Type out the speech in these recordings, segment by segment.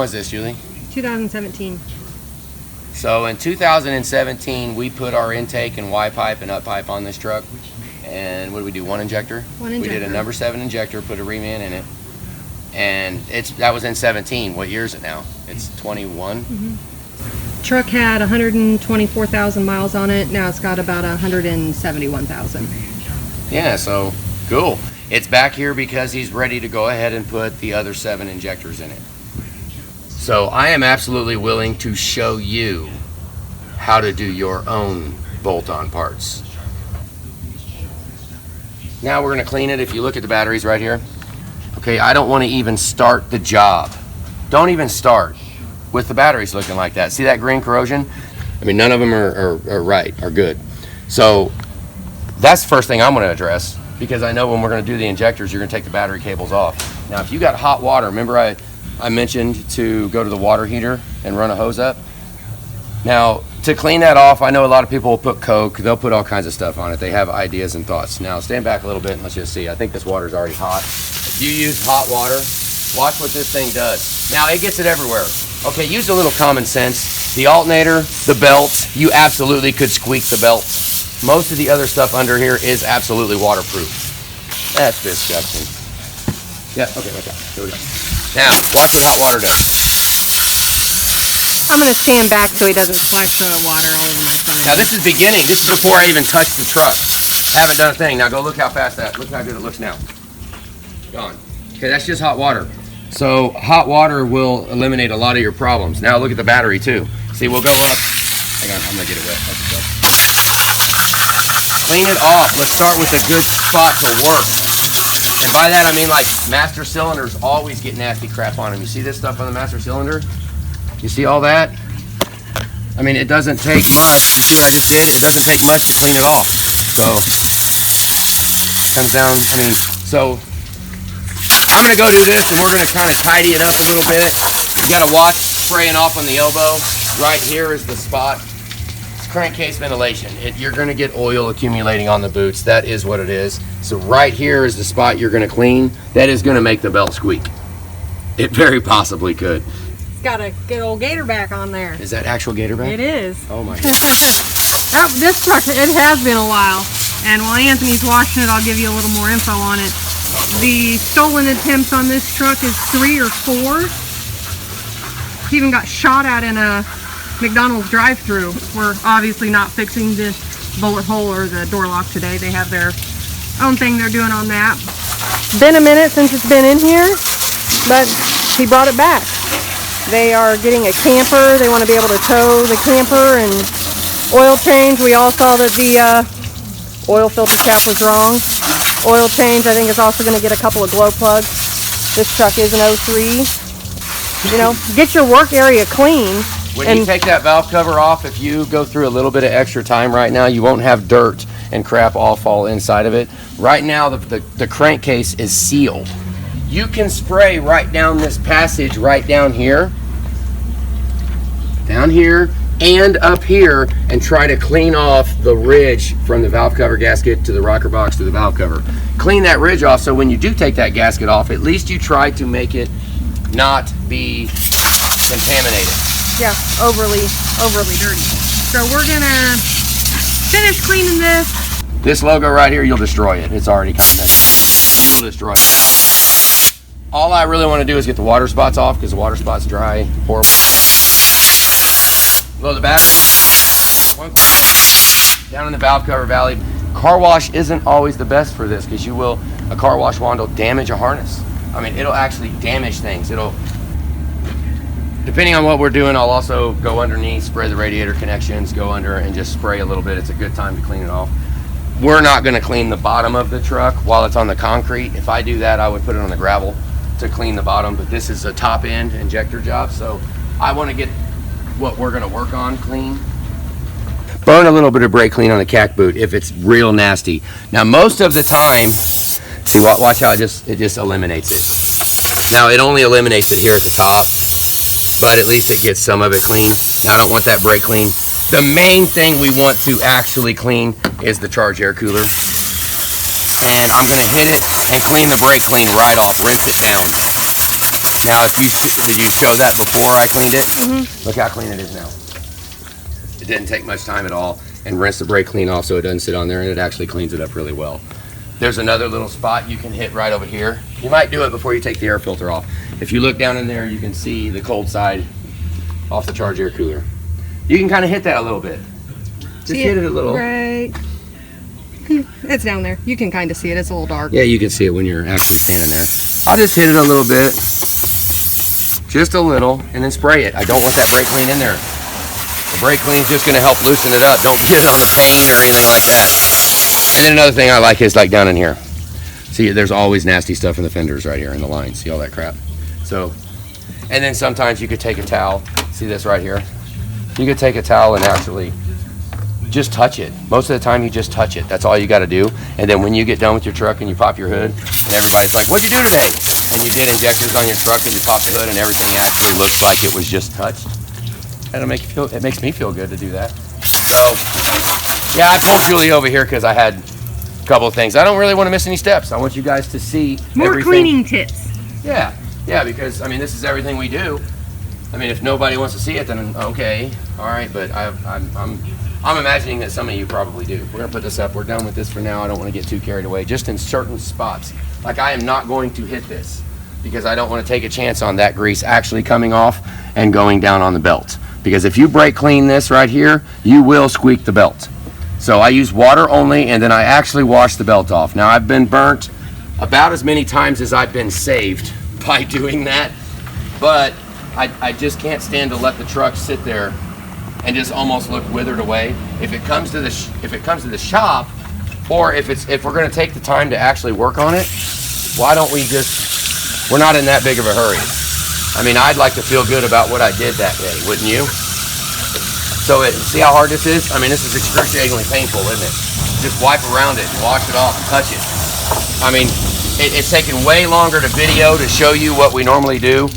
was this, Julie? 2017. So in 2017, we put our intake and Y pipe and up pipe on this truck. And what did we do? One injector? One injector. We did a number 7 injector, put a reman in it. And that was in 17. What year is it now? It's 21. Mm-hmm. Truck had 124,000 miles on it. Now it's got about 171,000. Yeah, so cool. It's back here because he's ready to go ahead and put the other 7 injectors in it. So I am absolutely willing to show you how to do your own bolt-on parts. Now we're going to clean it. If you look at the batteries right here, okay, I don't want to even start the job. Don't even start with the batteries looking like that. See that green corrosion? I mean, none of them are good. So that's the first thing I'm going to address, because I know when we're going to do the injectors, you're going to take the battery cables off. Now, if you got hot water, remember I mentioned to go to the water heater and run a hose up? Now, to clean that off, I know a lot of people will put Coke, they'll put all kinds of stuff on it. They have ideas and thoughts. Now, stand back a little bit and let's just see. I think this water's already hot. If you use hot water, watch what this thing does. Now, it gets it everywhere. Okay, use a little common sense. The alternator, the belt, you absolutely could squeak the belt. Most of the other stuff under here is absolutely waterproof. That's disgusting. Yeah, okay, okay, here we go. Now, watch what hot water does. I'm going to stand back so he doesn't splash the water all over my phone. Now this is beginning. This is before I even touched the truck. Haven't done a thing. Now go look how fast look how good it looks now. Gone. Okay, that's just hot water. So hot water will eliminate a lot of your problems. Now look at the battery too. See, we'll go up. Hang on, I'm going to get it wet. Clean it off. Let's start with a good spot to work. And by that I mean, like, master cylinders always get nasty crap on them. You see this stuff on the master cylinder? You see all that? I mean, it doesn't take much. You see what I just did? It doesn't take much to clean it off. So, comes down, I mean, so I'm going to go do this and we're going to kind of tidy it up a little bit. You got to watch spraying off on the elbow. Right here is the spot. It's crankcase ventilation. You're going to get oil accumulating on the boots. That is what it is. So right here is the spot you're going to clean. That is going to make the belt squeak. It very possibly could. It's got a good old gator back on there. Is that actual gator back? It is. Oh my God. This truck, it has been a while. And while Anthony's washing it, I'll give you a little more info on it. The stolen attempts on this truck is 3 or 4. It even got shot at in a McDonald's drive-thru. We're obviously not fixing the bullet hole or the door lock today. They have their own thing they're doing on that. Been a minute since it's been in here, but he brought it back. They are getting a camper. They want to be able to tow the camper and oil change. We all saw that the oil filter cap was wrong. Oil change, I think, is also going to get a couple of glow plugs. This truck is an 03. You know, get your work area clean. When you take that valve cover off, if you go through a little bit of extra time right now, you won't have dirt and crap all fall inside of it. Right now, the crankcase is sealed. You can spray right down this passage right down here, and up here, and try to clean off the ridge from the valve cover gasket to the rocker box to the valve cover. Clean that ridge off so when you do take that gasket off, at least you try to make it not be contaminated. Yeah, overly dirty. So we're gonna finish cleaning this. This logo right here, you'll destroy it. It's already kind of messed up. You'll destroy it now. All I really want to do is get the water spots off because the water spots dry, horrible. Load the battery. Down in the valve cover valley. Car wash isn't always the best for this because a car wash wand will damage a harness. I mean, it'll actually damage things. Depending on what we're doing, I'll also go underneath, spray the radiator connections, go under and just spray a little bit. It's a good time to clean it off. We're not going to clean the bottom of the truck while it's on the concrete. If I do that, I would put it on the gravel to clean the bottom, but this is a top end injector job, so I want to get what we're going to work on clean. Burn a little bit of brake clean on the cack boot if it's real nasty. Now most of the time, see, watch how it just eliminates it. Now it only eliminates it here at the top, but at least it gets some of it clean. I don't want that brake clean. The main thing we want to actually clean is the charge air cooler. And I'm gonna hit it and clean the brake clean right off, rinse it down. Now, if you did you show that before I cleaned it? Look how clean it is now. It didn't take much time at all, and rinse the brake clean off so it doesn't sit on there, and it actually cleans it up really well. There's another little spot you can hit right over here. You might do it before you take the air filter off. If you look down in there, you can see the cold side off the charge air cooler. You can kind of hit that a little bit. Just hit it a little. Right. It's down there. You can kind of see it. It's a little dark. Yeah, you can see it when you're actually standing there. I'll just hit it a little bit. Just a little, and then spray it. I don't want that brake clean in there. The brake clean is just going to help loosen it up. Don't get it on the paint or anything like that. And then another thing I like is like down in here. See, there's always nasty stuff in the fenders right here in the line. See all that crap? So, and then sometimes you could take a towel. See this right here? You could take a towel and actually just touch it. Most of the time you just touch it. That's all you got to do. And then when you get done with your truck and you pop your hood, and everybody's like, "What'd you do today?" And you did injectors on your truck and you popped the hood and everything actually looks like it was just touched. That'll make you feel, it makes me feel good to do that. So, yeah, I pulled Julie over here because I had a couple of things. I don't really want to miss any steps. I want you guys to see More everything. cleaning tips. Yeah, because, I mean, this is everything we do. I mean, if nobody wants to see it, then okay, all right, but I'm imagining that some of you probably do. We're gonna put this up. We're done with this for now. I don't want to get too carried away. Just in certain spots. Like I am not going to hit this because I don't want to take a chance on that grease actually coming off and going down on the belt. Because if you brake clean this right here, you will squeak the belt. So I use water only, and then I actually wash the belt off. Now I've been burnt about as many times as I've been saved by doing that, but I just can't stand to let the truck sit there and just almost look withered away. If it comes to the shop, or if we're going to take the time to actually work on it, why don't we just? We're not in that big of a hurry. I mean, I'd like to feel good about what I did that day, wouldn't you? So see how hard this is? I mean, this is excruciatingly painful, isn't it? Just wipe around it, and wash it off, and touch it. I mean, it's taken way longer to video to show you what we normally do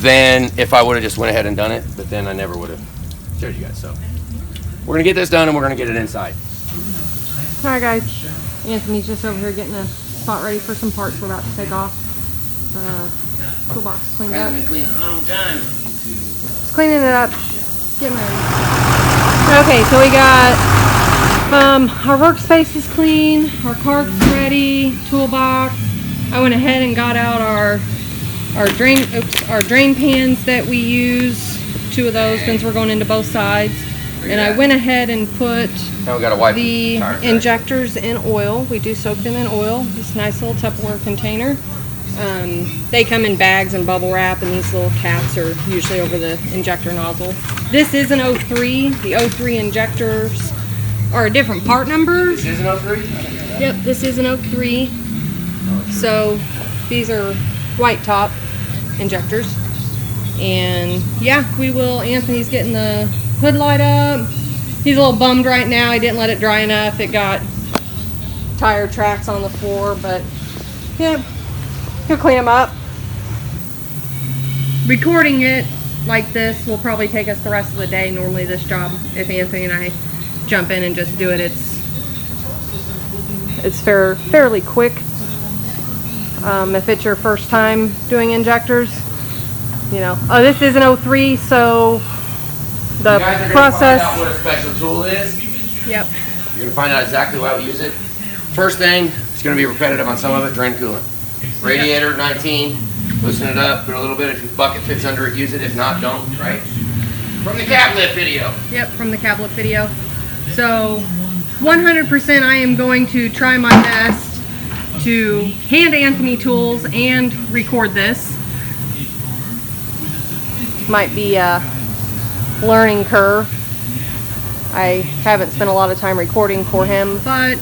than if I would have just went ahead and done it, but then I never would have showed you guys. So we're gonna get this done and we're gonna get it inside. All right, guys. Anthony's just over here getting a spot ready for some parts we're about to take off. Toolbox cleaned up. Been cleaning a long time. Just cleaning it up. Getting ready. Okay, so we got our workspace is clean, our cart's ready, toolbox. I went ahead and got out our drain pans that we use. 2 of those since we're going into both sides. And I went ahead and put the injectors in oil. We do soak them in oil. This nice little Tupperware container. They come in bags and bubble wrap, and these little caps are usually over the injector nozzle. This is an 03. The 03 injectors are a different part number. This is an 03? Yep, this is an 03. So these are white top injectors. And yeah, we will. Anthony's getting the hood light up. He's a little bummed right now. He didn't let it dry enough. It got tire tracks on the floor, but yeah, he'll clean them up. Recording it like this will probably take us the rest of the day. Normally this job, if Anthony and I jump in and just do it, it's fairly quick. If it's your first time doing injectors, you know. Oh, this is an 03, so the you guys are process. Find out what a special tool is. Yep. You're gonna find out exactly why we use it. First thing, it's gonna be repetitive on some of it. Drain coolant. Radiator 19. Loosen it up. Put a little bit. If your bucket fits under it, use it. If not, don't. Right? From the cab lift video. Yep, from the cab lift video. So 100% I am going to try my best to hand Anthony tools and record this. Might be a learning curve. I haven't spent a lot of time recording for him, but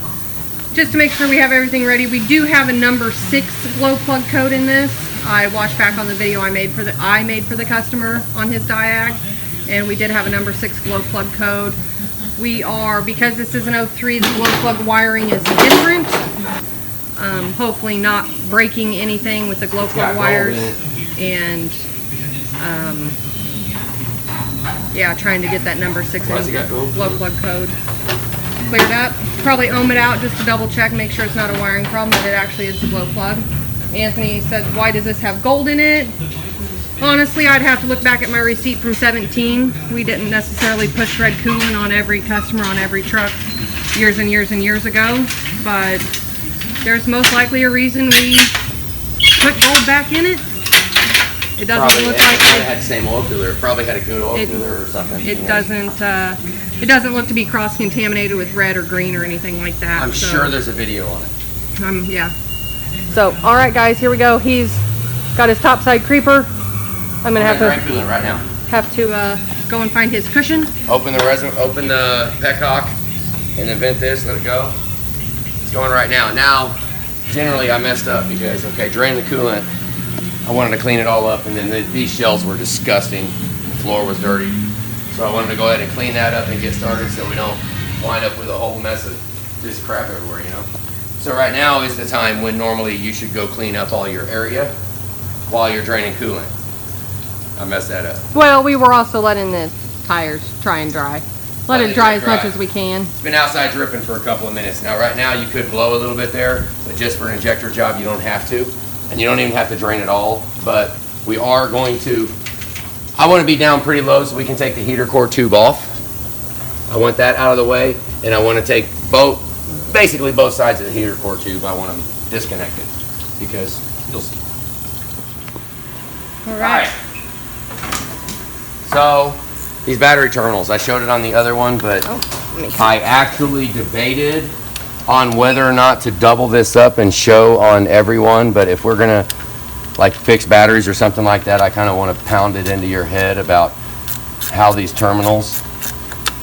just to make sure we have everything ready, we do have a number 6 glow plug code in this. I watched back on the video I made for the customer on his diag, and we did have a number 6 glow plug code. Because this is an 03, the glow plug wiring is different. Hopefully not breaking anything with the glow plug wires, and yeah, trying to get that number 6 glow plug code cleared up. Probably ohm it out just to double check, make sure it's not a wiring problem, that it actually is the glow plug. Anthony said, why does this have gold in it? Honestly, I'd have to look back at my receipt from 17. We didn't necessarily push red coolant on every customer on every truck years and years and years ago, but there's most likely a reason we put gold back in it. It doesn't look like it had the same oil cooler. It probably had a good oil cooler or something. It doesn't look to be cross-contaminated with red or green or anything like that. I'm sure there's a video on it. Yeah. So, all right, guys, here we go. He's got his topside creeper. I'm gonna have to go and find his cushion. Open the petcock, and then vent this. Let it go. It's going right now. Now, generally, I messed up because drain the coolant. I wanted to clean it all up, and then these shells were disgusting. The floor was dirty, so I wanted to go ahead and clean that up and get started, so we don't wind up with a whole mess of just crap everywhere, you know. So right now is the time when normally you should go clean up all your area while you're draining coolant. I messed that up. Well, we were also letting the tires try and dry. Let it dry as much as we can. It's been outside dripping for a couple of minutes. Now, right now, you could blow a little bit there, but just for an injector job, you don't have to. And you don't even have to drain it all, but we are going to, I want to be down pretty low so we can take the heater core tube off. I want that out of the way, and I want to take basically both sides of the heater core tube. I want them disconnected because you'll see. All right. So these battery terminals, I showed it on the other one, but I actually debated on whether or not to double this up and show on everyone, but if we're gonna like fix batteries or something like that, I kind of want to pound it into your head about how these terminals,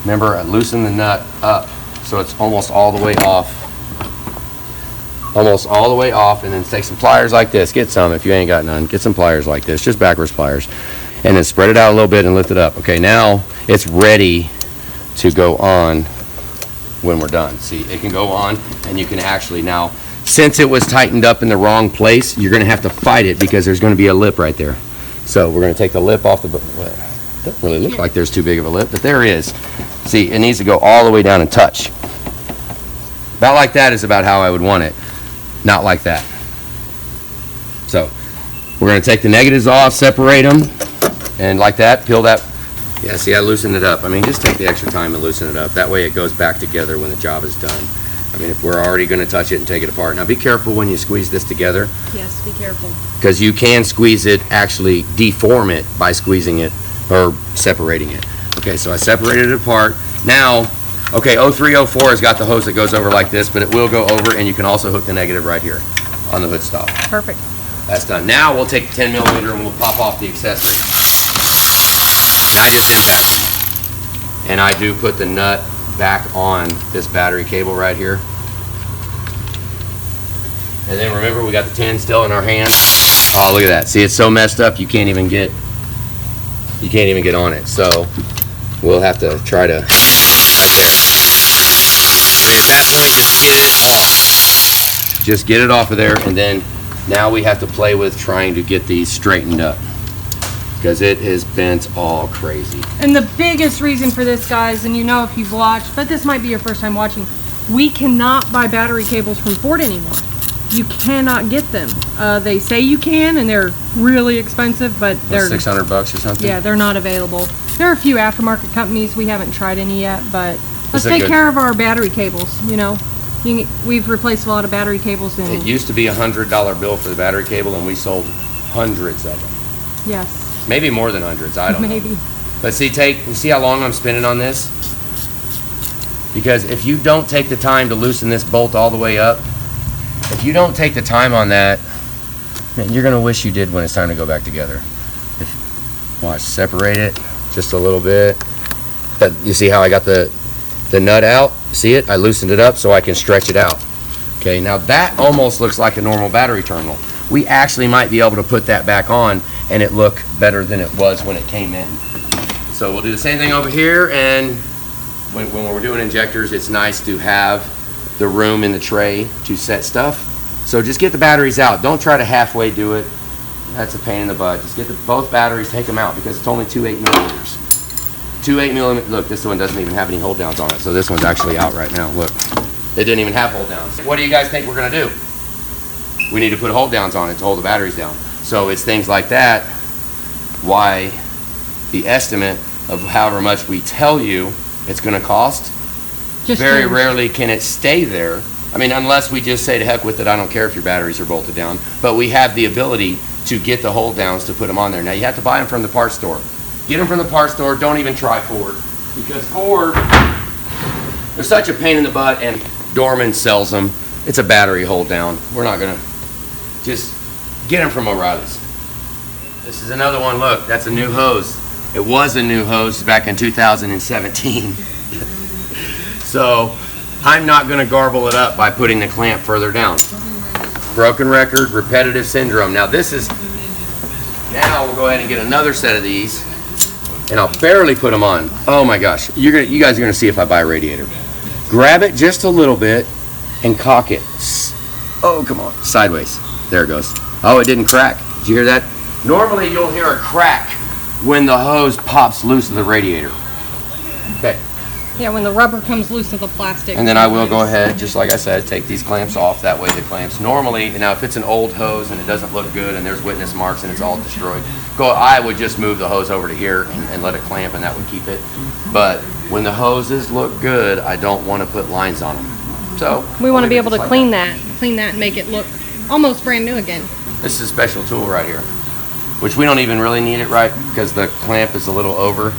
remember, I loosen the nut up so it's almost all the way off, and then take some pliers like this, get some if you ain't got none, get some pliers like this, just backwards pliers, and then spread it out a little bit and lift it up. Okay, now it's ready to go on when we're done. See, it can go on, and you can actually now, since it was tightened up in the wrong place, you're going to have to fight it because there's going to be a lip right there. So we're going to take the lip off the, doesn't really look like there's too big of a lip, but there is. See, it needs to go all the way down and touch. About like that is about how I would want it, not like that. So we're going to take the negatives off, separate them, and like that, peel that. Yeah, see, I loosened it up. I mean, just take the extra time and loosen it up. That way it goes back together when the job is done. I mean, if we're already going to touch it and take it apart. Now, be careful when you squeeze this together. Yes, be careful. Because you can squeeze it, actually deform it by squeezing it or separating it. Okay, so I separated it apart. Now, okay, 0304 has got the hose that goes over like this, but it will go over, and you can also hook the negative right here on the hood stop. Perfect. That's done. Now we'll take the 10 millimeter and we'll pop off the accessory. I just did that. And I do put the nut back on this battery cable right here. And then remember, we got the 10 still in our hand. Oh, look at that. See, it's so messed up you can't even get on it. So we'll have to try to right there. Okay, at that point, just get it off. Just get it off of there, and then now we have to play with trying to get these straightened up, because it is bent all crazy. And the biggest reason for this, guys, and you know if you've watched, but this might be your first time watching, we cannot buy battery cables from Ford anymore. You cannot get them. They say you can, and they're really expensive, but they're $600 or something. Yeah, they're not available. There are a few aftermarket companies. We haven't tried any yet, but let's take care of our battery cables. You know, we've replaced a lot of battery cables. It used to be a $100 bill for the battery cable, and we sold hundreds of them. Yes. Maybe more than hundreds. I don't know. Maybe. But see, you see how long I'm spinning on this? Because if you don't take the time to loosen this bolt all the way up, if you don't take the time on that, man, you're gonna wish you did when it's time to go back together. Watch, separate it just a little bit. You see how I got the nut out? See it? I loosened it up so I can stretch it out. Okay, now that almost looks like a normal battery terminal. We actually might be able to put that back on and it look better than it was when it came in. So we'll do the same thing over here, and when we're doing injectors, it's nice to have the room in the tray to set stuff. So just get the batteries out. Don't try to halfway do it. That's a pain in the butt. Just get both batteries, take them out, because it's only 2 8mm. 2 8mm. Look, this one doesn't even have any hold downs on it. So this one's actually out right now. Look, it didn't even have hold downs. What do you guys think we're gonna do? we need to put hold downs on it to hold the batteries down. So it's things like that why the estimate of however much we tell you it's going to cost, very rarely can it stay there. I mean, unless we just say to heck with it, I don't care if your batteries are bolted down, but we have the ability to get the hold downs to put them on there. Now you have to buy them from the parts store. Get them from the parts store. Don't even try Ford, because Ford, they're such a pain in the butt, and Dorman sells them. It's a battery hold down. We're not gonna, just get them from O'Reilly's. This is another one. Look, that's a new hose. It was a new hose back in 2017. So I'm not gonna garble it up by putting the clamp further down. Broken record, repetitive syndrome. Now this is, now we'll go ahead and get another set of these, and I'll barely put them on. Oh my gosh, you guys are gonna see if I buy a radiator. Grab it just a little bit and cock it. Oh, come on, sideways. There it goes. Oh, it didn't crack. Did you hear that? Normally you'll hear a crack when the hose pops loose of the radiator. Okay. Yeah, when the rubber comes loose of the plastic. And then I will go ahead, just like I said, take these clamps off. That way the clamps, normally, now if it's an old hose and it doesn't look good and there's witness marks and it's all destroyed, I would just move the hose over to here and let it clamp, and that would keep it. But when the hoses look good, I don't want to put lines on them. So we want to be able to clean that and make it look almost brand new again. This is a special tool right here, which we don't even really need it, right? Because the clamp is a little over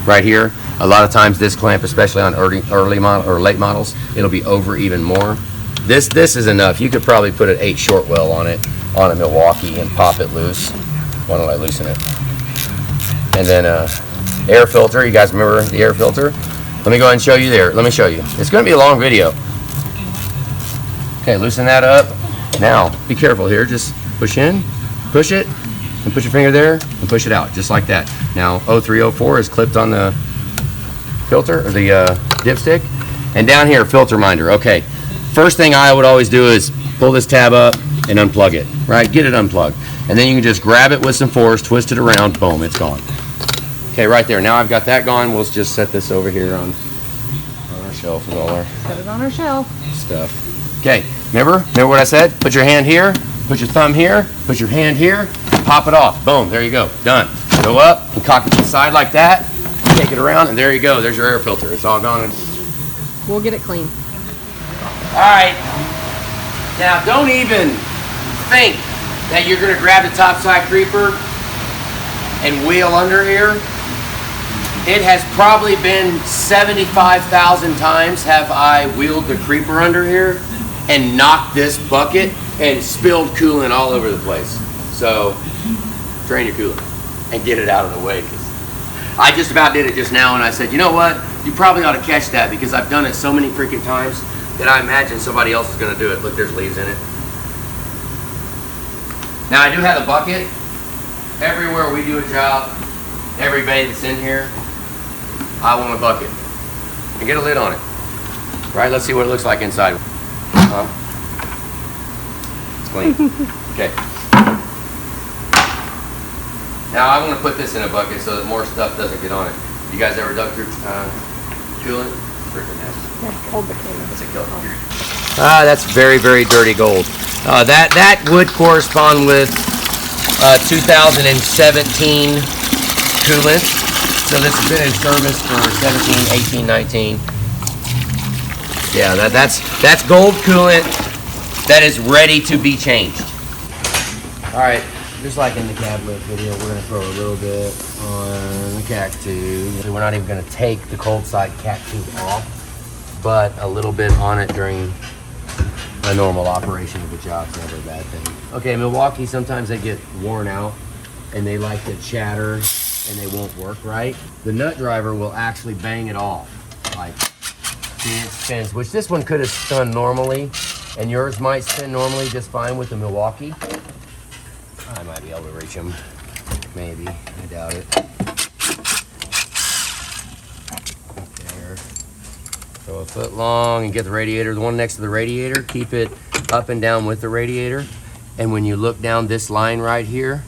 right here. A lot of times this clamp, especially on early model or late models, it'll be over even more. This is enough. You could probably put an 8 short well on it, on a Milwaukee, and pop it loose. Why don't I loosen it? And then air filter. You guys remember the air filter? Let me go ahead and show you there. Let me show you. It's going to be a long video. Okay, loosen that up. Now, be careful here. Just push in, push it, and put your finger there, and push it out, just like that. Now, 0304 is clipped on the filter, or the dipstick. And down here, filter minder. Okay, first thing I would always do is pull this tab up and unplug it, right? Get it unplugged. And then you can just grab it with some force, twist it around, boom, it's gone. Okay, right there. Now I've got that gone. We'll just set this over here on our shelf with all our Set it on our shelf. stuff. Okay, remember what I said? Put your hand here, put your thumb here, put your hand here, pop it off. Boom, there you go, done. Go up and cock it to the side like that, take it around, and there you go. There's your air filter. It's all gone. We'll get it clean. All right, now don't even think that you're gonna grab the topside creeper and wheel under here. It has probably been 75,000 times have I wheeled the creeper under here and knocked this bucket and spilled coolant all over the place. So drain your coolant and get it out of the way. 'Cause I just about did it just now, and I said, you know what? You probably ought to catch that, because I've done it so many freaking times that I imagine somebody else is gonna do it. Look, there's leaves in it. Now I do have a bucket. Everywhere we do a job, everybody that's in here, I want a bucket. And get a lid on it. Right, let's see what it looks like inside. Huh? It's clean. Okay. Now I want to put this in a bucket so that more stuff doesn't get on it. You guys ever dug through coolant? Freaking nasty. That's very, very dirty gold. That would correspond with 2017 coolant. So this has been in service for 17, 18, 19. Yeah, that's gold coolant that is ready to be changed. All right, just like in the cab lift video, we're gonna throw a little bit on the cac tube. We're not even gonna take the cold side cac tube off, but a little bit on it during a normal operation of the job is never a bad thing. Okay, Milwaukee, sometimes they get worn out and they like to chatter and they won't work right. The nut driver will actually bang it off. Like, see, it spins, which this one could have spun normally, and yours might spin normally just fine with the Milwaukee. I might be able to reach them. Maybe, I doubt it. There. Throw a foot long and get the radiator, the one next to the radiator, keep it up and down with the radiator. And when you look down this line right here,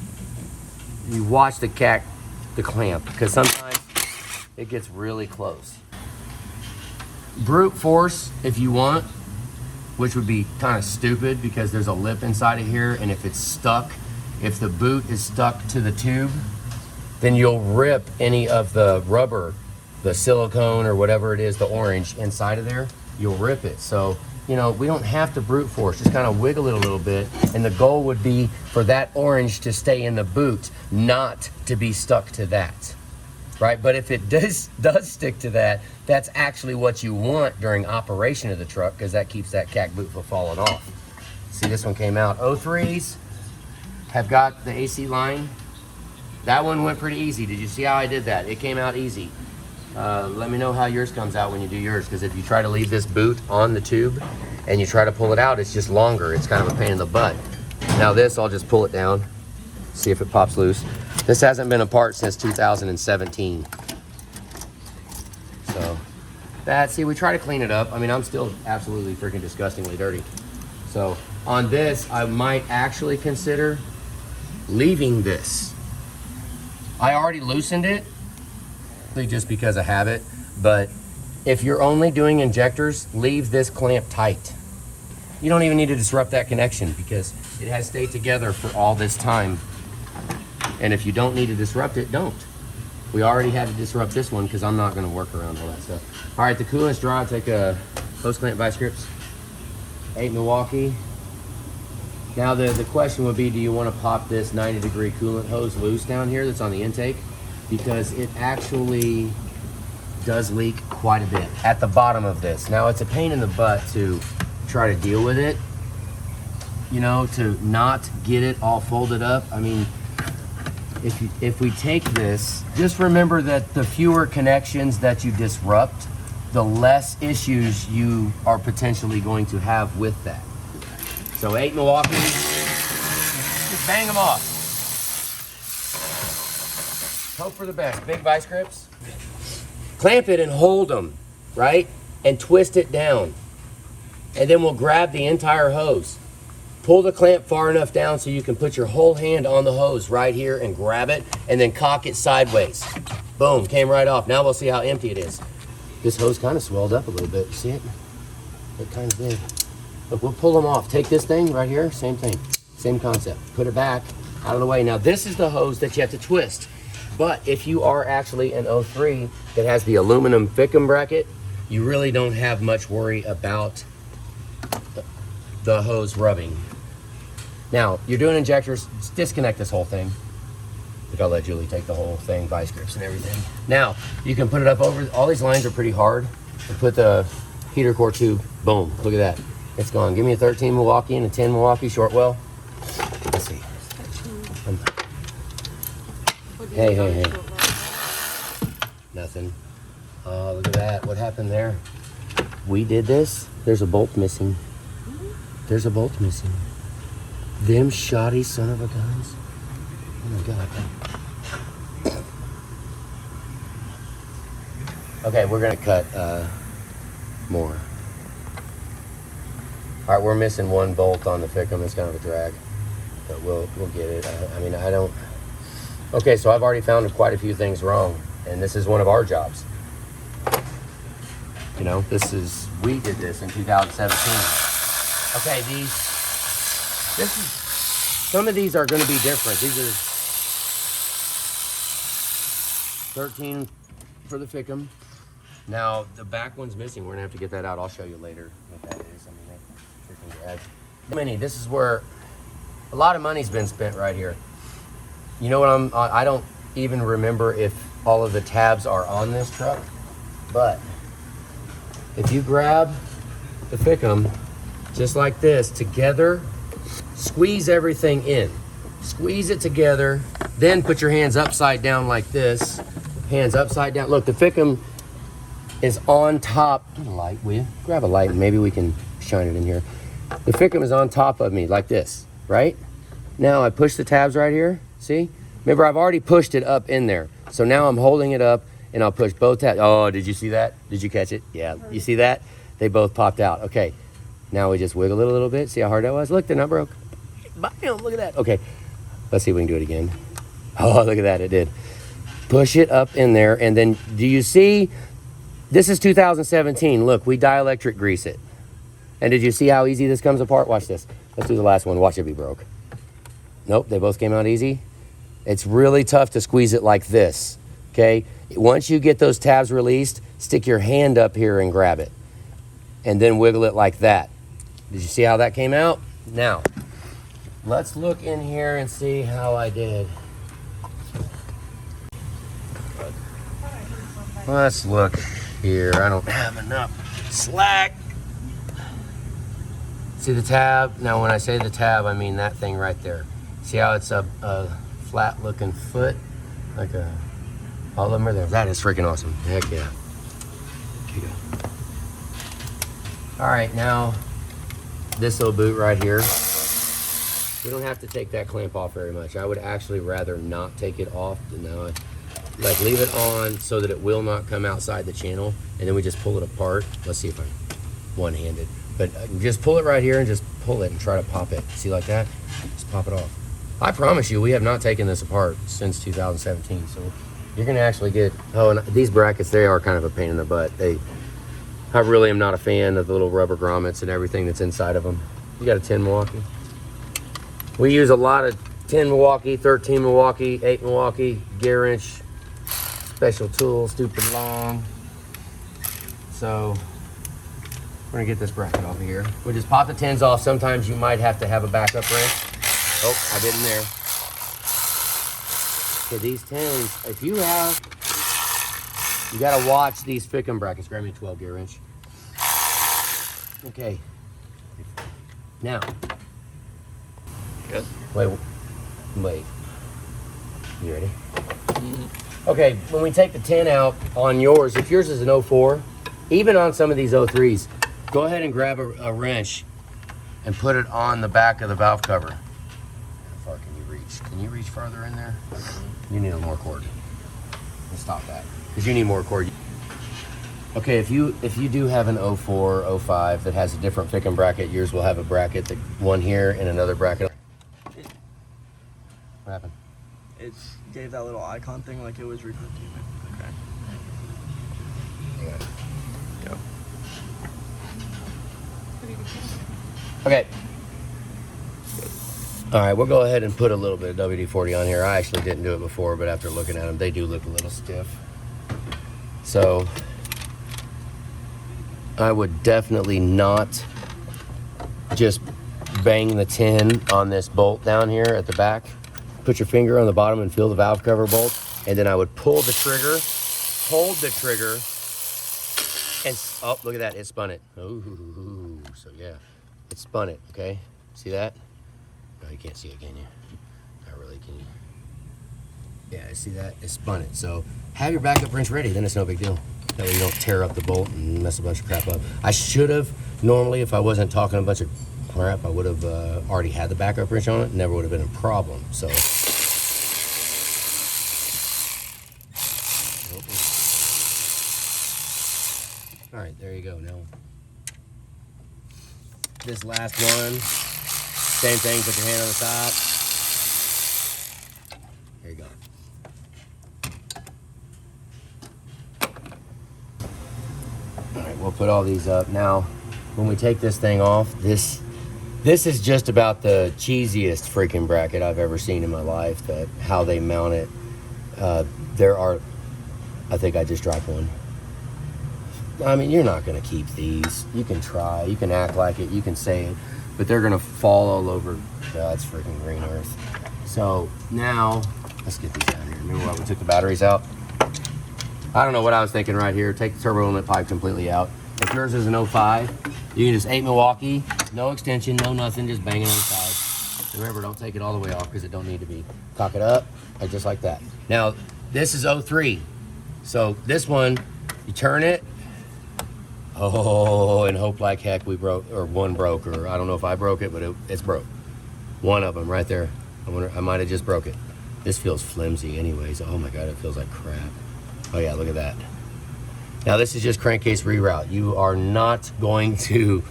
you watch the clamp, because sometimes it gets really close. Brute force if you want, which would be kind of stupid because there's a lip inside of here, and if it's stuck, if the boot is stuck to the tube, then you'll rip any of the rubber, the silicone or whatever it is, the orange inside of there, you'll rip it. So, you know, we don't have to brute force, just kind of wiggle it a little bit, and the goal would be for that orange to stay in the boot, not to be stuck to that, right? But if it does stick to that, that's actually what you want during operation of the truck, because that keeps that cack boot from falling off. See, this one came out. 03s have got the AC line. That one went pretty easy. Did you see how I did that? It came out easy. Let me know how yours comes out when you do yours, because if you try to leave this boot on the tube and you try to pull it out, it's just longer. It's kind of a pain in the butt. Now this, I'll just pull it down, see if it pops loose. This hasn't been apart since 2017. So that, see, we try to clean it up. I mean, I'm still absolutely freaking disgustingly dirty. So on this, I might actually consider leaving this. I already loosened it, just because of habit, but if you're only doing injectors, leave this clamp tight. You don't even need to disrupt that connection because it has stayed together for all this time. And if you don't need to disrupt it, don't. We already had to disrupt this one because I'm not going to work around all that stuff. All right, the coolant's dry. I'll take a hose clamp vice grips. 8 Milwaukee. Now the question would be, do you want to pop this 90-degree coolant hose loose down here that's on the intake? Because it actually does leak quite a bit at the bottom of this. Now it's a pain in the butt to try to deal with it, you know, to not get it all folded up. I mean, if we take this, just remember that the fewer connections that you disrupt, the less issues you are potentially going to have with that. So 8 Milwaukee, just bang them off. Hope for the best. Big vice grips. Clamp it and hold them, right? And twist it down. And then we'll grab the entire hose. Pull the clamp far enough down so you can put your whole hand on the hose right here and grab it, and then cock it sideways. Boom, came right off. Now we'll see how empty it is. This hose kind of swelled up a little bit. See it? It kind of did. Look, we'll pull them off. Take this thing right here, same thing. Same concept. Put it back out of the way. Now this is the hose that you have to twist. But if you are actually an 03 that has the aluminum Fickum bracket, you really don't have much worry about the hose rubbing. Now, you're doing injectors, disconnect this whole thing. I think I'll let Julie take the whole thing, vice grips and everything. Now, you can put it up over, all these lines are pretty hard. And put the heater core tube, boom, look at that. It's gone. Give me a 13 Milwaukee and a 10 Milwaukee short well. Let's see. Hey. Nothing. Oh, look at that. What happened there? We did this. There's a bolt missing. There's a bolt missing. Them shoddy son of a guns. Oh my God. Okay, we're gonna cut more. All right, we're missing one bolt on the Fickum. It's kind of a drag, but we'll get it. I mean, I don't. Okay, so I've already found quite a few things wrong, and this is one of our jobs. You know, we did this in 2017. Okay, some of these are going to be different. These are 13 for the Fickum. Now, the back one's missing. We're going to have to get that out. I'll show you later what that is. I mean, that freaking drag. This is where a lot of money's been spent right here. You know what I don't even remember if all of the tabs are on this truck, but if you grab the Fickum just like this together, squeeze everything in, squeeze it together, then put your hands upside down like this, hands upside down. Look, the Fickum is on top. Get a light, will you? Grab a light and maybe we can shine it in here. The Fickum is on top of me like this, right? Now I push the tabs right here. See? Remember, I've already pushed it up in there. So now I'm holding it up and I'll push both tabs. Oh, did you see that? Did you catch it? Yeah. You see that? They both popped out. Okay. Now we just wiggle it a little bit. See how hard that was? Look, they're not broke. Bam, look at that. Okay. Let's see if we can do it again. Oh, look at that. It did. Push it up in there. And then do you see? This is 2017. Look, we dielectric grease it. And did you see how easy this comes apart? Watch this. Let's do the last one. Watch it be broke. Nope, they both came out easy. It's really tough to squeeze it like this, okay? Once you get those tabs released, stick your hand up here and grab it. And then wiggle it like that. Did you see how that came out? Now, let's look in here and see how I did. Let's look here. I don't have enough slack. See the tab? Now when I say the tab, I mean that thing right there. See how it's a flat looking foot? Like all of them are there. That is freaking awesome. Heck yeah. Here you go. All right, now this little boot right here. We don't have to take that clamp off very much. I would actually rather not take it off. Now, like leave it on so that it will not come outside the channel, and then we just pull it apart. Let's see if I'm one-handed. But just pull it right here and just pull it and try to pop it. See like that? Just pop it off. I promise you, we have not taken this apart since 2017. So you're gonna actually get, oh, and these brackets, they are kind of a pain in the butt. I really am not a fan of the little rubber grommets and everything that's inside of them. You got a 10 Milwaukee. We use a lot of 10 Milwaukee, 13 Milwaukee, 8 Milwaukee, gear wrench, special tool, stupid long. So we're gonna get this bracket off of here. We just pop the 10s off. Sometimes you might have to have a backup wrench. Oh, I didn't there. So these 10s, if you have, you gotta watch these Fickum brackets. Grab me a 12 gear wrench. Okay. Now. Good. Wait. You ready? Okay, when we take the 10 out on yours, if yours is an 04, even on some of these 03s, go ahead and grab a wrench and put it on the back of the valve cover. How far can you reach? Can you reach farther in there? You need a more cord. Let's stop that, because you need more cord. Okay, if you do have an 04, 05 that has a different Fickum bracket, yours will have a bracket, one here and another bracket. What happened? It gave that little icon thing like it was Okay. Yeah. Go. Okay. All right, we'll go ahead and put a little bit of WD-40 on here. I actually didn't do it before, but after looking at them, they do look a little stiff. So I would definitely not just bang the 10 on this bolt down here at the back. Put your finger on the bottom and feel the valve cover bolt, and then I would pull the trigger, hold the trigger, and oh, look at that, it spun it. Ooh, so yeah, it spun it, okay? See that? No, you can't see it, can you? Not really, can you? Yeah, see that? It spun it. So have your backup wrench ready, then it's no big deal. That way you don't tear up the bolt and mess a bunch of crap up. I should have, normally, if I wasn't talking a bunch of crap, I would have already had the backup wrench on it. Never would have been a problem. So all right, there you go. Now this last one, same thing. Put your hand on the top. There you go. All right, we'll put all these up now. When we take this thing off, this is just about the cheesiest freaking bracket I've ever seen in my life. That how they mount it. There are, I think I just dropped one. I mean, you're not gonna keep these. You can try, you can act like it, you can say it, but they're gonna fall all over God's freaking green earth. So now, let's get these out of here. Remember why we took the batteries out? I don't know what I was thinking right here. Take the turbo inlet pipe completely out. If yours is an 05, you can just 8 Milwaukee, no extension, no nothing, just bang it on the side. Remember, don't take it all the way off because it don't need to be. Cock it up, like just like that. Now, this is 03. So this one, you turn it, oh, and hope like heck we broke, or one broke, or I don't know if I broke it, but it's broke. One of them right there. I wonder, I might have just broke it. This feels flimsy anyways. Oh my God, it feels like crap. Oh yeah, look at that. Now this is just crankcase reroute. You are not going to,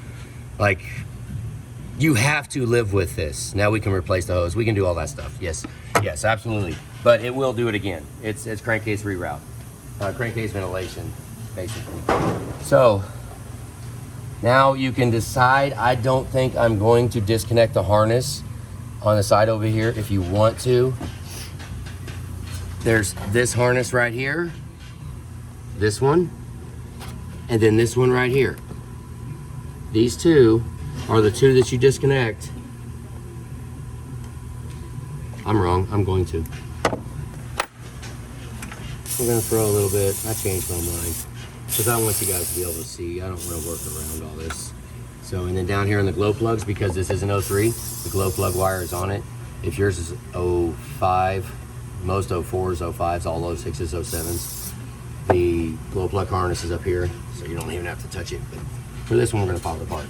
like, you have to live with this. Now we can replace the hose. We can do all that stuff. Yes, yes, absolutely. But it will do it again. It's crankcase reroute. Crankcase ventilation, basically. So Now you can decide. I don't think I'm going to disconnect the harness on the side over here. If you want to, there's this harness right here, this one, and then this one right here. These two are the two that you disconnect. I'm wrong, I'm going to. I'm gonna throw a little bit. I changed my mind because I want you guys to be able to see. I don't want to work around all this. So, and then down here in the glow plugs, because this is an 03, the glow plug wire is on it. If yours is 05, most 04s, 05s, all 06s, 07s, the glow plug harness is up here, so you don't even have to touch it. But for this one, we're gonna pop it apart.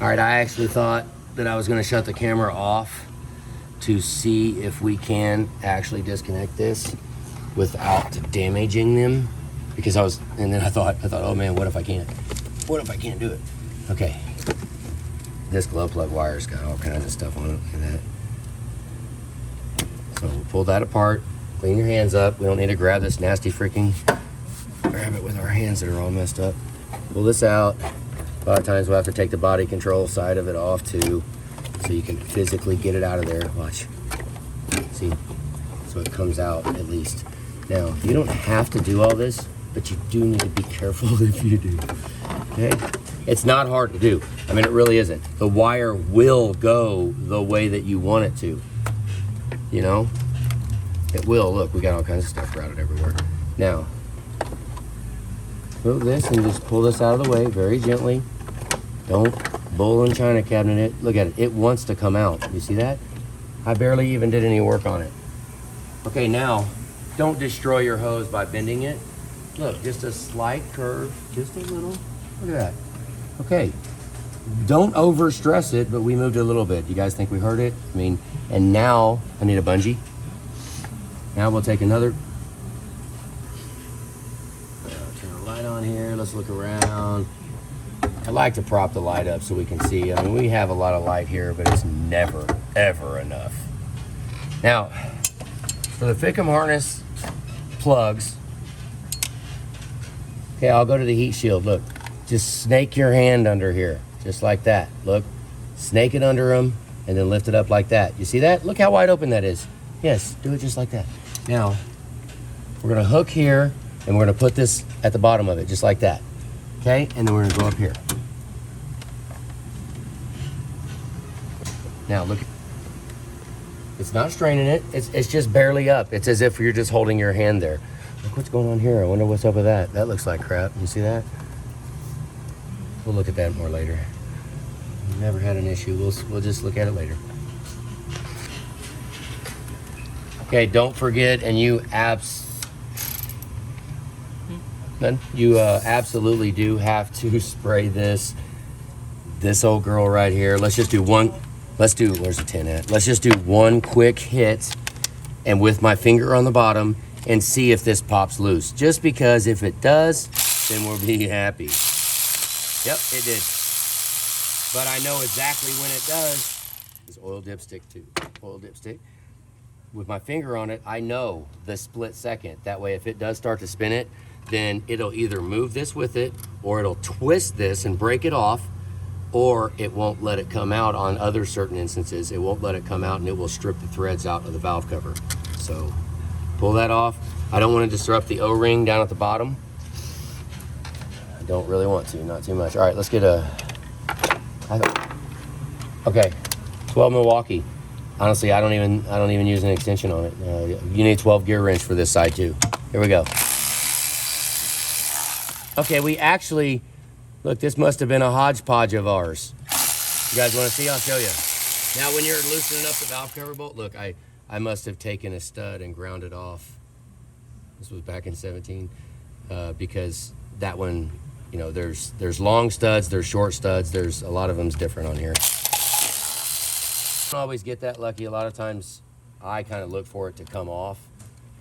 All right, I actually thought that I was gonna shut the camera off to see if we can actually disconnect this without damaging them, because and then I thought, oh man, what if I can't? What if I can't do it? Okay, this glow plug wire's got all kinds of stuff on it, look at that. So we'll pull that apart, clean your hands up. We don't need to grab this nasty freaking, grab it with our hands that are all messed up. Pull this out. A lot of times we'll have to take the body control side of it off too, so you can physically get it out of there. Watch. See? So it comes out at least. Now, you don't have to do all this, but you do need to be careful if you do. Okay? It's not hard to do. I mean, it really isn't. The wire will go the way that you want it to. You know? It will. Look, we got all kinds of stuff routed everywhere. Now, move this and just pull this out of the way very gently. Don't bull and china cabinet it. Look at it. It wants to come out. You see that? I barely even did any work on it. Okay, now, don't destroy your hose by bending it. Look, just a slight curve, just a little. Look at that. Okay, don't over stress it, but we moved it a little bit. You guys think we heard it? I mean, and now I need a bungee. Now we'll take another. Turn the light on here. Let's look around. I like to prop the light up so we can see. I mean, we have a lot of light here, but it's never, ever enough. Now, for the Fickham harness plugs, okay, I'll go to the heat shield. Look, just snake your hand under here, just like that. Look, snake it under them, and then lift it up like that. You see that? Look how wide open that is. Yes, do it just like that. Now, we're gonna hook here, and we're gonna put this at the bottom of it, just like that. Okay, and then we're gonna go up here. Now look, it's not straining it, it's just barely up. It's as if you're just holding your hand there. Look what's going on here. I wonder what's up with that. That looks like crap. You see that? We'll look at that more later. Never had an issue. We'll just look at it later. Okay, don't forget, and you absolutely do have to spray this old girl right here. Let's just do one. Where's the tin at? Let's just do one quick hit, and with my finger on the bottom, and see if this pops loose. Just because if it does, then we'll be happy. Yep, it did. But I know exactly when it does. This oil dipstick too. Oil dipstick. With my finger on it, I know the split second. That way, if it does start to spin it, then it'll either move this with it, or it'll twist this and break it off, or it won't let it come out. On other certain instances, it won't let it come out, and it will strip the threads out of the valve cover. So pull that off. I don't want to disrupt the O-ring down at the bottom. I don't really want to, not too much. All right, let's get okay, 12 Milwaukee. Honestly, I don't even use an extension on it. You need 12 gear wrench for this side too. Here we go. Okay, we actually, look, this must have been a hodgepodge of ours. You guys want to see? I'll show you. Now, when you're loosening up the valve cover bolt, look, I must have taken a stud and ground it off. This was back in 17, because that one, you know, there's long studs, there's short studs, there's a lot of them's different on here. Don't always get that lucky. A lot of times I kind of look for it to come off.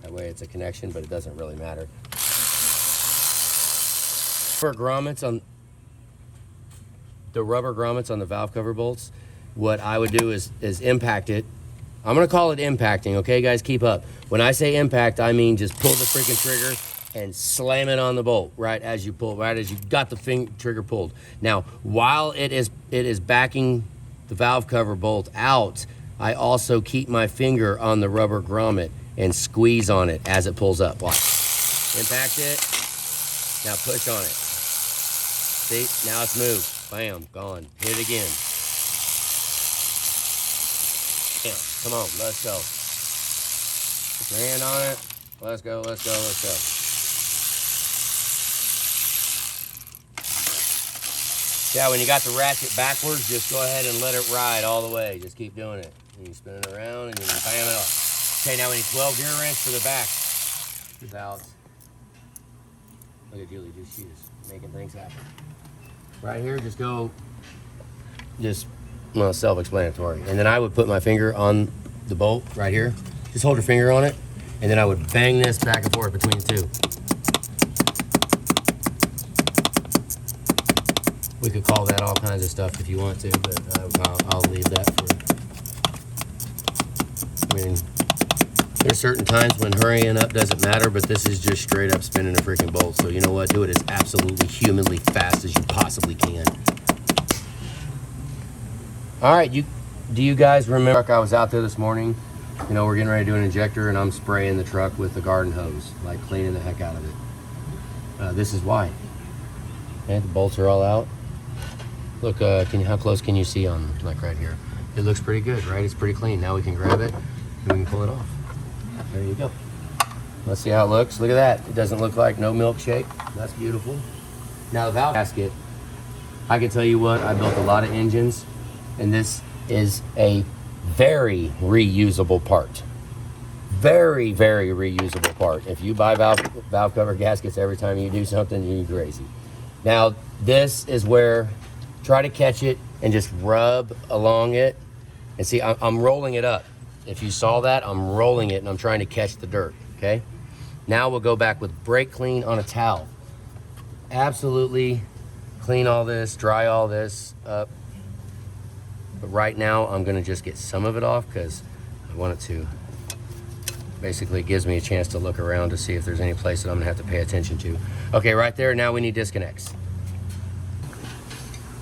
That way it's a connection, but it doesn't really matter. The rubber grommets on the valve cover bolts, what I would do is impact it. I'm gonna call it impacting, okay guys, keep up. When I say impact, I mean just pull the freaking trigger, and slam it on the bolt right as you pull, right as you got the trigger pulled. Now, while it is backing the valve cover bolt out, I also keep my finger on the rubber grommet and squeeze on it as it pulls up. Watch. Impact it. Now push on it. See, now it's moved. Bam, gone. Hit it again. Bam. Come on, let's go. Put your hand on it. Let's go, let's go, let's go. Yeah, when you got the ratchet backwards, just go ahead and let it ride all the way. Just keep doing it. And you spin it around and you can bam it off. Okay, now we need 12 gear wrench for the back. Without. Look at Julie, she's making things happen. Right here, just go, well, self-explanatory. And then I would put my finger on the bolt right here. Just hold your finger on it, and then I would bang this back and forth between the two. We could call that all kinds of stuff if you want to, but I'll leave that for, I mean, there's certain times when hurrying up doesn't matter, but this is just straight up spinning a freaking bolt. So you know what? Do it as absolutely humanly fast as you possibly can. All right, do you guys remember I was out there this morning? You know, we're getting ready to do an injector, and I'm spraying the truck with the garden hose, like cleaning the heck out of it. This is why. Okay, the bolts are all out. Look, how close can you see on, like right here? It looks pretty good, right? It's pretty clean. Now we can grab it and we can pull it off. There you go. Let's see how it looks. Look at that. It doesn't look like no milkshake. That's beautiful. Now the valve gasket, I can tell you what, I built a lot of engines, and this is a very reusable part. Very, very reusable part. If you buy valve cover gaskets every time you do something, you're crazy. Now, this is where, try to catch it and just rub along it. And see, I'm rolling it up. If you saw that, I'm rolling it and I'm trying to catch the dirt, okay? Now we'll go back with brake clean on a towel. Absolutely clean all this, dry all this up. But right now, I'm gonna just get some of it off because I want it to. Basically, it gives me a chance to look around to see if there's any place that I'm gonna have to pay attention to. Okay, right there, now we need disconnects.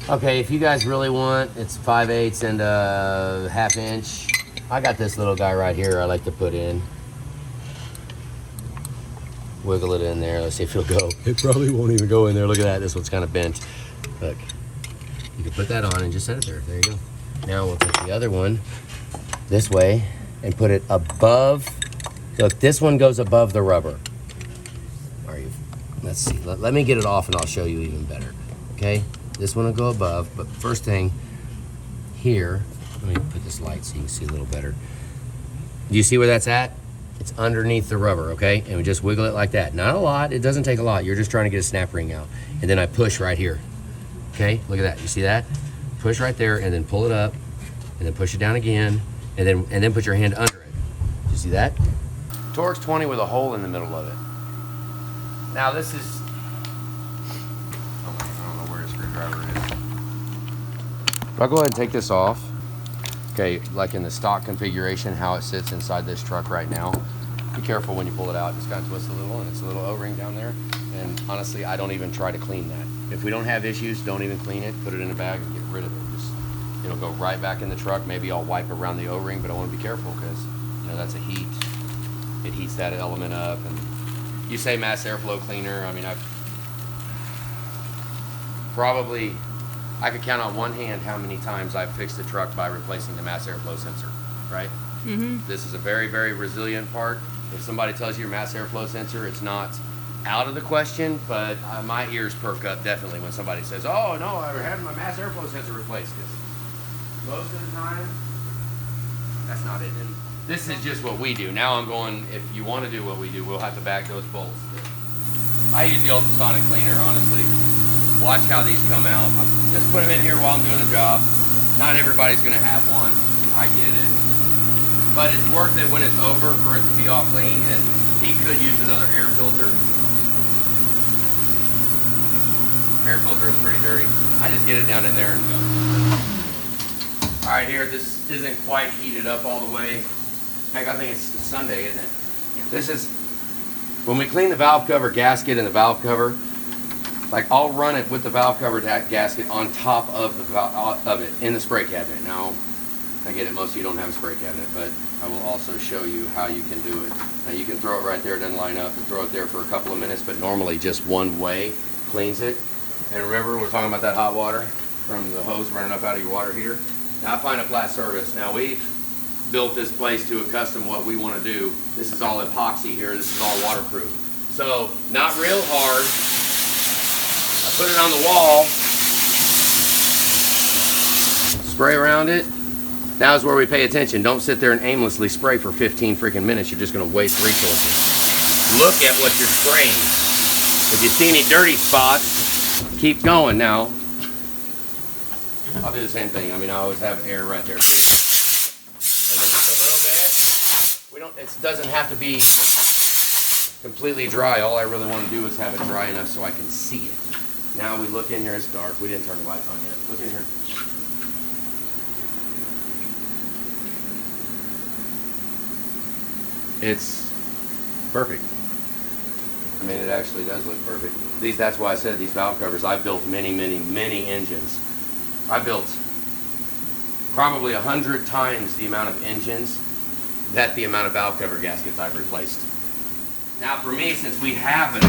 Okay, if you guys really want, it's 5/8 and a 1/2 inch. I got this little guy right here I like to put in. Wiggle it in there, let's see if it'll go. It probably won't even go in there, look at that, this one's kind of bent. Look, you can put that on and just set it there, there you go. Now we'll take the other one this way and put it above. Look, this one goes above the rubber. Let's see, let me get it off and I'll show you even better, okay? This one will go above, but first thing here, let me put this light so you can see a little better. Do you see where that's at? It's underneath the rubber, okay? And we just wiggle it like that. Not a lot, it doesn't take a lot. You're just trying to get a snap ring out. And then I push right here, okay? Look at that, you see that? Push right there and then pull it up and then push it down again and then put your hand under it. You see that? Torx 20 with a hole in the middle of it. Now this is, I don't know where a screwdriver is. If I go ahead and take this off, okay, like in the stock configuration, how it sits inside this truck right now, be careful when you pull it out. Just kind of twist a little, and it's a little O-ring down there. And honestly, I don't even try to clean that. If we don't have issues, don't even clean it. Put it in a bag and get rid of it. It'll go right back in the truck. Maybe I'll wipe around the O-ring, but I want to be careful because, you know, that's a heat. It heats that element up. And you say mass airflow cleaner. I mean, I could count on one hand how many times I've fixed the truck by replacing the mass airflow sensor, right? Mm-hmm. This is a very, very resilient part. If somebody tells you your mass airflow sensor, it's not out of the question, but my ears perk up definitely when somebody says, oh, no, I had my mass airflow sensor replaced. Because most of the time, that's not it. And this is just what we do. Now I'm going, if you want to do what we do, we'll have to back those bolts. I use the ultrasonic cleaner, honestly. Watch how these come out. Just put them in here while I'm doing the job. Not everybody's going to have one. I get it. But it's worth it when it's over for it to be all clean, and he could use another air filter. Air filter is pretty dirty. I just get it down in there and go. All right, here, this isn't quite heated up all the way. Heck, I think it's Sunday, isn't it? Yeah. This is When we clean the valve cover gasket and the valve cover, like I'll run it with the valve cover gasket on top of it in the spray cabinet. Now, I get it, most of you don't have a spray cabinet, but I will also show you how you can do it. Now you can throw it right there, it doesn't line up, and throw it there for a couple of minutes, but normally just one way cleans it. And remember, we're talking about that hot water from the hose running up out of your water heater. Now I find a flat surface. Now we've built this place to a custom what we want to do. This is all epoxy here, this is all waterproof. So, not real hard. I put it on the wall, spray around it. Now is where we pay attention. Don't sit there and aimlessly spray for 15 freaking minutes. You're just going to waste resources. Look at what you're spraying. If you see any dirty spots, keep going. Now, I'll do the same thing. I mean, I always have air right there. And then just a little bit. It doesn't have to be completely dry. All I really want to do is have it dry enough so I can see it. Now we look in here, it's dark. We didn't turn the lights on yet. Look in here. It's perfect. I mean, it actually does look perfect. That's why I said these valve covers, I've built many, many, many engines. I built probably 100 times the amount of engines that the amount of valve cover gaskets I've replaced. Now for me, since we have it,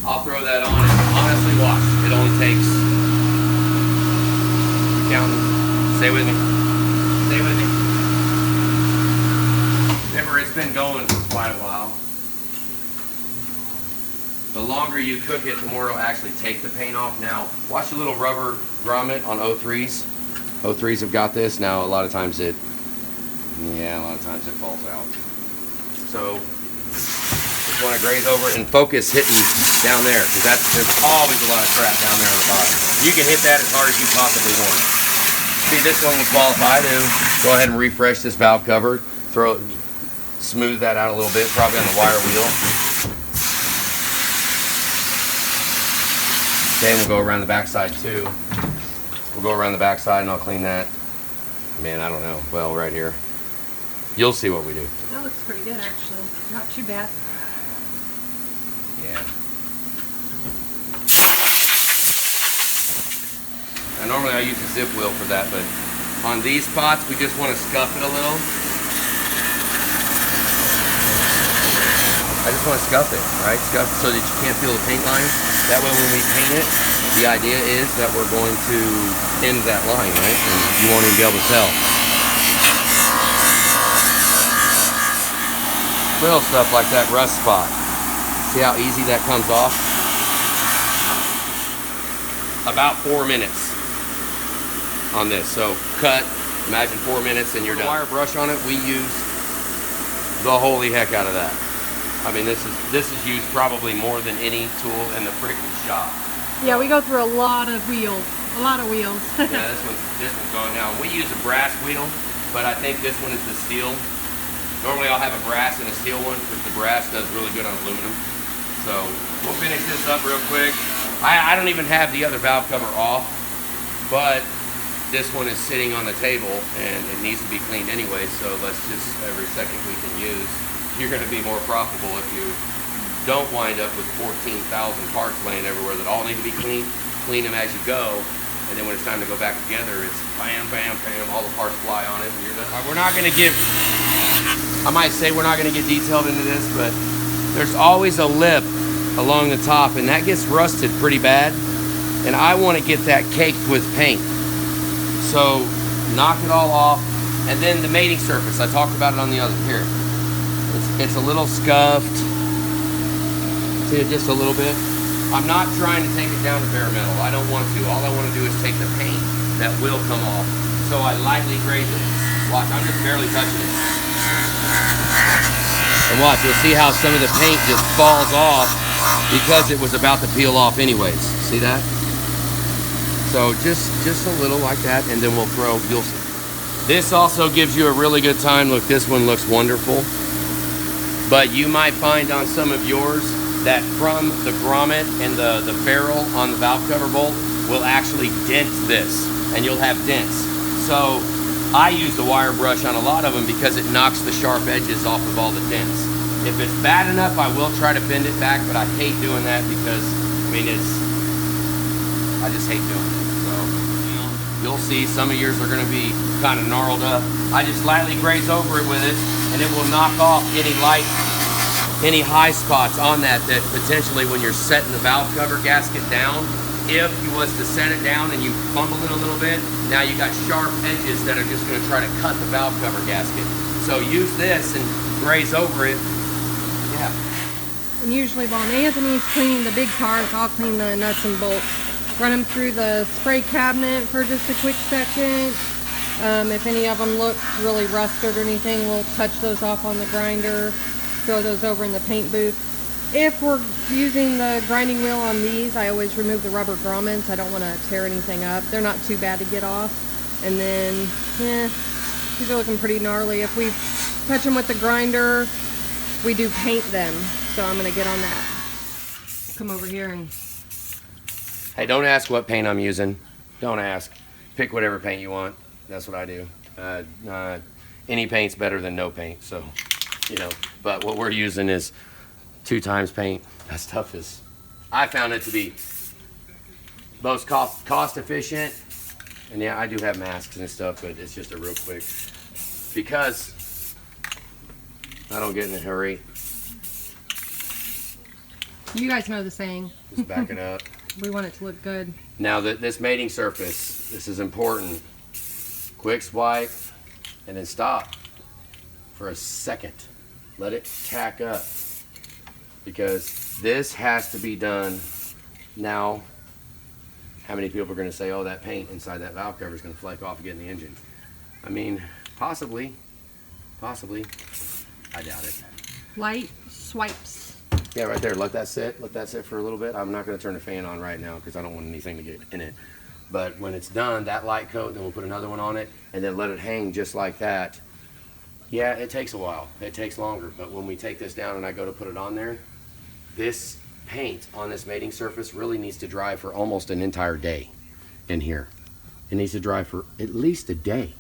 I'll throw that on and honestly watch. It only takes, counting, stay with me, stay with me. Remember, it's been going for quite a while. The longer you cook it, the more it'll actually take the paint off. Now, watch the little rubber grommet on 03s. 03s have got this. Now, a lot of times it falls out. So, just want to graze over and focus hitting down there, because there's always a lot of crap down there on the bottom. You can hit that as hard as you possibly want. See, this one would qualify to go ahead and refresh this valve cover, smooth that out a little bit, probably on the wire wheel. Okay, we'll go around the backside too. We'll go around the backside and I'll clean that. Man, I don't know. Well, right here. You'll see what we do. That looks pretty good, actually. Not too bad. Yeah. Now, normally I use a zip wheel for that, but on these spots, we just want to scuff it a little. I just want to scuff it, right? Scuff it so that you can't feel the paint line. That way when we paint it, the idea is that we're going to end that line, right? And you won't even be able to tell. Little stuff like that rust spot. See how easy that comes off? About 4 minutes on this. So cut, imagine 4 minutes and you're done. Wire brush on it, we use the holy heck out of that. I mean, this is used probably more than any tool in the freaking shop. Yeah, we go through a lot of wheels. Yeah, this one's going down. We use a brass wheel, but I think this one is the steel. Normally I'll have a brass and a steel one, because the brass does really good on aluminum. So we'll finish this up real quick. I don't even have the other valve cover off, but this one is sitting on the table and it needs to be cleaned anyway, so let's just, every second we can use. You're going to be more profitable if you don't wind up with 14,000 parts laying everywhere that all need to be cleaned. Clean them as you go, and then when it's time to go back together, it's bam, bam, bam, all the parts fly on it, and you're done. We're not going to get, I might say we're not going to get detailed into this, but there's always a lip along the top, and that gets rusted pretty bad, and I want to get that caked with paint. So knock it all off, and then the mating surface, I talked about it on the other, here. It's a little scuffed. See it just a little bit? I'm not trying to take it down to bare metal. I don't want to. All I want to do is take the paint that will come off. So I lightly graze it. Watch, I'm just barely touching it. And watch, you'll see how some of the paint just falls off because it was about to peel off anyways. See that? So just a little like that, and then we'll throw, you'll see. This also gives you a really good time. Look, this one looks wonderful. But you might find on some of yours that from the grommet and the ferrule on the valve cover bolt will actually dent this, and you'll have dents. So I use the wire brush on a lot of them because it knocks the sharp edges off of all the dents. If it's bad enough, I will try to bend it back, but I hate doing that because, I mean, I just hate doing it. So, you'll see some of yours are gonna be kind of gnarled up. I just lightly graze over it with it, and it will knock off any high spots on that potentially when you're setting the valve cover gasket down, if you was to set it down and you fumble it a little bit, now you got sharp edges that are just gonna try to cut the valve cover gasket. So use this and graze over it. Yeah. And usually while Anthony's cleaning the big parts, I'll clean the nuts and bolts. Run them through the spray cabinet for just a quick second. If any of them look really rusted or anything, we'll touch those off on the grinder, throw those over in the paint booth. If we're using the grinding wheel on these, I always remove the rubber grommets. I don't want to tear anything up. They're not too bad to get off. And then, these are looking pretty gnarly. If we touch them with the grinder, we do paint them. So I'm going to get on that. Come over here and... Hey, don't ask what paint I'm using. Don't ask. Pick whatever paint you want. That's what I do. Any paint's better than no paint, so, you know. But what we're using is 2 times paint. That stuff is, I found it to be most cost efficient. And yeah, I do have masks and stuff, but it's just a real quick, because I don't get in a hurry. You guys know the saying. Just back it up. We want it to look good. Now this mating surface, this is important. Quick swipe and then stop for a second. Let it tack up, because this has to be done now. How many people are going to say, oh, that paint inside that valve cover is going to flake off and get in the engine? I mean, possibly. I doubt it. Light swipes. Yeah, right there. Let that sit for a little bit. I'm not going to turn the fan on right now because I don't want anything to get in it. But when it's done, that light coat, then we'll put another one on it and then let it hang just like that. Yeah, it takes a while. It takes longer. But when we take this down and I go to put it on there, this paint on this mating surface really needs to dry for almost an entire day in here. It needs to dry for at least a day,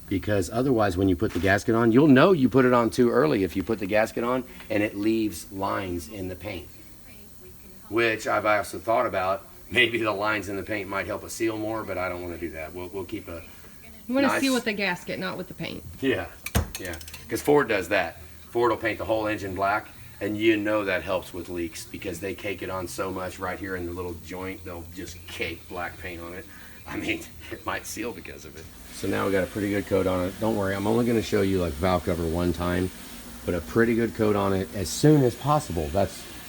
because otherwise when you put the gasket on, you'll know you put it on too early if you put the gasket on and it leaves lines in the paint, which I've also thought about. Maybe the lines in the paint might help us seal more, but I don't want to do that. We'll keep a You want to nice... seal with the gasket, not with the paint. Yeah, because Ford does that. Ford will paint the whole engine black, and you know that helps with leaks because they cake it on so much right here in the little joint. They'll just cake black paint on it. I mean, it might seal because of it. So now we got a pretty good coat on it. Don't worry, I'm only going to show you like valve cover one time, but a pretty good coat on it as soon as possible.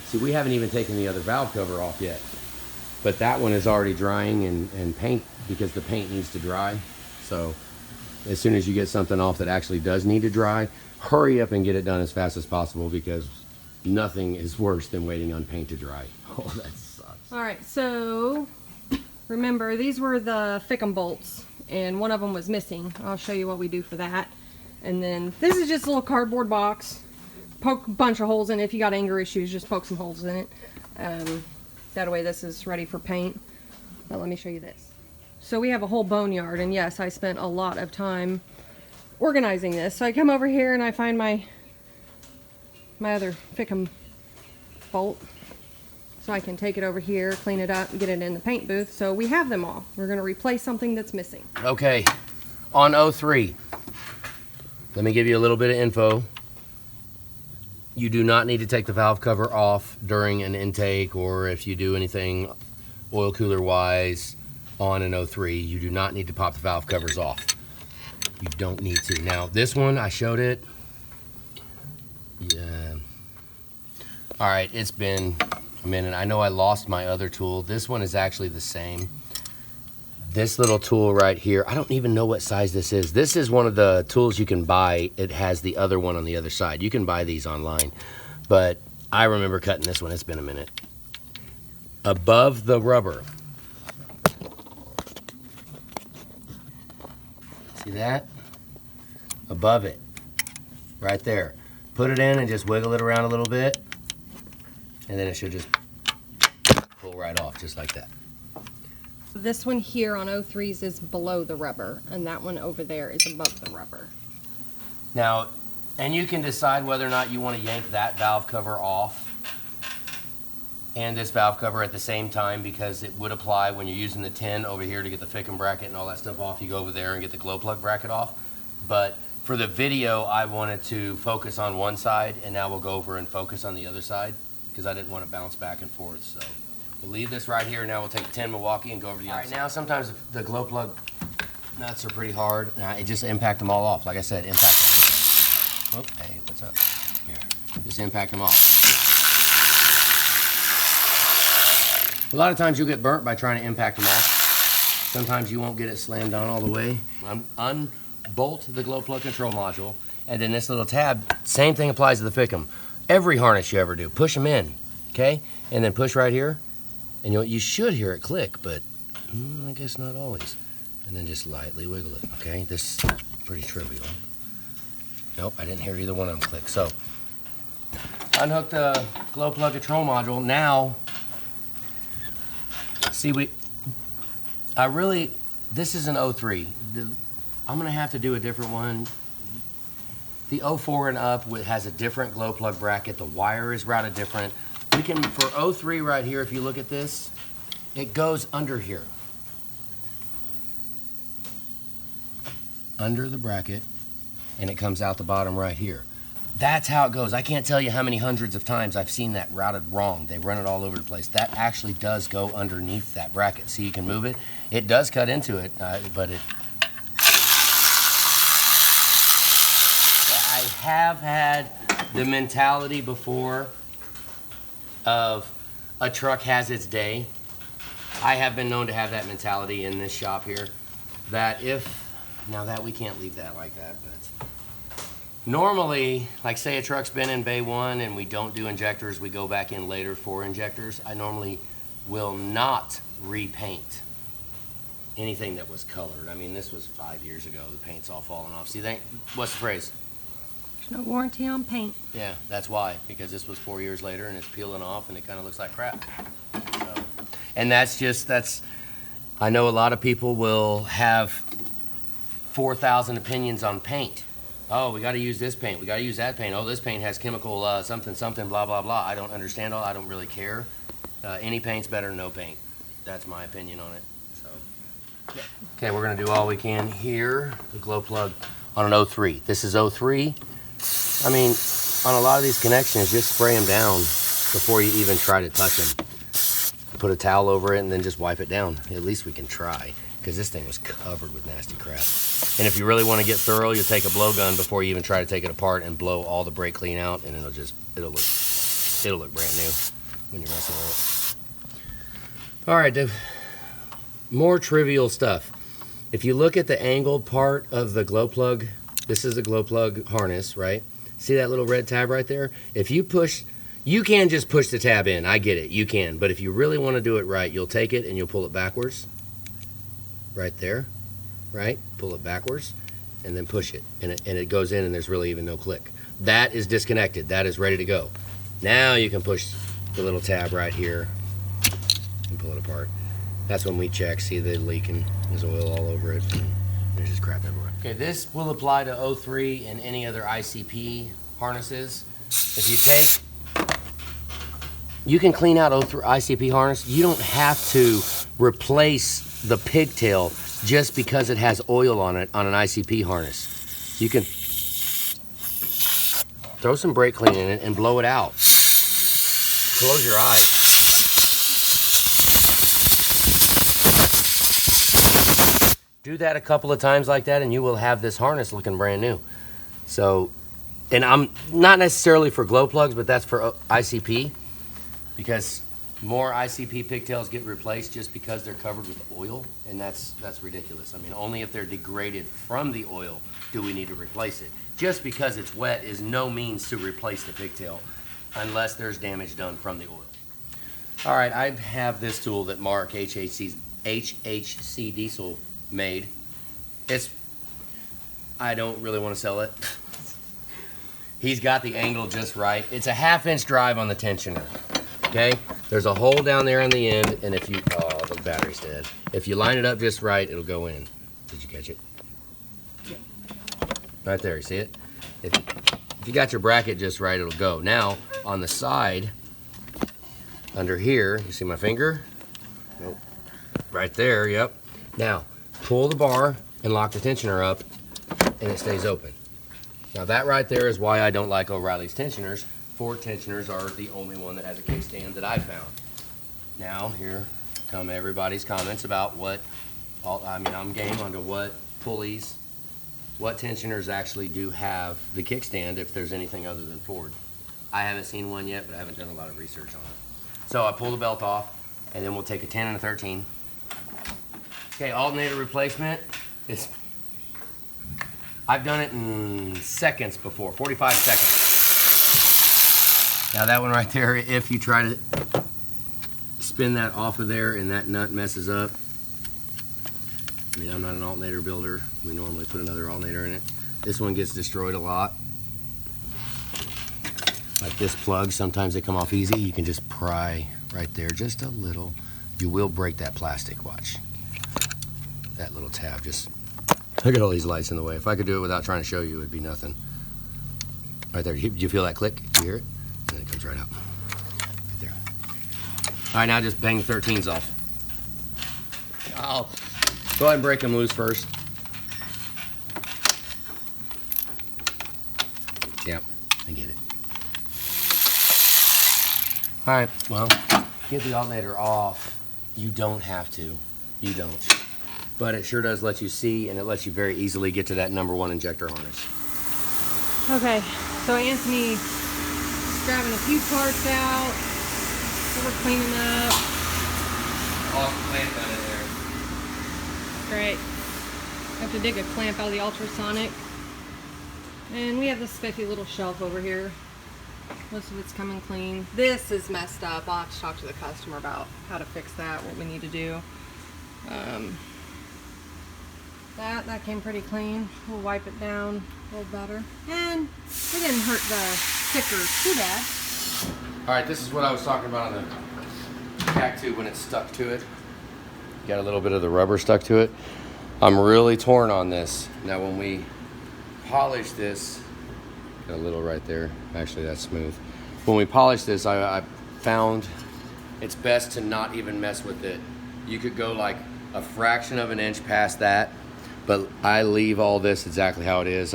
See, we haven't even taken the other valve cover off yet, but that one is already drying and paint, because the paint needs to dry. So as soon as you get something off that actually does need to dry, hurry up and get it done as fast as possible, because nothing is worse than waiting on paint to dry. Oh, that sucks. All right, so remember, these were the Fickum bolts, and one of them was missing. I'll show you what we do for that. And then this is just a little cardboard box. Poke a bunch of holes in it. If you got anger issues, just poke some holes in it. That way this is ready for paint. But let me show you this. So we have a whole boneyard, and yes, I spent a lot of time organizing this. So I come over here and I find my other Fickum bolt. So I can take it over here, clean it up, and get it in the paint booth. So we have them all. We're going to replace something that's missing. Okay, on 03, let me give you a little bit of info. You do not need to take the valve cover off during an intake, or if you do anything oil cooler wise on an 03, you do not need to pop the valve covers off. You don't need to. Now this one, I showed it. Yeah. All right, it's been a minute. I know I lost my other tool. This one is actually the same. This little tool right here, I don't even know what size this is. This is one of the tools you can buy. It has the other one on the other side. You can buy these online, but I remember cutting this one. It's been a minute. Above the rubber. See that? Above it, right there. Put it in and just wiggle it around a little bit, and then it should just pull right off, just like that. This one here on 03s is below the rubber, and that one over there is above the rubber. Now, And you can decide whether or not you want to yank that valve cover off and this valve cover at the same time, because it would apply when you're using the 10 over here to get the Fickum bracket and all that stuff off. You go over there and get the glow plug bracket off. But for the video, I wanted to focus on one side, and now we'll go over and focus on the other side because I didn't want to bounce back and forth. So we'll leave this right here. Now we'll take 10 Milwaukee and go over to the other side. Now sometimes the glow plug nuts are pretty hard. It just impact them all off. Like I said, impact them. Oh, hey, what's up? Here, just impact them off. A lot of times you'll get burnt by trying to impact them off. Sometimes you won't get it slammed down all the way. Unbolt the glow plug control module, and then this little tab, same thing applies to the Fickum. Every harness you ever do, push them in, okay? And then push right here, and you should hear it click, but I guess not always. And then just lightly wiggle it, okay? This is pretty trivial. Nope, I didn't hear either one of them click. So, unhook the glow plug control module. Now, see, this is an 03. I'm gonna have to do a different one. The 04 and up has a different glow plug bracket. The wire is routed different. We can, for 03 right here, if you look at this, it goes under here. Under the bracket, and it comes out the bottom right here. That's how it goes. I can't tell you how many hundreds of times I've seen that routed wrong. They run it all over the place. That actually does go underneath that bracket. See, you can move it. It does cut into it, but it... I have had the mentality before of a truck has its day. I have been known to have that mentality in this shop here. That if... Now that we can't leave that like that, but... Normally, like say a truck's been in bay 1 and we don't do injectors, we go back in later for injectors, I normally will not repaint anything that was colored. I mean, this was 5 years ago, the paint's all falling off. See, what's the phrase? There's no warranty on paint. Yeah, that's why, because this was 4 years later and it's peeling off and it kind of looks like crap. So, and I know a lot of people will have 4,000 opinions on paint. Oh, we got to use this paint. We got to use that paint. Oh, this paint has chemical something, something, blah, blah, blah. I don't understand all. I don't really care. Any paint's better than no paint. That's my opinion on it. So, yeah. Okay, we're going to do all we can here. The glow plug on an 03. This is 03. I mean, on a lot of these connections, just spray them down before you even try to touch them. Put a towel over it and then just wipe it down. At least we can try, because this thing was covered with nasty crap. And if you really want to get thorough, you'll take a blowgun before you even try to take it apart and blow all the brake clean out, and it'll look brand new when you're messing with it. All right, more trivial stuff. If you look at the angled part of the glow plug, this is the glow plug harness, right? See that little red tab right there? If you push, you can just push the tab in. I get it, you can. But if you really want to do it right, you'll take it and you'll pull it backwards. Right there, right? Pull it backwards and then push it. And it goes in and there's really even no click. That is disconnected. That is ready to go. Now you can push the little tab right here and pull it apart. That's when we check, see the leak and there's oil all over it. And there's just crap everywhere. Okay, this will apply to 03 and any other ICP harnesses. If you take, you can clean out 03 ICP harness. You don't have to replace the pigtail just because it has oil on it on an ICP harness. You can throw some brake clean in it and blow it out. Close your eyes. Do that a couple of times like that and you will have this harness looking brand new. So, and I'm not necessarily for glow plugs, but that's for ICP, because more ICP pigtails get replaced just because they're covered with oil, and that's ridiculous. I mean, only if they're degraded from the oil do we need to replace it. Just because it's wet is no means to replace the pigtail unless there's damage done from the oil. All right, I have this tool that Mark HHC Diesel made. I don't really want to sell it. He's got the angle just right. It's a 1/2-inch drive on the tensioner. Okay, there's a hole down there on the end, and if you, oh, the battery's dead. If you line it up just right, it'll go in. Did you catch it? Yeah. Right there, you see it? If you got your bracket just right, it'll go. Now, on the side, under here, you see my finger? Nope. Right there, yep. Now, pull the bar and lock the tensioner up, and it stays open. Now that right there is why I don't like O'Reilly's tensioners. Ford tensioners are the only one that has a kickstand that I found. Now, here come everybody's comments about I'm game onto what pulleys, what tensioners actually do have the kickstand if there's anything other than Ford. I haven't seen one yet, but I haven't done a lot of research on it. So I pull the belt off, and then we'll take a 10 and a 13. Okay, alternator replacement is, I've done it in seconds before, 45 seconds. Now that one right there, if you try to spin that off of there and that nut messes up, I mean, I'm not an alternator builder. We normally put another alternator in it. This one gets destroyed a lot. Like this plug, sometimes they come off easy. You can just pry right there just a little. You will break that plastic, watch. That little tab, just look at all these lights in the way. If I could do it without trying to show you, it'd be nothing. Right there, do you feel that click? Do you hear it? And then it comes right out. Right there. All right, now just bang the 13s off. I'll go ahead and break them loose first. Yep, I get it. All right, well, get the alternator off. You don't have to. You don't. But it sure does let you see, and it lets you very easily get to that #1 injector harness. Okay, so Anthony's grabbing a few parts out. So we're cleaning up. Awesome clamp down in there. Great. I have to dig a clamp out of the ultrasonic. And we have this spiffy little shelf over here. Most of it's coming clean. This is messed up. I'll have to talk to the customer about how to fix that, what we need to do. That came pretty clean. We'll wipe it down a little better. And it didn't hurt the sticker too bad. All right, this is what I was talking about on the pack tube when it's stuck to it. Got a little bit of the rubber stuck to it. I'm really torn on this. Now when we polish this, got a little right there. Actually, that's smooth. When we polish this, I found it's best to not even mess with it. You could go like a fraction of an inch past that, but I leave all this exactly how it is.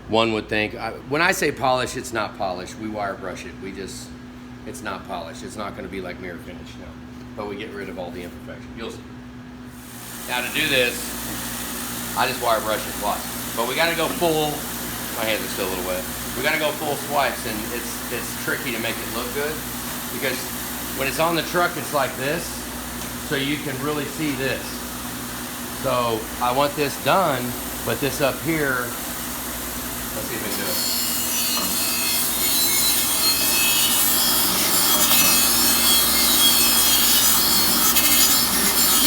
One would think, when I say polish, it's not polished. We wire brush it. It's not polished. It's not going to be like mirror finish, no. But we get rid of all the imperfection. You'll see. Now to do this, I just wire brush it, watch. But we got to go full. My hands are still a little wet. We got to go full swipes, and it's tricky to make it look good because when it's on the truck, it's like this, so you can really see this. So I want this done, but this up here, let's see if we can do it.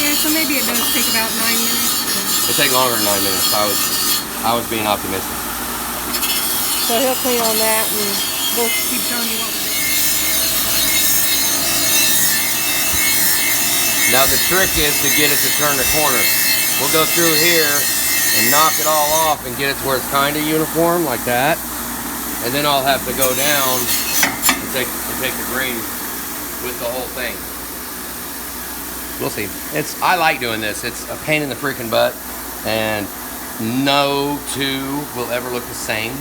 Yeah, so maybe it does take about 9 minutes. It'll take longer than 9 minutes. I was being optimistic. So he'll clean on that and we'll keep showing you what we're doing. Now the trick is to get it to turn the corner. We'll go through here and knock it all off and get it to where it's kind of uniform like that. And then I'll have to go down and take the green with the whole thing. We'll see. I like doing this. It's a pain in the freaking butt, and no two will ever look the same.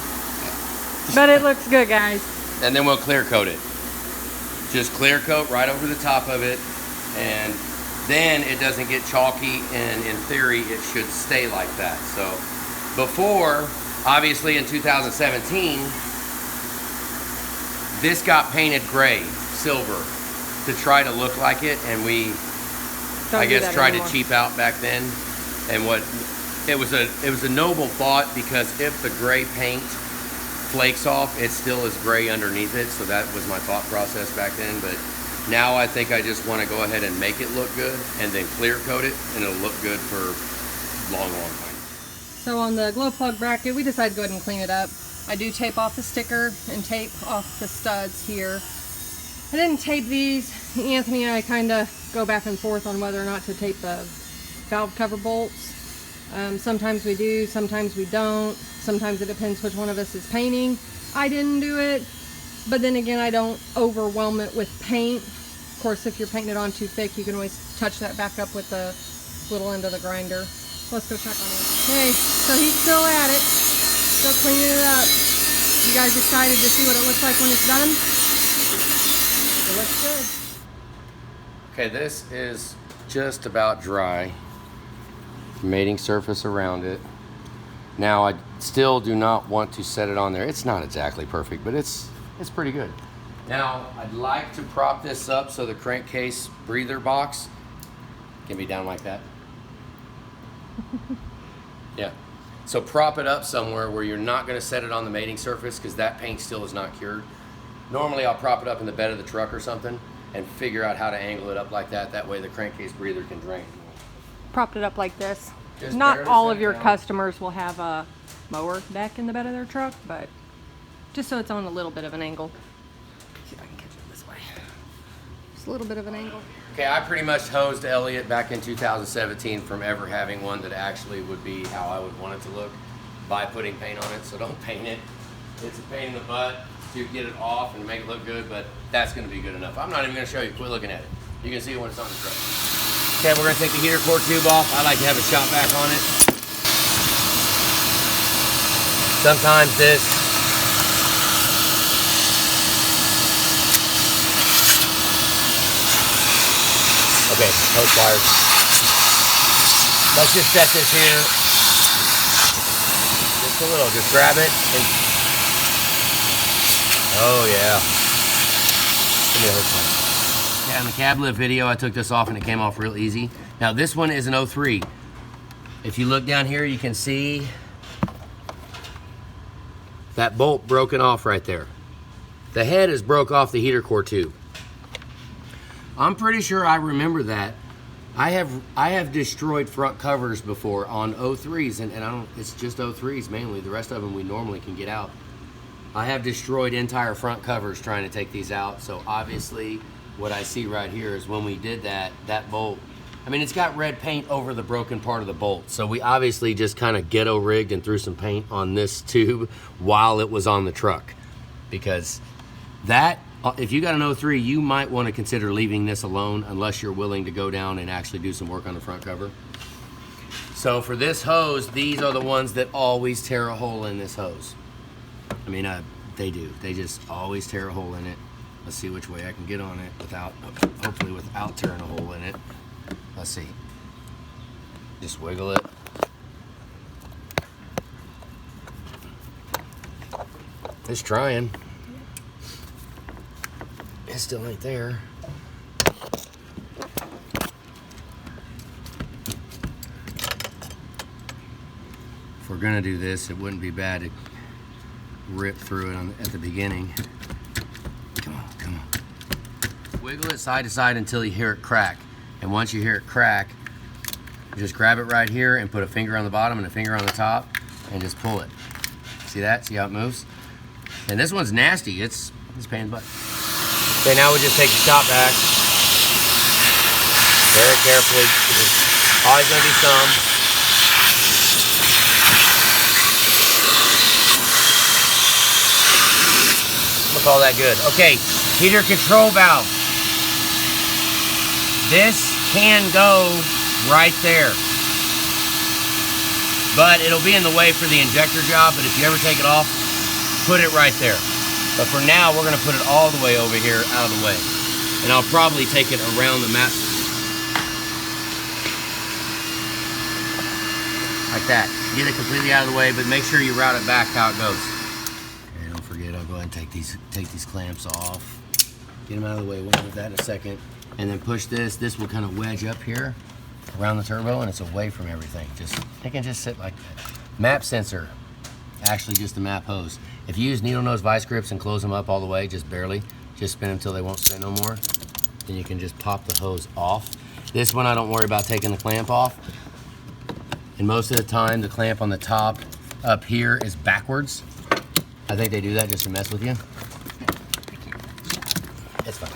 But it looks good, guys. And then we'll clear coat it. Just clear coat right over the top of it, and then it doesn't get chalky, and in theory it should stay like that. So before, obviously in 2017, this got painted gray, silver, to try to look like it, and we I guess tried to cheap out back then. And it was a noble thought, because if the gray paint flakes off, it still is gray underneath it. So that was my thought process back then. But now I think I just want to go ahead and make it look good and then clear coat it, and it'll look good for a long time. So on the glow plug bracket, we decided to go ahead and clean it up. I do tape off the sticker and tape off the studs here. I didn't tape these. Anthony and I kind of go back and forth on whether or not to tape the valve cover bolts. Sometimes we do, sometimes we don't. sometimes it depends which one of us is painting. I didn't do it, but then again, I don't overwhelm it with paint. Of course, if you're painting it on too thick, you can always touch that back up with the little end of the grinder. Let's go check on it. Okay, so he's still at it, still cleaning it up. You guys excited to see what it looks like when it's done? It looks good. Okay, this is just about dry. Mating surface around it. Now I still do not want to set it on there. It's not exactly perfect, but it's pretty good. Now I'd like to prop this up so the crankcase breather box can be down like that. Yeah. So prop it up somewhere where you're not going to set it on the mating surface because that paint still is not cured. Normally I'll prop it up in the bed of the truck or something and figure out how to angle it up like that. That way the crankcase breather can drain. Propped it up like this. Just Not barely all set of it your down. customers will have a mower deck in the bed of their truck, but just so it's on a little bit of an angle. See if I can catch it this way. Just a little bit of an angle. Okay, I pretty much hosed Elliot back in 2017 from ever having one that actually would be how I would want it to look by putting paint on it, so don't paint it. It's a pain in the butt to get it off and make it look good, but that's gonna be good enough. I'm not even gonna show you, quit looking at it. You can see it when it's on the truck. Okay, we're gonna take the heater core tube off. I like to have a shop vac on it. Sometimes this okay, hose pliers. Let's just set this here. Just a little, just grab it and oh yeah. Give me a hose plier. Yeah, in the cab lift video, I took this off and it came off real easy. Now this one is an 03. If you look down here, you can see that bolt broken off right there. The head is broke off the heater core tube. I'm pretty sure I remember that. I have destroyed front covers before on 03s, and I don't. It's just 03s mainly. The rest of them we normally can get out. I have destroyed entire front covers trying to take these out. So obviously, what I see right here is when we did that, that bolt. I mean, it's got red paint over the broken part of the bolt. So we obviously just kind of ghetto rigged and threw some paint on this tube while it was on the truck, because that. If you got an 03, you might want to consider leaving this alone unless you're willing to go down and actually do some work on the front cover. So for this hose, these are the ones that always tear a hole in this hose. I mean, they do. They just always tear a hole in it. Let's see which way I can get on it without, hopefully without tearing a hole in it. Let's see. Just wiggle it. It's trying. It still ain't there. If we're gonna do this, it wouldn't be bad to rip through it at the beginning. Come on, come on. Wiggle it side to side until you hear it crack. And once you hear it crack, just grab it right here and put a finger on the bottom and a finger on the top and just pull it. See that? See how it moves? And this one's nasty. It's pain in the butt. Okay, now we just take the shop vac very carefully. There's always going to be some. Look, all that good. Okay, heater control valve. This can go right there, but it'll be in the way for the injector job. But if you ever take it off, put it right there. But for now, we're gonna put it all the way over here out of the way. And I'll probably take it around the map. Like that. Get it completely out of the way, but make sure you route it back how it goes. Okay, don't forget, I'll go ahead and take these clamps off. Get them out of the way, we'll do that in a second. And then push this. This will kind of wedge up here around the turbo, and it's away from everything. It can just sit like that. Map sensor. Actually just the map hose. If you use needle nose vice grips and close them up all the way, just barely, just spin them until they won't spin no more, then you can just pop the hose off. This one I don't worry about taking the clamp off. And most of the time the clamp on the top up here is backwards. I think they do that just to mess with you. It's fine.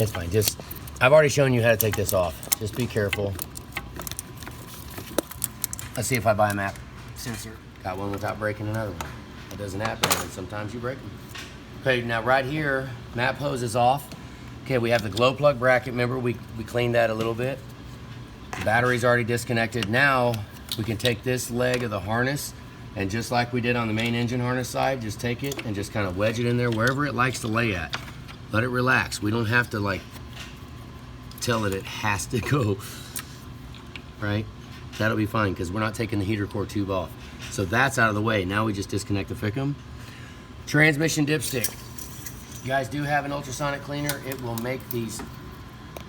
It's fine. Just, I've already shown you how to take this off. Just be careful. Let's see if I buy a map sensor. Got one without breaking another one. That doesn't happen, and sometimes you break them. Okay, now right here, map hose is off. Okay, we have the glow plug bracket. Remember, we cleaned that a little bit. The battery's already disconnected. Now, we can take this leg of the harness, and just like we did on the main engine harness side, just take it and just kind of wedge it in there wherever it likes to lay at. Let it relax. We don't have to like tell it has to go, right? That'll be fine because we're not taking the heater core tube off. So that's out of the way. Now we just disconnect the FICM. Transmission dipstick. You guys do have an ultrasonic cleaner. It will make these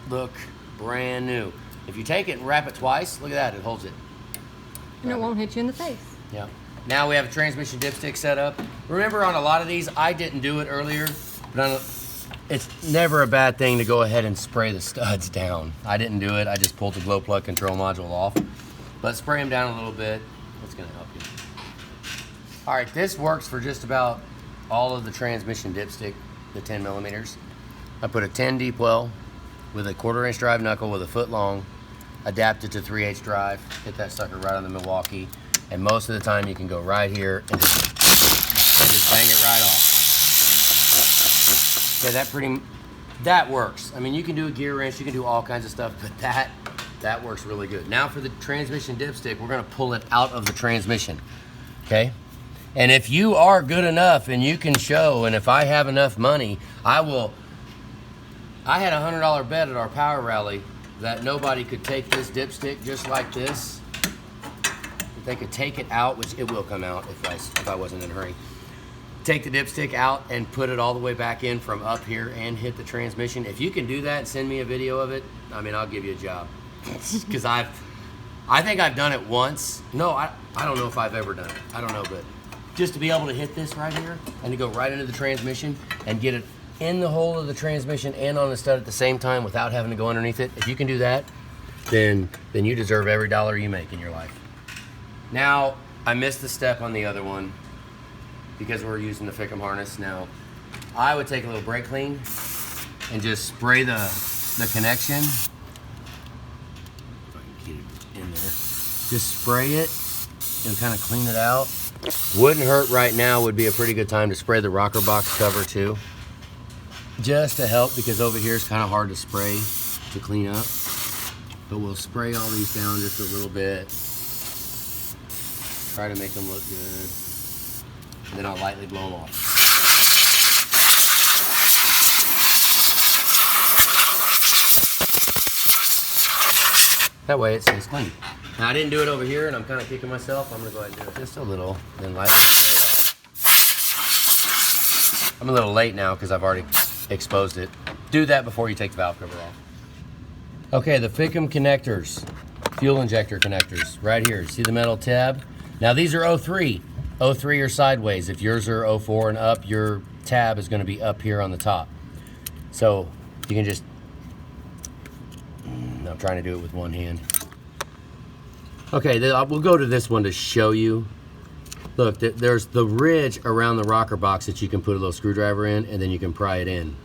look brand new. If you take it and wrap it twice, look at that, it holds it. And it won't hit you in the face. Yeah. Now we have a transmission dipstick set up. Remember on a lot of these, I didn't do it earlier, but it's never a bad thing to go ahead and spray the studs down. I didn't do it, I just pulled the glow plug control module off. But spray them down a little bit, that's gonna help you. All right, this works for just about all of the transmission dipstick, the 10 millimeters. I put a 10 deep well with a 1/4 inch drive knuckle with a foot long, adapted to 3/8 drive, hit that sucker right on the Milwaukee, and most of the time you can go right here and just bang it right off. Okay, that works. I mean, you can do a gear wrench, you can do all kinds of stuff, but that works really good. Now for the transmission dipstick, we're gonna pull it out of the transmission, okay? And if you are good enough and you can show, and if I have enough money, I had a $100 bet at our power rally that nobody could take this dipstick just like this. If they could take it out, which it will come out if I wasn't in a hurry. Take the dipstick out and put it all the way back in from up here and hit the transmission. If you can do that and send me a video of it, I mean, I'll give you a job. Because I think I've done it once. No, I don't know if I've ever done it. I don't know, but just to be able to hit this right here and to go right into the transmission and get it in the hole of the transmission and on the stud at the same time without having to go underneath it, if you can do that, then you deserve every dollar you make in your life. Now, I missed the step on the other one because we're using the FICM harness. Now, I would take a little brake clean and just spray the connection. If I can get it in there. Just spray it and kind of clean it out. Wouldn't hurt right now would be a pretty good time to spray the rocker box cover too. Just to help, because over here it's kind of hard to spray to clean up. But we'll spray all these down just a little bit. Try to make them look good. And then I'll lightly blow them off. That way it stays clean. Now I didn't do it over here and I'm kind of kicking myself. I'm gonna go ahead and do it just a little, then lightly spray it off. I'm a little late now because I've already exposed it. Do that before you take the valve cover off. Okay, the FICM connectors, fuel injector connectors, right here. See the metal tab? Now these are 03. 03 are sideways. If yours are 04 and up, your tab is gonna be up here on the top. So you can just, I'm trying to do it with one hand. Okay, we'll go to this one to show you. Look, there's the ridge around the rocker box that you can put a little screwdriver in and then you can pry it in.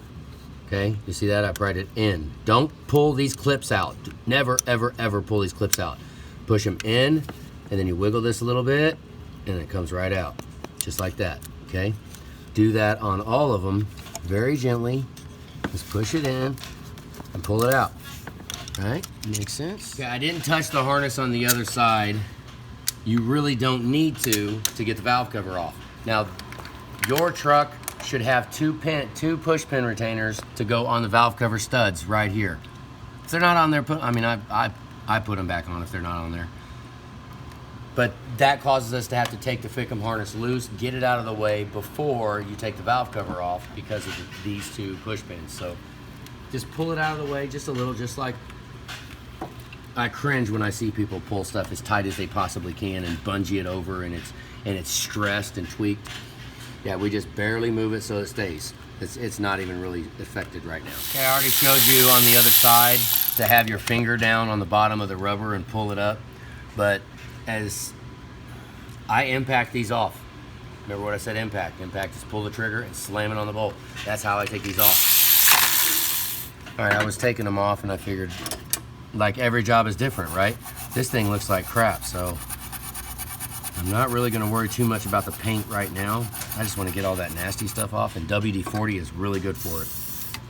Okay, you see that? I pried it in. Don't pull these clips out. Never, ever, ever pull these clips out. Push them in and then you wiggle this a little bit and it comes right out. Just like that, okay? Do that on all of them very gently. Just push it in and pull it out. All right, makes sense. Okay, I didn't touch the harness on the other side. You really don't need to get the valve cover off. Now, your truck should have two push pin retainers to go on the valve cover studs right here. If they're not on there, I put them back on if they're not on there. But that causes us to have to take the FICM harness loose, get it out of the way before you take the valve cover off because of these two push pins. So just pull it out of the way just a little, just like I cringe when I see people pull stuff as tight as they possibly can and bungee it over and it's stressed and tweaked. Yeah, we just barely move it so it stays. It's not even really affected right now. Okay, I already showed you on the other side to have your finger down on the bottom of the rubber and pull it up. But as I impact these off, remember what I said, impact. Impact is pull the trigger and slam it on the bolt. That's how I take these off. All right, I was taking them off and I figured, like every job is different, right? This thing looks like crap, so I'm not really gonna worry too much about the paint right now. I just wanna get all that nasty stuff off, and WD-40 is really good for it.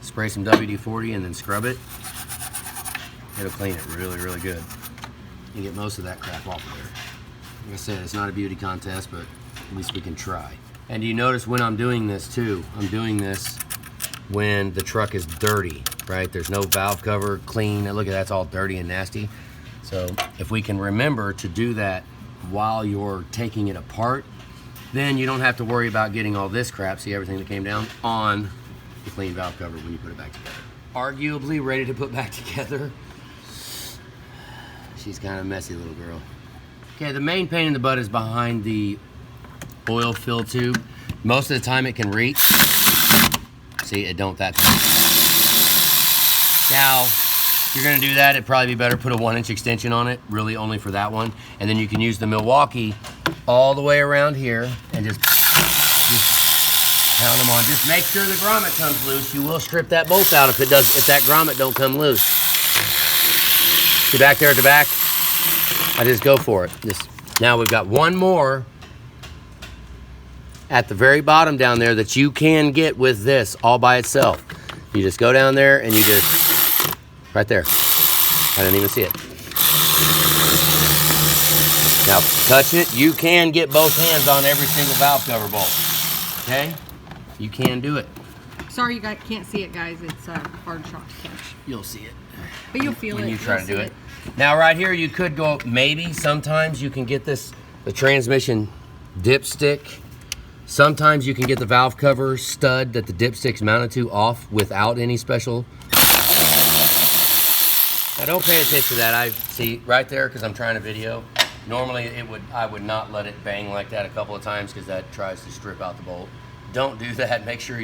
Spray some WD-40 and then scrub it. It'll clean it really, really good. You get most of that crap off of there. Like I said, it's not a beauty contest, but at least we can try. And you notice when I'm doing this too, I'm doing this when the truck is dirty, right? There's no valve cover, clean. Look at that, it's all dirty and nasty. So if we can remember to do that while you're taking it apart, then you don't have to worry about getting all this crap, see everything that came down, on the clean valve cover when you put it back together. Arguably ready to put back together. She's kind of a messy little girl. Okay, the main pain in the butt is behind the oil fill tube. Most of the time it can reach. See, it don't that time. Now, if you're gonna do that, it'd probably be better put a 1-inch extension on it, really only for that one. And then you can use the Milwaukee all the way around here and just pound them on. Just make sure the grommet comes loose. You will strip that bolt out if that grommet don't come loose. See back there at the back? I just go for it. Now we've got one more at the very bottom down there that you can get with this all by itself. You just go down there and you just, right there. I didn't even see it. Now touch it. You can get both hands on every single valve cover bolt. Okay? You can do it. Sorry you guys can't see it, guys. It's a hard shot to catch. You'll see it. But you'll feel it when you try to do see it. Now right here you could go, maybe sometimes you can get the transmission dipstick. Sometimes you can get the valve cover stud that the dipstick's mounted to off without any special. Now don't pay attention to that. I see right there because I'm trying to video. Normally I would not let it bang like that a couple of times because that tries to strip out the bolt. Don't do that. Make sure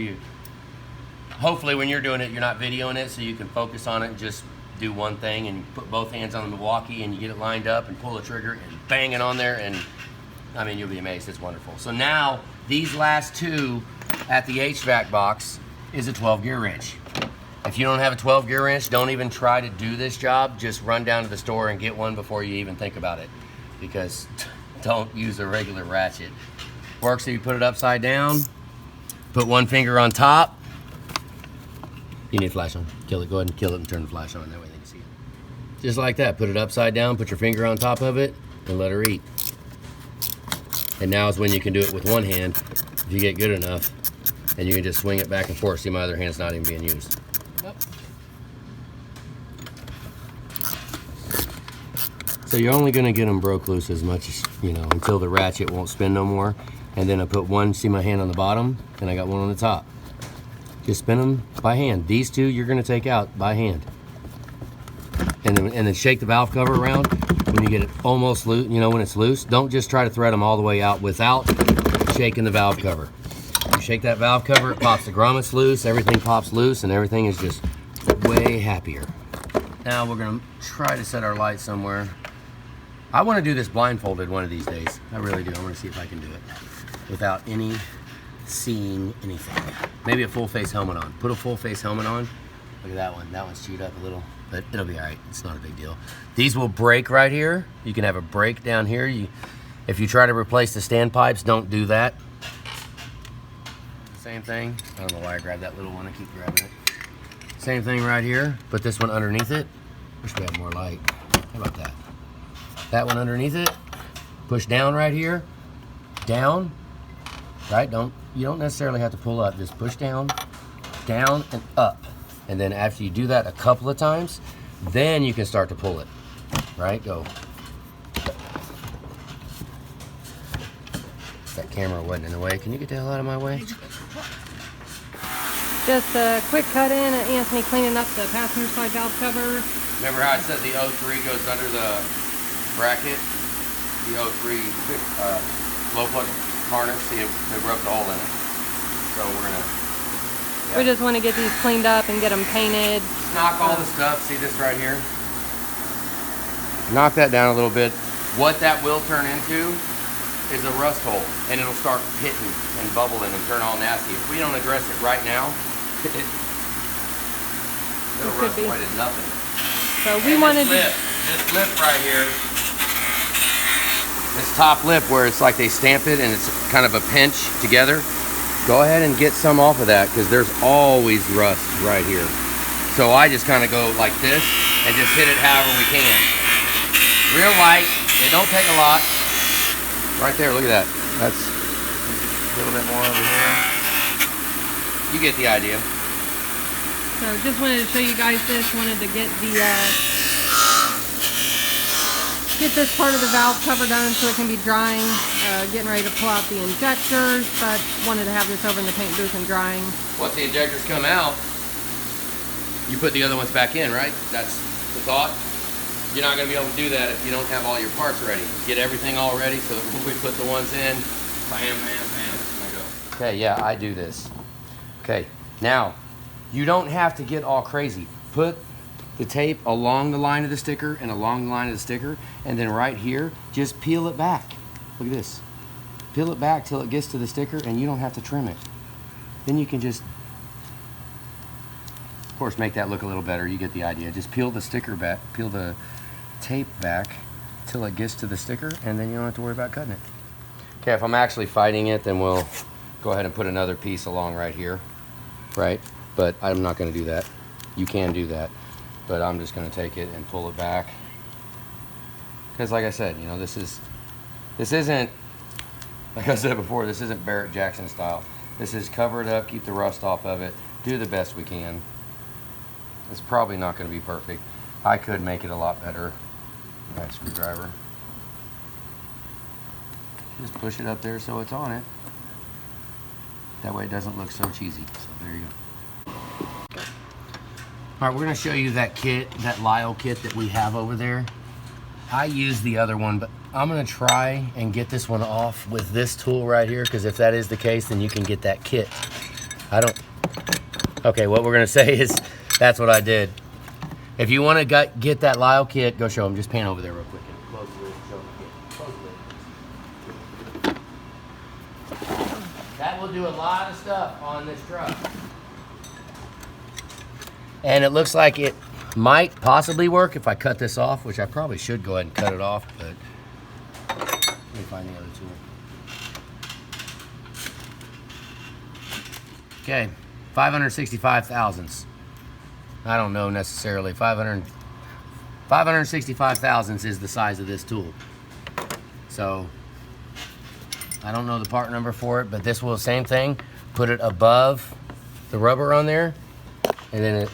hopefully when you're doing it, you're not videoing it so you can focus on it and just do one thing, and you put both hands on the Milwaukee and you get it lined up and pull the trigger and bang it on there, and I mean, you'll be amazed. It's wonderful. So now these last two at the HVAC box is a 12-gear wrench. If you don't have a 12-gear wrench, don't even try to do this job. Just run down to the store and get one before you even think about it, because don't use a regular ratchet. Works if you put it upside down, put one finger on top. You need a flash on. Kill it. Go ahead and kill it and turn the flash on. That way they can see it. Just like that. Put it upside down, put your finger on top of it, and let her eat. And now is when you can do it with one hand, if you get good enough, and you can just swing it back and forth. See, my other hand's not even being used. Yep. So you're only gonna get them broke loose as much as, until the ratchet won't spin no more. And then I put one, see my hand on the bottom, and I got one on the top. Just spin them by hand. These two you're gonna take out by hand. And then shake the valve cover around when you get it almost loose, when it's loose. Don't just try to thread them all the way out without shaking the valve cover. You shake that valve cover, it pops the grommets loose, everything pops loose, and everything is just way happier. Now we're gonna try to set our light somewhere. I wanna do this blindfolded one of these days. I really do. I wanna see if I can do it without seeing anything. Maybe a full face helmet on. Put a full face helmet on. Look at that one. That one's chewed up a little, but it'll be all right. It's not a big deal. These will break right here. You can have a break down here. If you try to replace the standpipes, don't do that. Same thing. I don't know why I grabbed that little one. I keep grabbing it. Same thing right here. Put this one underneath it. Wish we had more light. How about that? That one underneath it. Push down right here. Down. Right? You don't necessarily have to pull up. Just push down, down, and up. And then after you do that a couple of times, then you can start to pull it. Right? Go. That camera wasn't in the way. Can you get the hell out of my way? Just a quick cut in at Anthony cleaning up the passenger side valve cover. Remember how I said the 03 goes under the bracket? The 03 low plug harness, see it broke the hole in it. So we're gonna... Yeah. We just want to get these cleaned up and get them painted. Knock all the stuff, see this right here? Knock that down a little bit. What that will turn into is a rust hole, and it'll start pitting and bubbling and turn all nasty. If we don't address it right now, it'll rust away to nothing. So we wanted this lip right here, this top lip where it's like they stamp it and it's kind of a pinch together, go ahead and get some off of that because there's always rust right here. So I just kind of go like this and just hit it however we can. Real light, it don't take a lot. Right there, look at that. That's a little bit more over here. You get the idea. So just wanted to show you guys this. Wanted to get the get this part of the valve cover done so it can be drying. Getting ready to pull out the injectors, but wanted to have this over in the paint booth and drying. Once the injectors come out, you put the other ones back in, right? That's the thought. You're not going to be able to do that if you don't have all your parts ready. Get everything all ready so that when we put the ones in, bam, bam, bam, and I go. Okay, yeah, I do this. Okay, now, you don't have to get all crazy. Put the tape along the line of the sticker and along the line of the sticker, and then right here, just peel it back. Look at this. Peel it back till it gets to the sticker, and you don't have to trim it. Then you can just, of course, make that look a little better. You get the idea. Just peel the sticker back, peel the tape back till it gets to the sticker, and then you don't have to worry about cutting it. Okay, if I'm actually fighting it, then we'll go ahead and put another piece along right here, right? But I'm not going to do that. You can do that, but I'm just going to take it and pull it back. Because like I said, you know, this isn't, like I said before, this isn't Barrett Jackson style. This is cover it up, keep the rust off of it, do the best we can. It's probably not going to be perfect. I could make it a lot better. That screwdriver. Just push it up there so it's on it. That way it doesn't look so cheesy. So there you go. All right, we're going to show you that kit, that Lyle kit that we have over there. I use the other one, but I'm going to try and get this one off with this tool right here, because if that is the case, then you can get that kit. Okay, what we're going to say is that's what I did. If you want to get that Lyle kit, go show them. Just pan over there real quick. And close the lid and show them the kit. Close the lid. That will do a lot of stuff on this truck. And it looks like it might possibly work if I cut this off, which I probably should go ahead and cut it off, but let me find the other tool. Okay, 565 thousandths. I don't know necessarily. 565 thousandths is the size of this tool. So I don't know the part number for it, but this will, same thing. Put it above the rubber on there, and then it,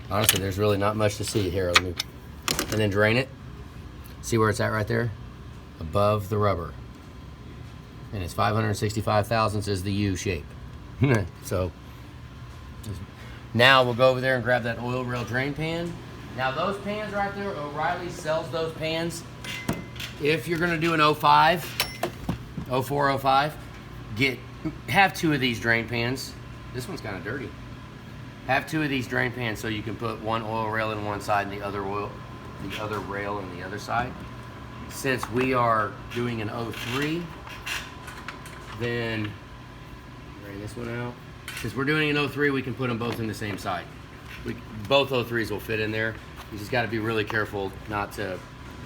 honestly, there's really not much to see here. Let me, and then drain it. See where it's at right there? Above the rubber. And it's 565 thousandths is the U shape. So now we'll go over there and grab that oil rail drain pan. Now those pans right there, O'Reilly sells those pans. If you're gonna do an 05, 04, 05, have two of these drain pans. This one's kind of dirty. Have two of these drain pans so you can put one oil rail in one side and the other rail on the other side. Since we are doing an 03, then drain this one out. Since we're doing an 03, we can put them both in the same side. Both 03s will fit in there. You just got to be really careful not to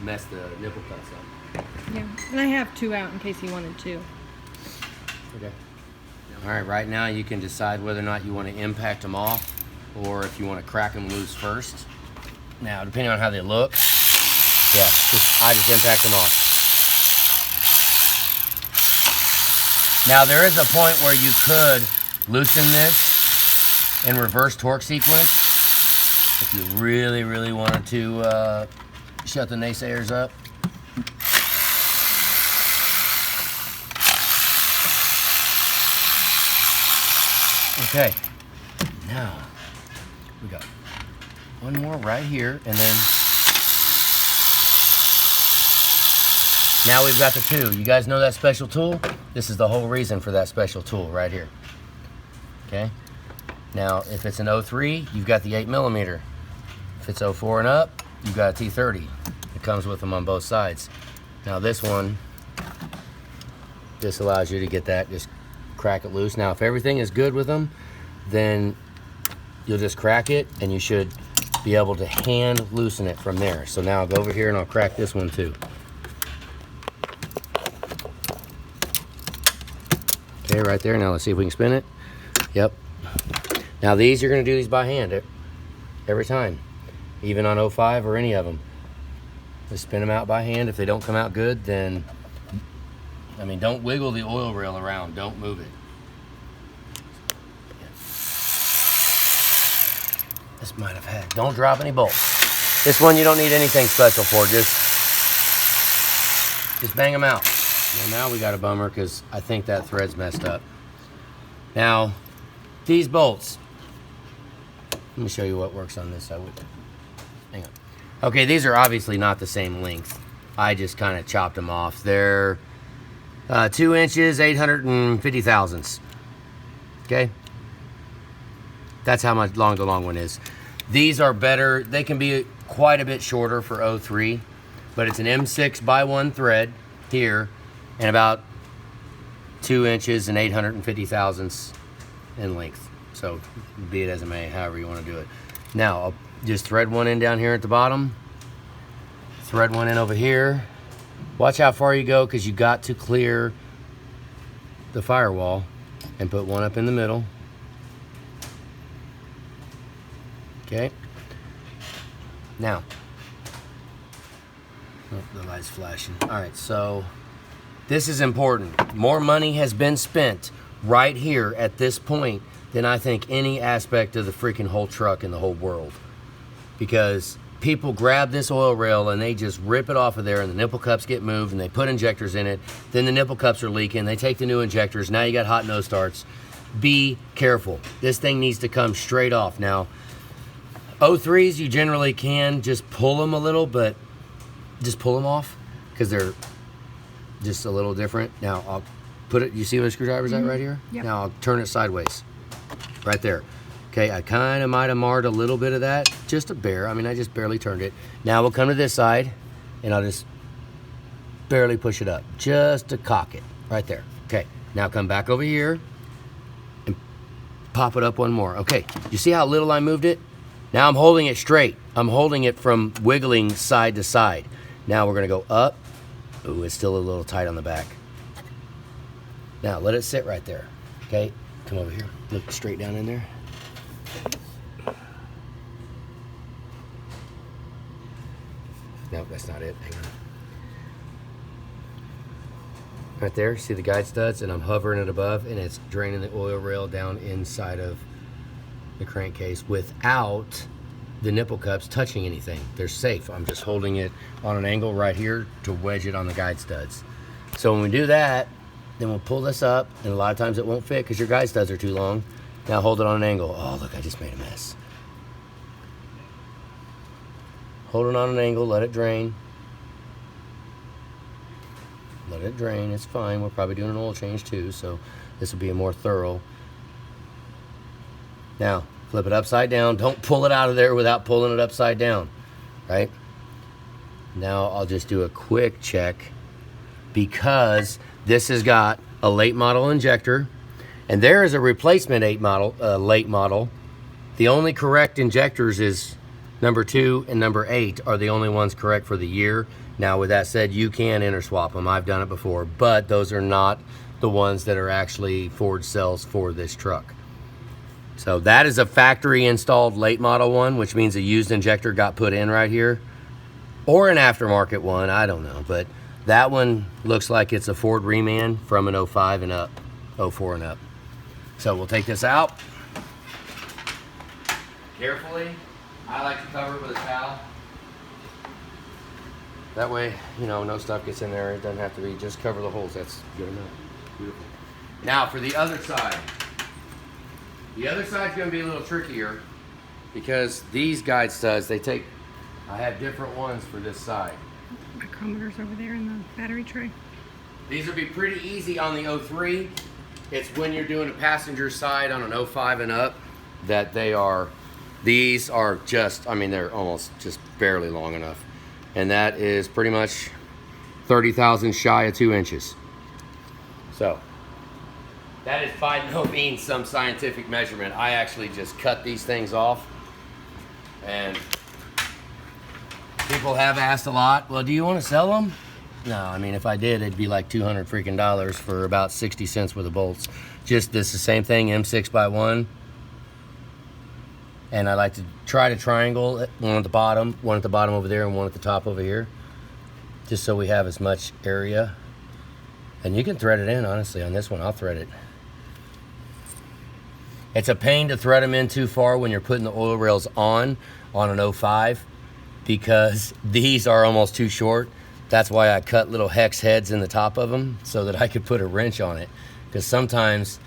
mess the nipple cuts up. Yeah, and I have two out in case you wanted two. Okay. All right, right now you can decide whether or not you want to impact them off or if you want to crack them loose first. Now, depending on how they look, yeah, I just impact them off. Now, there is a point where you could loosen this in reverse torque sequence if you really, really wanted to shut the naysayers up. Okay, now we got one more right here, and then now we've got the two. You guys know that special tool? This is the whole reason for that special tool right here. Okay, now if it's an 03, you've got the 8mm. If it's 04 and up, you've got a T30. It comes with them on both sides. Now this one, this allows you to get that, just crack it loose. Now if everything is good with them, then you'll just crack it and you should be able to hand loosen it from there. So now I'll go over here and I'll crack this one too. Okay, right there. Now let's see if we can spin it. Yep. Now these, you're gonna do these by hand every time, even on 05 or any of them. Just spin them out by hand. If they don't come out good, then, I mean, don't wiggle the oil rail around. Don't move it. This might have had, don't drop any bolts. This one you don't need anything special for. Just bang them out. Well, now we got a bummer because I think that thread's messed up. Now, these bolts. Let me show you what works on this. Hang on. Okay, these are obviously not the same length. I just kind of chopped them off. They're 2 inches, 850 thousandths. Okay? That's how much long the long one is. These are better. They can be quite a bit shorter for 03, but it's an M6x1 thread here and about 2 inches and 850 thousandths in length. So be it as it may, however you want to do it. Now, I'll just thread one in down here at the bottom. Thread one in over here. Watch how far you go because you got to clear the firewall, and put one up in the middle. Okay. Now, oh, the light's flashing. All right, so this is important. More money has been spent right here at this point than I think any aspect of the freaking whole truck in the whole world. Because people grab this oil rail and they just rip it off of there, and the nipple cups get moved and they put injectors in it. Then the nipple cups are leaking. They take the new injectors. Now you got hot nose starts. Be careful. This thing needs to come straight off. Now, 03s, you generally can just pull them a little, but just pull them off because they're just a little different. Now, I'll put it, you see where the screwdriver's at right here? Yep. Now, I'll turn it sideways. Right there. Okay, I kind of might have marred a little bit of that. Just a bare. I mean, I just barely turned it. Now, we'll come to this side, and I'll just barely push it up. Just to cock it. Right there. Okay, now come back over here and pop it up one more. Okay, you see how little I moved it? Now I'm holding it straight. I'm holding it from wiggling side to side. Now we're gonna go up. Ooh, it's still a little tight on the back. Now let it sit right there. Okay, come over here. Look straight down in there. Nope, that's not it. Hang on. Right there, see the guide studs, and I'm hovering it above, and it's draining the oil rail down inside of the crankcase without the nipple cups touching anything. They're safe. I'm just holding it on an angle right here to wedge it on the guide studs. So when we do that, then we'll pull this up, and a lot of times it won't fit because your guide studs are too long. Now hold it on an angle. Oh, look, I just made a mess. Hold it on an angle, let it drain. Let it drain, it's fine. We're probably doing an oil change too, so this will be a more thorough. Now, flip it upside down. Don't pull it out of there without pulling it upside down, right? Now I'll just do a quick check because this has got a late model injector, and there is a replacement late model. The only correct injectors is number 2 and number 8 are the only ones correct for the year. Now, with that said, you can interswap them. I've done it before, but those are not the ones that are actually Ford sells for this truck. So that is a factory installed late model one, which means a used injector got put in right here, or an aftermarket one, I don't know. But that one looks like it's a Ford reman from an 05 and up, 04 and up. So we'll take this out. Carefully, I like to cover it with a towel. That way, you know, no stuff gets in there. It doesn't have to be, just cover the holes. That's good enough. Beautiful. Now for the other side. The other side's gonna be a little trickier because these guide studs, I have different ones for this side. Micrometers over there in the battery tray. These will be pretty easy on the 03. It's when you're doing a passenger side on an 05 and up that these are just, I mean, they're almost just barely long enough. And that is pretty much 30 thousandths shy of 2 inches. So that is by no means some scientific measurement. I actually just cut these things off. And people have asked a lot, well, do you want to sell them? No, I mean, if I did, it'd be like $200 freaking for about 60 cents worth of bolts. Just this, the same thing, M6x1. And I like to try to triangle it, one at the bottom over there, and one at the top over here. Just so we have as much area. And you can thread it in, honestly, on this one. I'll thread it. It's a pain to thread them in too far when you're putting the oil rails on an 05, because these are almost too short. That's why I cut little hex heads in the top of them so that I could put a wrench on it. Because sometimes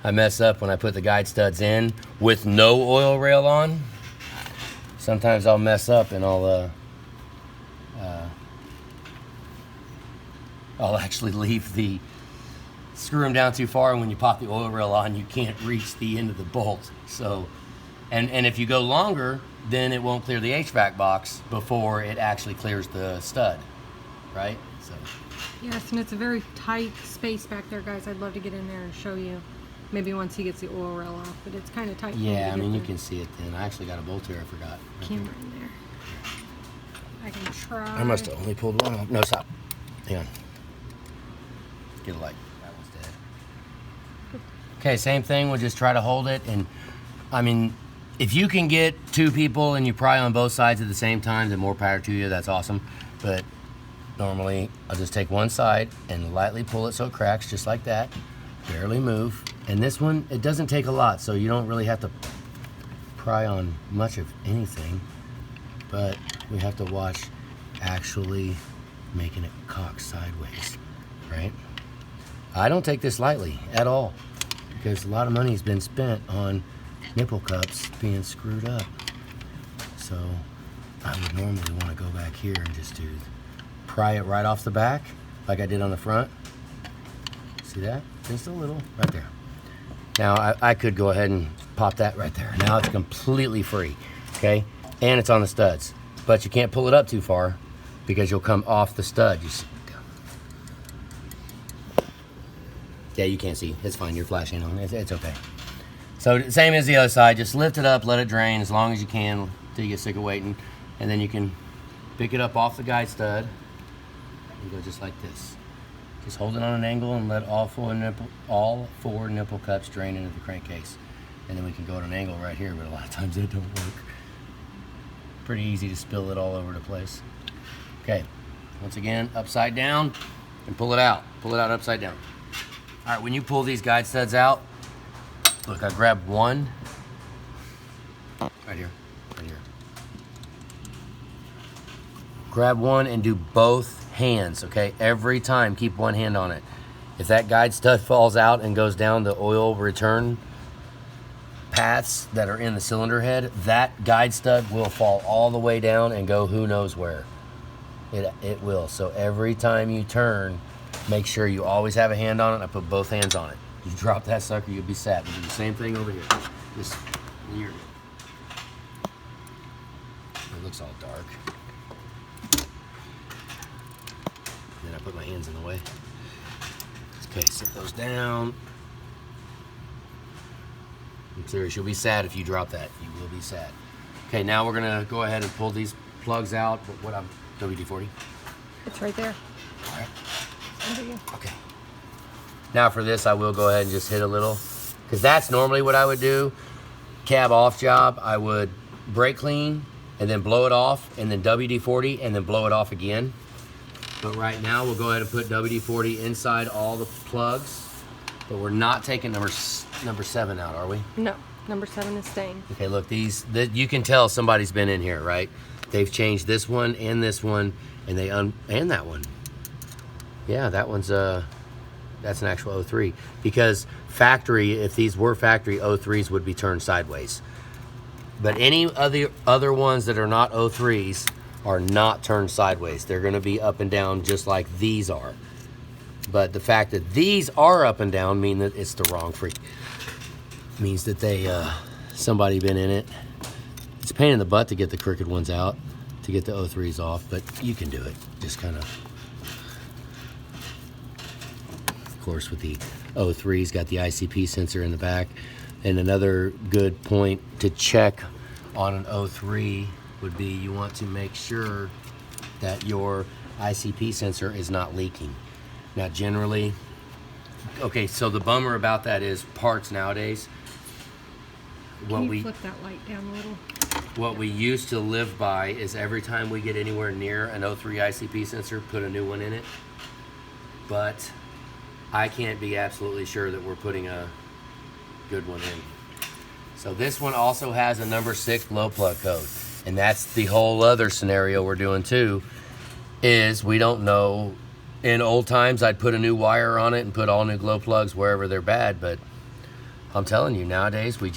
I mess up when I put the guide studs in with no oil rail on. Sometimes I'll mess up and I'll actually leave the screw them down too far, and when you pop the oil rail on, you can't reach the end of the bolt. So, and if you go longer, then it won't clear the HVAC box before it actually clears the stud, right? So. Yes, and it's a very tight space back there, guys. I'd love to get in there and show you. Maybe once he gets the oil rail off, but it's kind of tight. Yeah, I mean, you can see it then. I actually got a bolt here, I forgot. Camera in there. I can try. I must have only pulled one off. No, stop. Hang on. Get a light. That one's dead. Okay, same thing. We'll just try to hold it. And, I mean, if you can get two people and you pry on both sides at the same time, then more power to you. That's awesome. But normally, I'll just take one side and lightly pull it so it cracks, just like that. Barely move. And this one, it doesn't take a lot, so you don't really have to pry on much of anything. But we have to watch actually making it cock sideways, right? I don't take this lightly at all, because a lot of money has been spent on nipple cups being screwed up. So I would normally want to go back here and just pry it right off the back, like I did on the front. See that? Just a little, right there. Now I could go ahead and pop that right there. Now it's completely free, okay? And it's on the studs, but you can't pull it up too far because you'll come off the stud. You see? Yeah, you can't see. It's fine. You're flashing on. It's okay. So same as the other side. Just lift it up, let it drain as long as you can until you get sick of waiting, and then you can pick it up off the guide stud and go just like this. Just hold it on an angle and let all four nipple cups drain into the crankcase. And then we can go at an angle right here, but a lot of times that don't work. Pretty easy to spill it all over the place. Okay, once again, upside down and pull it out. Pull it out upside down. All right, when you pull these guide studs out, look, I grabbed one. Right here, right here. Grab one and do both hands, okay? Every time, keep one hand on it. If that guide stud falls out and goes down the oil return paths that are in the cylinder head, that guide stud will fall all the way down and go who knows where. It will. So every time you turn, make sure you always have a hand on it. I put both hands on it. You drop that sucker, you'll be sad. We'll do the same thing over here. Just here. It looks all dark. Then I put my hands in the way. Okay, sit those down. I'm serious, you'll be sad if you drop that. You will be sad. Okay, now we're gonna go ahead and pull these plugs out. What I'm WD-40? It's right there. All right. Under you. Okay. Now for this, I will go ahead and just hit a little, because that's normally what I would do. Cab off job, I would brake clean and then blow it off, and then WD-40 and then blow it off again. But right now, we'll go ahead and put WD-40 inside all the plugs. But we're not taking number 7 out, are we? No, number 7 is staying. Okay, look, you can tell somebody's been in here, right? They've changed this one, and and that one. Yeah, that one's that's an actual 03. Because factory, if these were factory, 03s would be turned sideways. But any other ones that are not 03s are not turned sideways. They're going to be up and down just like these are. But the fact that these are up and down mean that it's the wrong means that somebody been in it. It's a pain in the butt to get the crooked ones out, to get the 03s off, but you can do it. Just kind of course, with the 03s, got the ICP sensor in the back. And another good point to check on an 03 would be you want to make sure that your ICP sensor is not leaking. Now generally, okay, so the bummer about that is parts nowadays, Can you flip that light down a little? what we used to live by is every time we get anywhere near an 03 ICP sensor, put a new one in it. But I can't be absolutely sure that we're putting a good one in. So this one also has a number 6 glow plug code. And that's the whole other scenario we're doing too, is we don't know. In old times, I'd put a new wire on it and put all new glow plugs wherever they're bad, but I'm telling you, nowadays we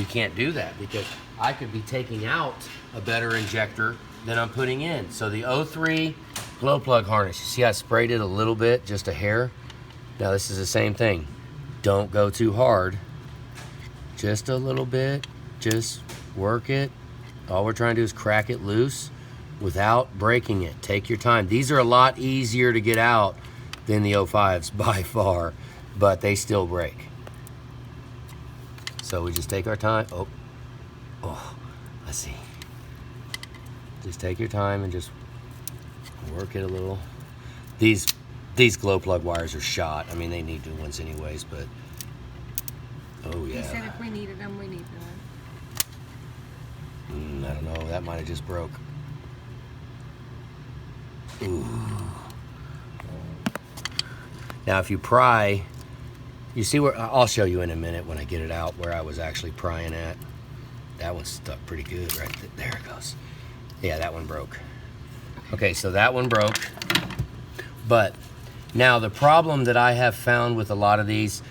can't do that because I could be taking out a better injector than I'm putting in. So the 03 glow plug harness, you see I sprayed it a little bit, just a hair. Now this is the same thing. Don't go too hard, just a little bit, just work it. All we're trying to do is crack it loose without breaking it. Take your time. These are a lot easier to get out than the 05s by far, but they still break. So we just take our time. Oh, let's see. Just take your time and just work it a little. These glow plug wires are shot. I mean, they need new ones anyways, but oh yeah. He said if we needed them, we needed them. I don't know, that might have just broke. Ooh. Now if you pry, you see where, I'll show you in a minute when I get it out where I was actually prying at. That one's stuck pretty good right there. It goes. Yeah, that one broke. Okay, so that one broke. But now the problem that I have found with a lot of these,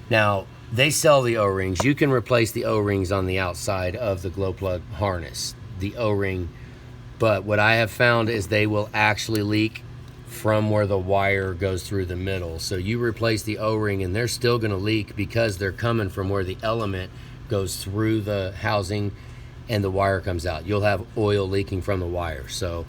now they sell the O-rings. You can replace the O-rings on the outside of the glow plug harness, the O-ring. But what I have found is they will actually leak from where the wire goes through the middle. So you replace the O-ring and they're still gonna leak because they're coming from where the element goes through the housing and the wire comes out. You'll have oil leaking from the wire. So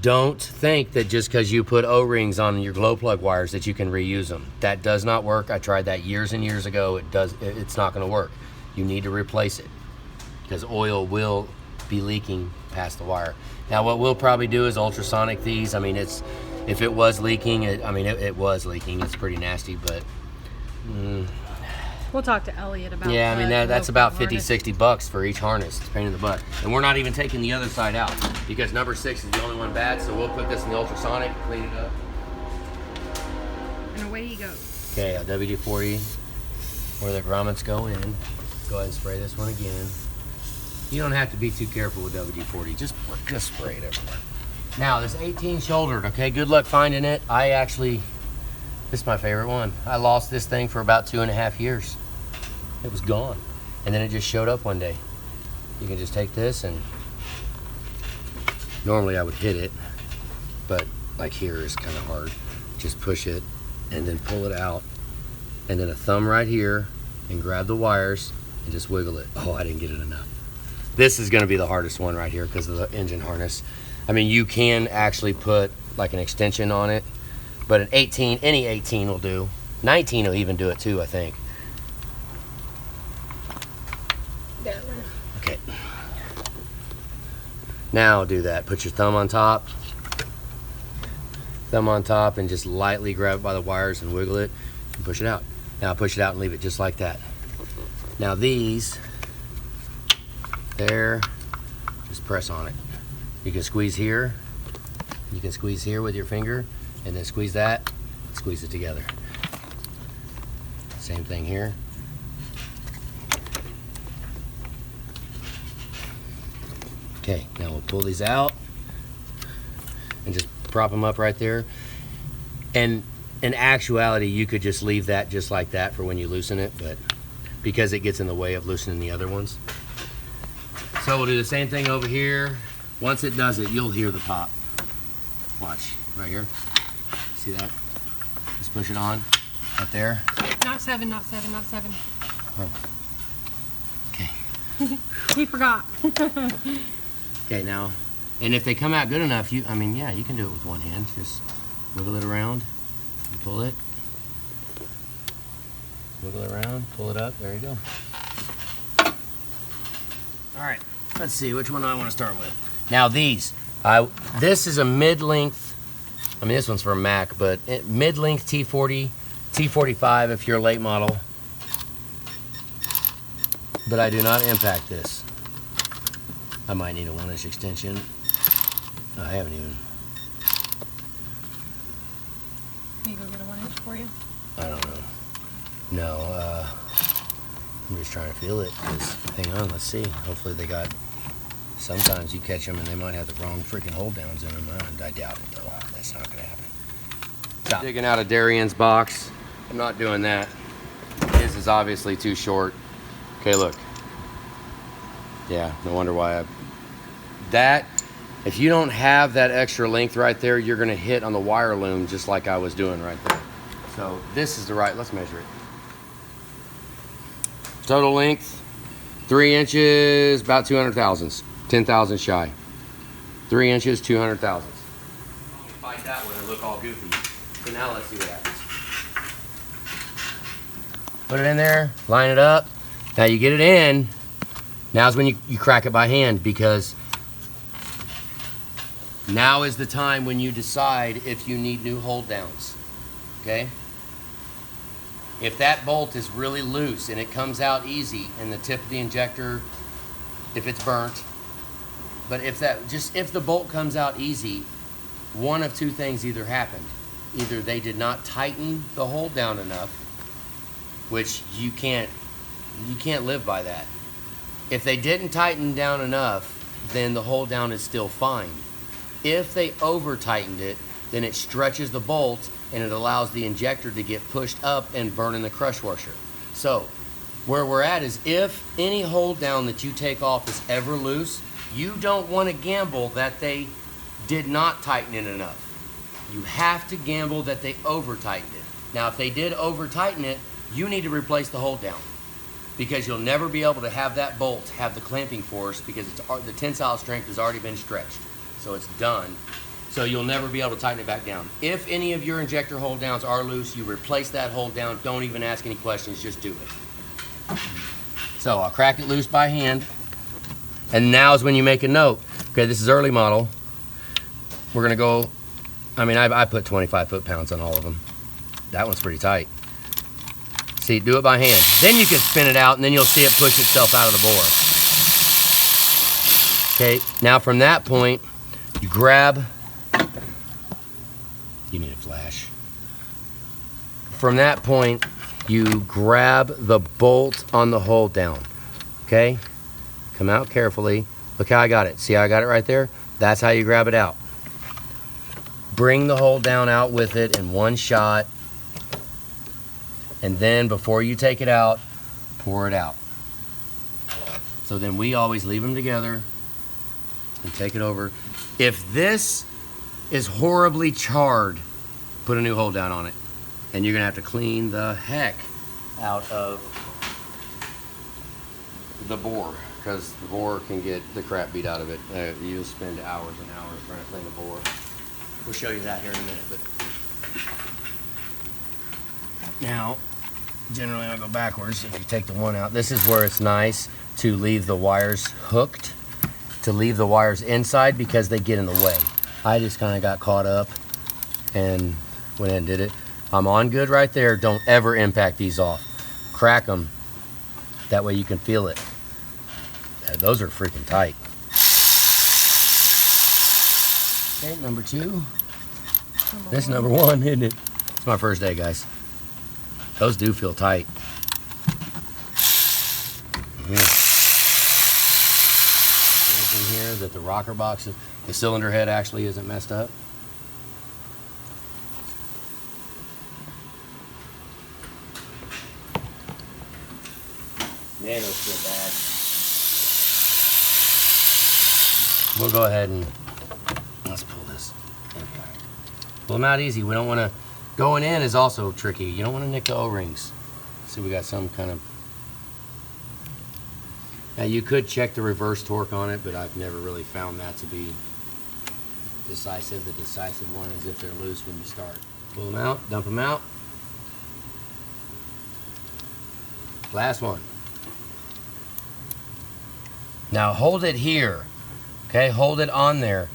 don't think that just because you put O-rings on your glow plug wires that you can reuse them. That does not work. I tried that years and years ago. It's not gonna work. You need to replace it because oil will be leaking past the wire. Now what we'll probably do is ultrasonic these. I mean, if it was leaking, it was leaking. It's pretty nasty, but We'll talk to Elliot about yeah, I mean, that's glow about plug 50, harness. 60 bucks for each harness, it's a pain in the butt. And we're not even taking the other side out because number 6 is the only one bad, so we'll put this in the ultrasonic, clean it up. And away he goes. Okay, a WD-40 where the grommets go in. Go ahead and spray this one again. You don't have to be too careful with WD-40, just spray it everywhere. Now, this 18 shouldered, okay, good luck finding it. This is my favorite one. I lost this thing for about 2.5 years. It was gone. And then it just showed up one day. You can just take this and normally I would hit it, but like here is kind of hard. Just push it and then pull it out. And then a thumb right here and grab the wires and just wiggle it. Oh, I didn't get it enough. This is gonna be the hardest one right here because of the engine harness. I mean, you can actually put like an extension on it, but an 18, any 18 will do. 19 will even do it too, I think. There. Okay. Now do that. Put your thumb on top. Thumb on top and just lightly grab it by the wires and wiggle it and push it out. Now push it out and leave it just like that. Now these, there, just press on it. You can squeeze here. You can squeeze here with your finger and then squeeze that, squeeze it together. Same thing here. Okay, now we'll pull these out and just prop them up right there. And in actuality, you could just leave that just like that for when you loosen it, but because it gets in the way of loosening the other ones. So we'll do the same thing over here. Once it does it, you'll hear the pop. Watch, right here. See that? Just push it on, up there. Not 7, not 7, not 7. Oh. Okay. He forgot. Okay, now, and if they come out good enough, you can do it with one hand. Just wiggle it around and pull it. Wiggle it around, pull it up, there you go. All right, let's see, which one do I want to start with? Now these, This is a mid-length, I mean this one's for a Mac, but mid-length T40, T45 if you're a late model. But I do not impact this. I might need a 1-inch extension. I haven't even. Can you go get a 1-inch for you? I don't know. No, I'm just trying to feel it. Just hang on, let's see. Hopefully they got. Sometimes you catch them and they might have the wrong freaking hold downs in them. I doubt it though. That's not gonna happen. Stop. Digging out of Darian's box. I'm not doing that. His is obviously too short. Okay, look. Yeah, no wonder why if you don't have that extra length right there, you're gonna hit on the wire loom just like I was doing right there. So this is the right, let's measure it. Total length, 3 inches, about 200 thousandths, 10 thousandths shy. 3 inches, 200 thousandths. Fight that one and look all goofy. So now let's see what happens. Put it in there, line it up. Now you get it in. Now's when you crack it by hand, because now is the time when you decide if you need new hold downs, okay? If that bolt is really loose and it comes out easy and the tip of the injector, if it's burnt, but if the bolt comes out easy, one of two things either happened. Either they did not tighten the hold down enough, which you can't live by that. If they didn't tighten down enough, then the hold down is still fine. If they over tightened it, then it stretches the bolt and it allows the injector to get pushed up and burn in the crush washer. So where we're at is, if any hold down that you take off is ever loose, you don't want to gamble that they did not tighten it enough. You have to gamble that they over tightened it. Now if they did over tighten it, you need to replace the hold down, because you'll never be able to have that bolt have the clamping force, because the tensile strength has already been stretched. So it's done. So you'll never be able to tighten it back down. If any of your injector hold downs are loose, you replace that hold down. Don't even ask any questions, just do it. So I'll crack it loose by hand. And now is when you make a note. Okay, this is early model. We're gonna go, I mean, I put 25 foot-pounds on all of them. That one's pretty tight. See, do it by hand. Then you can spin it out and then you'll see it push itself out of the bore. Okay, now from that point, you grab, you need a flash. From that point, you grab the bolt on the hold down, okay? Come out carefully. Look how I got it. See how I got it right there? That's how you grab it out. Bring the hold down out with it in one shot. And then before you take it out, pour it out. So then we always leave them together and take it over. If this is horribly charred, put a new hold down on it. And you're gonna have to clean the heck out of the bore, because the bore can get the crap beat out of it. You'll spend hours and hours trying to clean the bore. We'll show you that here in a minute. But now, generally I'll go backwards. If you take the one out, this is where it's nice to leave the wires hooked, to leave the wires inside, because they get in the way. I just kind of got caught up and went and did it. I'm on good right there. Don't ever impact these off. Crack them. That way you can feel it. Those are freaking tight. Okay, number two. This is number one, isn't it? It's my first day, guys. Those do feel tight. In here that the rocker box, the cylinder head actually isn't messed up. Man, those feel bad. We'll go ahead and let's pull this. Pull them out easy. We don't want to. Going in is also tricky. You don't want to nick the O-rings. See, we got some kind of. Now you could check the reverse torque on it, but I've never really found that to be decisive. The decisive one is if they're loose when you start. Pull them out, dump them out. Last one. Now hold it here, okay? Hold it on there.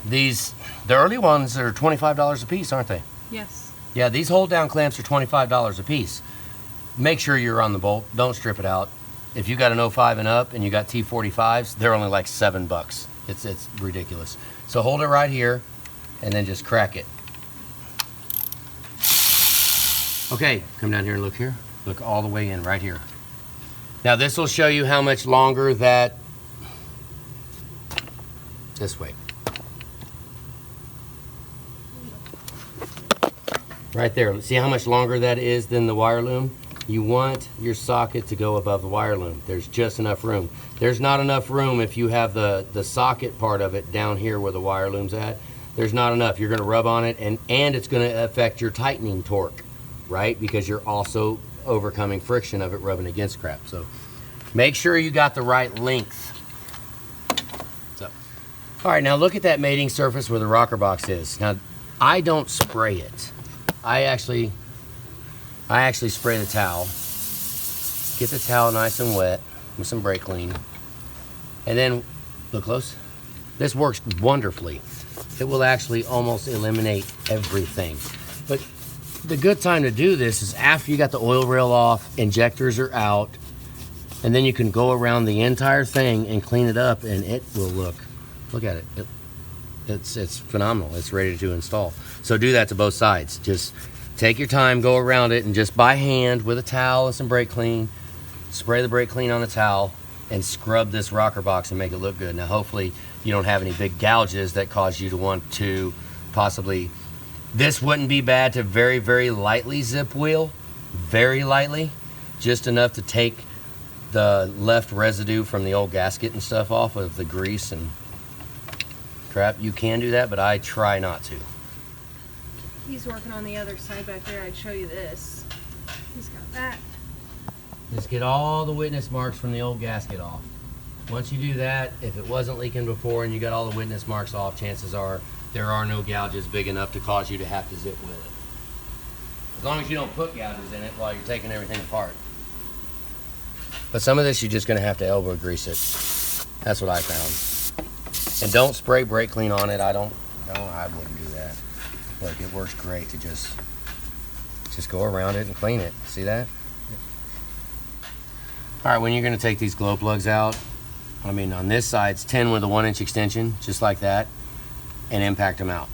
These, the early ones are $25 a piece, aren't they? Yes. Yeah, these hold down clamps are $25 a piece. Make sure you're on the bolt. Don't strip it out. If you got an 05 and up and you got T45s, they're only like $7. It's ridiculous. So hold it right here and then just crack it. Okay, come down here and look here. Look all the way in right here. Now this will show you how much longer that, this way. Right there, see how much longer that is than the wire loom? You want your socket to go above the wire loom. There's just enough room. There's not enough room if you have the socket part of it down here where the wire loom's at. There's not enough. You're gonna rub on it and it's gonna affect your tightening torque, right? Because you're also overcoming friction of it rubbing against crap. So make sure you got the right length. So, all right, now look at that mating surface where the rocker box is. Now, I don't spray it. I actually spray the towel. Get the towel nice and wet with some brake clean. And then, look close. This works wonderfully. It will actually almost eliminate everything. But the good time to do this is after you got the oil rail off, injectors are out, and then you can go around the entire thing and clean it up and it will look at it. It's phenomenal. It's ready to install. So do that to both sides. Just take your time, go around it, and just by hand with a towel and some brake clean, spray the brake clean on the towel and scrub this rocker box and make it look good. Now hopefully you don't have any big gouges that cause you to want to possibly, this wouldn't be bad to very, very lightly zip wheel, very lightly, just enough to take the left residue from the old gasket and stuff off of the grease and crap. You can do that, but I try not to. He's working on the other side back there. I'd show you this. He's got that. Just get all the witness marks from the old gasket off. Once you do that, if it wasn't leaking before and you got all the witness marks off, chances are there are no gouges big enough to cause you to have to zip wheel it. As long as you don't put gouges in it while you're taking everything apart. But some of this you're just gonna have to elbow grease it. That's what I found. And don't spray brake clean on it. I wouldn't do that. Look, it works great to just go around it and clean it. See that? All right, when you're gonna take these glow plugs out, I mean, on this side, it's 10 with a 1-inch extension, just like that, and impact them out.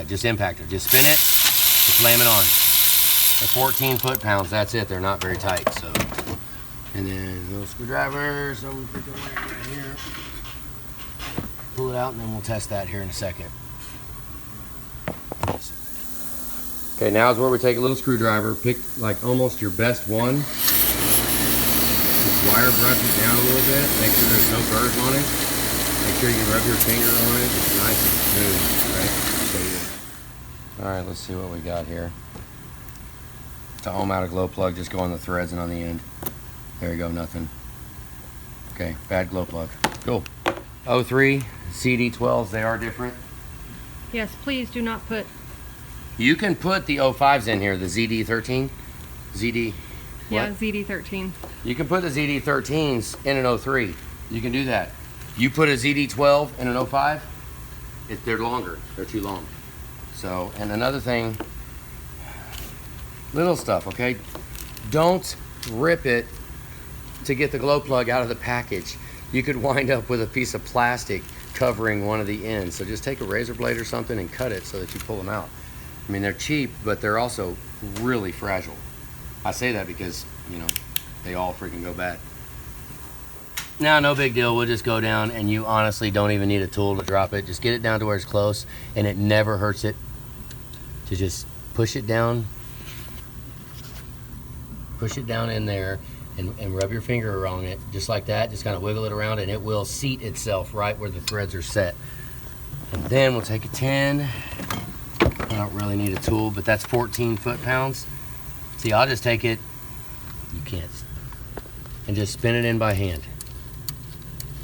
Just impact it. Just spin it, just slam it on. They're 14 foot-pounds, that's it. They're not very tight, so. And then a little screwdriver, some freaking weight right here. Pull it out, and then we'll test that here in a second. Okay, now is where we take a little screwdriver, pick like almost your best one. Just wire brush it down a little bit, make sure there's no burrs on it. Make sure you rub your finger on it, it's nice and smooth, right? All right, let's see what we got here. It's a home out of glow plug, just go on the threads and on the end. There you go, nothing. Okay, bad glow plug. Cool. 03, CD12s, they are different. Yes, please do not put. You can put the 05s in here, the ZD13. ZD. What? Yeah, ZD13. You can put the ZD13s in an 03. You can do that. You put a ZD12 in an 05, they're longer. They're too long. So, and another thing, little stuff, okay? Don't rip it to get the glow plug out of the package. You could wind up with a piece of plastic covering one of the ends. So just take a razor blade or something and cut it so that you pull them out. I mean, they're cheap, but they're also really fragile. I say that because, you know, they all freaking go bad. Now, no big deal. We'll just go down, and you honestly don't even need a tool to drop it. Just get it down to where it's close, and it never hurts it to just push it down in there and rub your finger on it just like that. Just kind of wiggle it around and it will seat itself right where the threads are set. And then we'll take a 10. I don't really need a tool, but that's 14 foot-pounds. See, I'll just take it, you can't, and just spin it in by hand.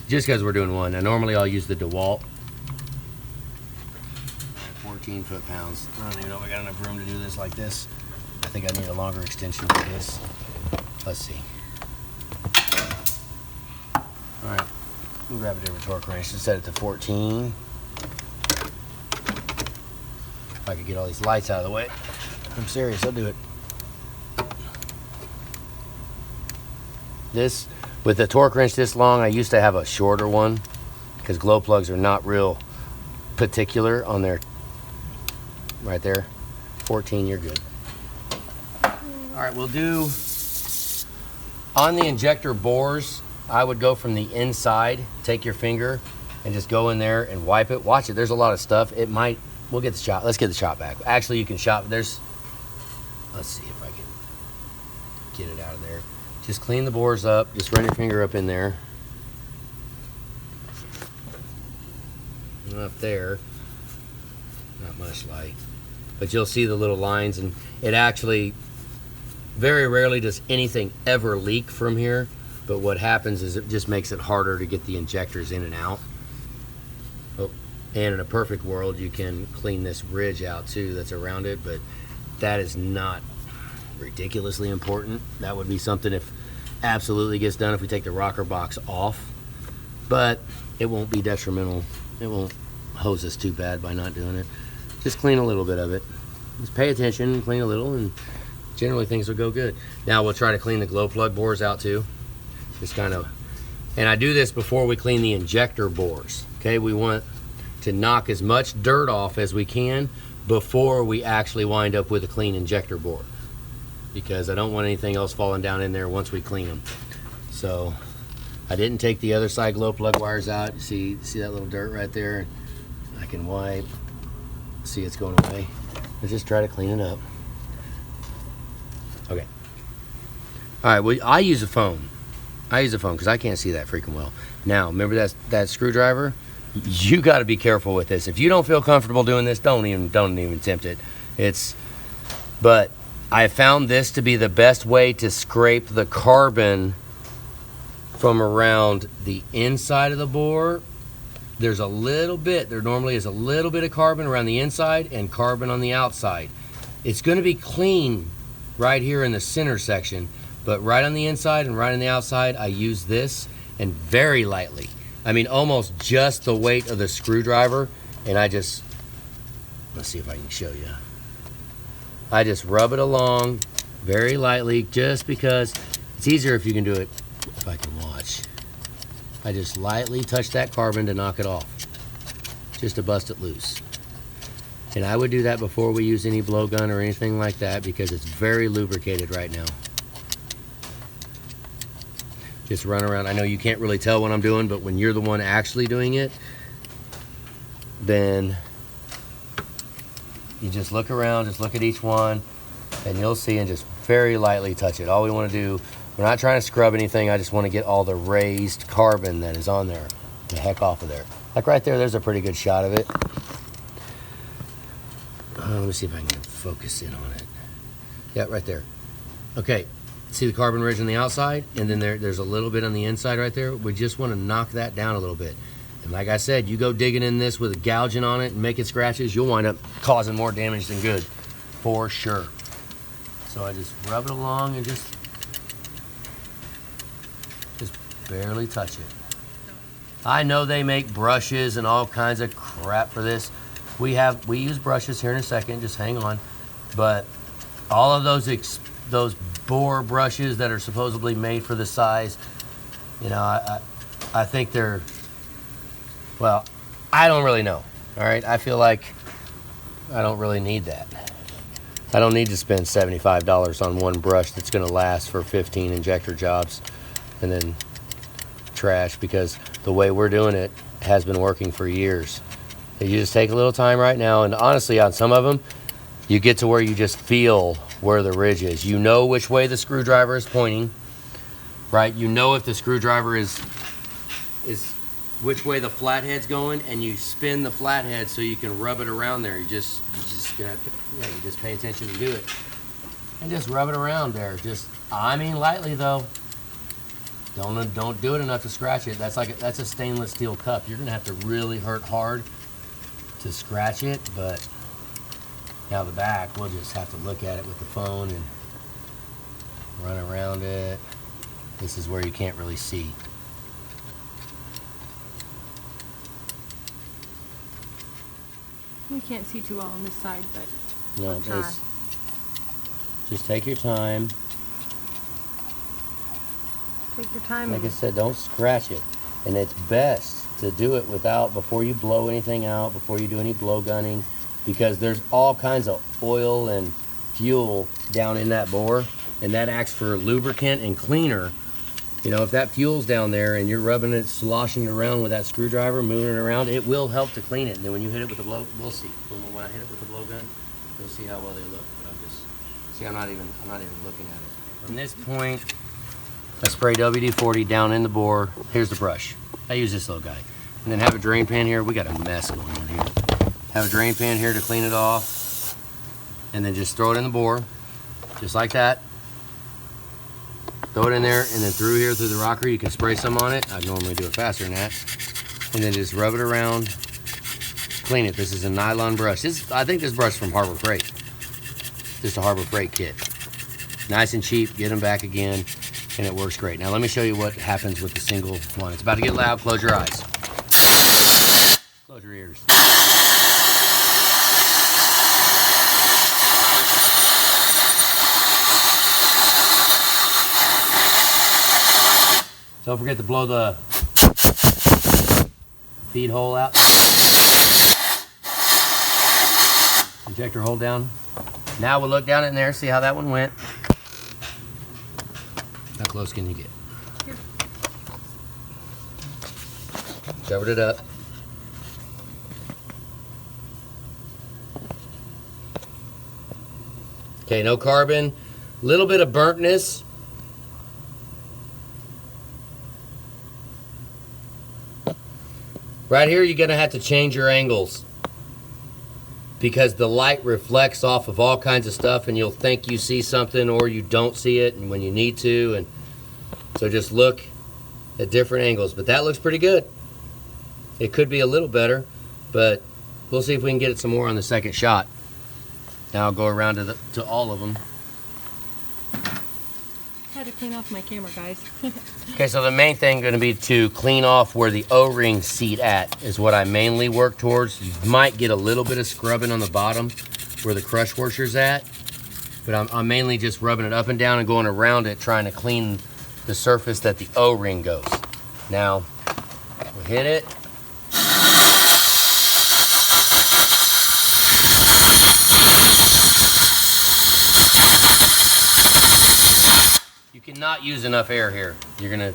Just because we're doing one. Now normally I'll use the DeWalt. 14 foot-pounds. I don't even know if I got enough room to do this like this. I think I need a longer extension for this. Let's see. All right. We'll grab a different torque wrench and set it to 14. If I could get all these lights out of the way. I'm serious, I'll do it. This, with the torque wrench this long, I used to have a shorter one because glow plugs are not real particular on their, right there. 14, you're good. All right, we'll do, on the injector bores, I would go from the inside, take your finger and just go in there and wipe it. Watch it, there's a lot of stuff. It might, we'll get the shot, let's get the shot back. Actually, you can shop, there's, let's see if I can get it out of there. Just clean the bores up, just run your finger up in there. Up there, not much light, but you'll see the little lines, and it actually, very rarely does anything ever leak from here, but what happens is it just makes it harder to get the injectors in and out. Oh, and in a perfect world, you can clean this ridge out too that's around it, but that is not ridiculously important. That would be something if absolutely gets done if we take the rocker box off, but it won't be detrimental. It won't hose us too bad by not doing it. Just clean a little bit of it. Just pay attention, clean a little, and generally things will go good. Now we'll try to clean the glow plug bores out too. Just kind of, and I do this before we clean the injector bores. Okay, we want to knock as much dirt off as we can before we actually wind up with a clean injector bore, because I don't want anything else falling down in there once we clean them. So I didn't take the other side glow plug wires out. You see that little dirt right there? I can wipe. See, it's going away. Let's just try to clean it up. Okay. All right, well, I use a phone. I use a phone because I can't see that freaking well. Now, remember that screwdriver? You got to be careful with this. If you don't feel comfortable doing this, don't even attempt it. But I found this to be the best way to scrape the carbon from around the inside of the bore. There's a little bit, there normally is a little bit of carbon around the inside and carbon on the outside. It's going to be clean right here in the center section, but right on the inside and right on the outside, I use this, and very lightly. I mean, almost just the weight of the screwdriver, and I just, let's see if I can show you. I just rub it along very lightly, just because it's easier if you can do it, if I can watch. I just lightly touch that carbon to knock it off, just to bust it loose. And I would do that before we use any blowgun or anything like that, because it's very lubricated right now. Just run around. I know you can't really tell what I'm doing, but when you're the one actually doing it, then you just look around, just look at each one, and you'll see, and just very lightly touch it. All we want to do, we're not trying to scrub anything, I just want to get all the raised carbon that is on there the heck off of there. Like right there, there's a pretty good shot of it. Let me see if I can focus in on it. Yeah, right there. Okay, see the carbon ridge on the outside, and then there's a little bit on the inside right there. We just want to knock that down a little bit. And like I said, you go digging in this with a gouging on it and making scratches, you'll wind up causing more damage than good, for sure. So I just rub it along and just barely touch it. I know they make brushes and all kinds of crap for this. We use brushes here in a second, just hang on. But all of those bore brushes that are supposedly made for the size, you know, I think they're, well, I don't really know. All right, I feel like I don't really need that. I don't need to spend $75 on one brush that's going to last for 15 injector jobs and then trash, because the way we're doing it has been working for years. You just take a little time right now, and honestly, on some of them, you get to where you just feel where the ridge is. You know which way the screwdriver is pointing, right? You know if the screwdriver is which way the flathead's going, and you spin the flathead so you can rub it around there. You just pay attention to do it, and just rub it around there. Just, I mean, lightly though. Don't do it enough to scratch it. That's a stainless steel cup. You're gonna have to really hurt hard to scratch it, but now the back, we'll just have to look at it with the phone and run around it. This is where you can't really see. can't see too well on this side, but No, I'll try. just take your time. Take your time. Like I And said, don't scratch it. And it's best to do it before you blow anything out, before you do any blow gunning, because there's all kinds of oil and fuel down in that bore, and that acts for lubricant and cleaner. You know, if that fuel's down there and you're rubbing it, sloshing it around with that screwdriver, moving it around, it will help to clean it. And then when you hit it with the blow, we'll see. When I hit it with the blow gun, you'll see how well they look. But I'm not even looking at it. From this point, I spray WD-40 down in the bore. Here's the brush. I use this little guy. And then have a drain pan here. We got a mess going on here. Have a drain pan here to clean it off. And then just throw it in the bore, just like that. Throw it in there, and then through here, through the rocker, you can spray some on it. I normally do it faster than that. And then just rub it around, clean it. This is a nylon brush. I think this brush is from Harbor Freight. Just a Harbor Freight kit. Nice and cheap, get them back again, and it works great. Now let me show you what happens with the single one. It's about to get loud, close your eyes. Close your ears. Don't forget to blow the feed hole out. Injector hole down. Now we'll look down in there, see how that one went. How close can you get? Here. Covered it up. Okay, no carbon. Little bit of burntness. Right here, you're gonna have to change your angles because the light reflects off of all kinds of stuff, and you'll think you see something or you don't see it, and when you need to, and so just look at different angles. But that looks pretty good. It could be a little better, but we'll see if we can get it some more on the second shot. Now I'll go around to all of them. I had to clean off my camera, guys. Okay, so the main thing going to be to clean off where the O-ring seat at is what I mainly work towards. You might get a little bit of scrubbing on the bottom where the crush washer's at, but I'm mainly just rubbing it up and down and going around it, trying to clean the surface that the O-ring goes. Now, we'll hit it. You cannot use enough air here. You're gonna,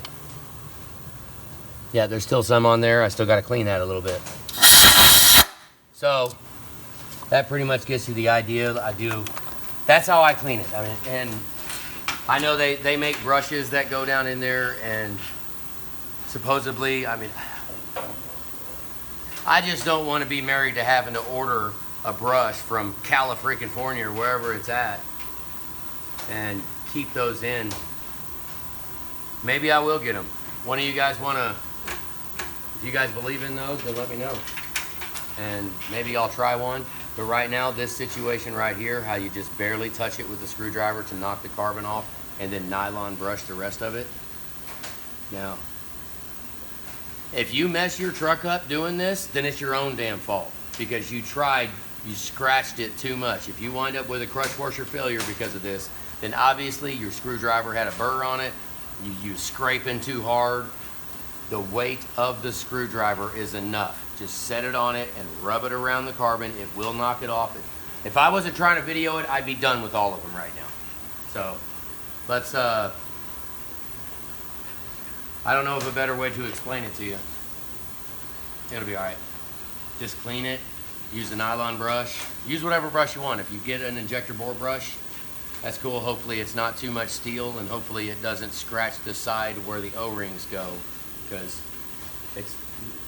yeah, there's still some on there. I still gotta clean that a little bit. So, that pretty much gets you the idea. That's how I clean it. I mean, and I know they make brushes that go down in there, and supposedly, I mean, I just don't want to be married to having to order a brush from California or wherever it's at and keep those in. Maybe I will get them. One of you guys want to, if you guys believe in those, then let me know. And maybe I'll try one. But right now, this situation right here, how you just barely touch it with the screwdriver to knock the carbon off and then nylon brush the rest of it. Now, if you mess your truck up doing this, then it's your own damn fault because you scratched it too much. If you wind up with a crush washer failure because of this, then obviously your screwdriver had a burr on it. You scraping too hard. The weight of the screwdriver is enough. Just set it on it and rub it around the carbon. It will knock it off. If I wasn't trying to video it, I'd be done with all of them right now. So let's, I don't know of a better way to explain it to you. It'll be all right. Just clean it. Use the nylon brush. Use whatever brush you want. If you get an injector bore brush, that's cool. Hopefully it's not too much steel, and hopefully it doesn't scratch the side where the O-rings go, because it's,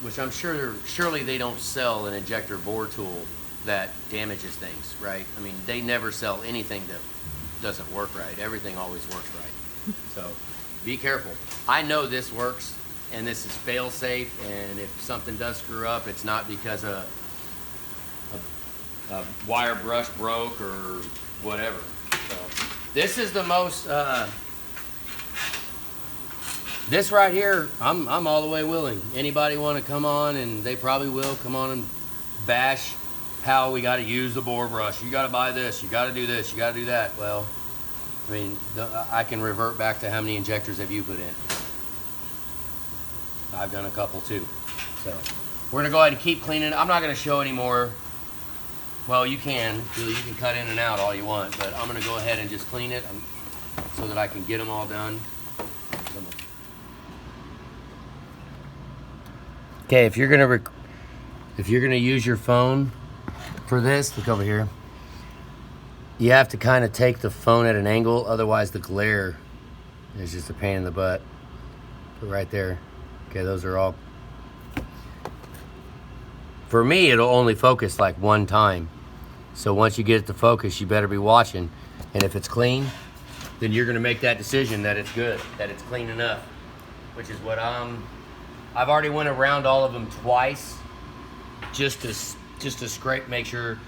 which I'm sure, surely they don't sell an injector bore tool that damages things, right? I mean, they never sell anything that doesn't work right. Everything always works right. So be careful. I know this works, and this is fail safe, and if something does screw up, it's not because a wire brush broke or whatever. So this is the most, this right here, I'm all the way willing. Anybody want to come on, and they probably will, come on and bash how we got to use the bore brush. You got to buy this, you got to do this, you got to do that. Well, I mean, I can revert back to how many injectors have you put in. I've done a couple too. So we're gonna go ahead and keep cleaning. I'm not gonna show anymore. Well, you can cut in and out all you want, but I'm gonna go ahead and just clean it so that I can get them all done. Okay, if you're gonna use your phone for this, look over here. You have to kind of take the phone at an angle, otherwise the glare is just a pain in the butt. Put right there. Okay, those are all. For me, it'll only focus like one time. So once you get it to focus, you better be watching. And if it's clean, then you're gonna make that decision that it's good, that it's clean enough, which is what I've already went around all of them twice, just to scrape, make sure.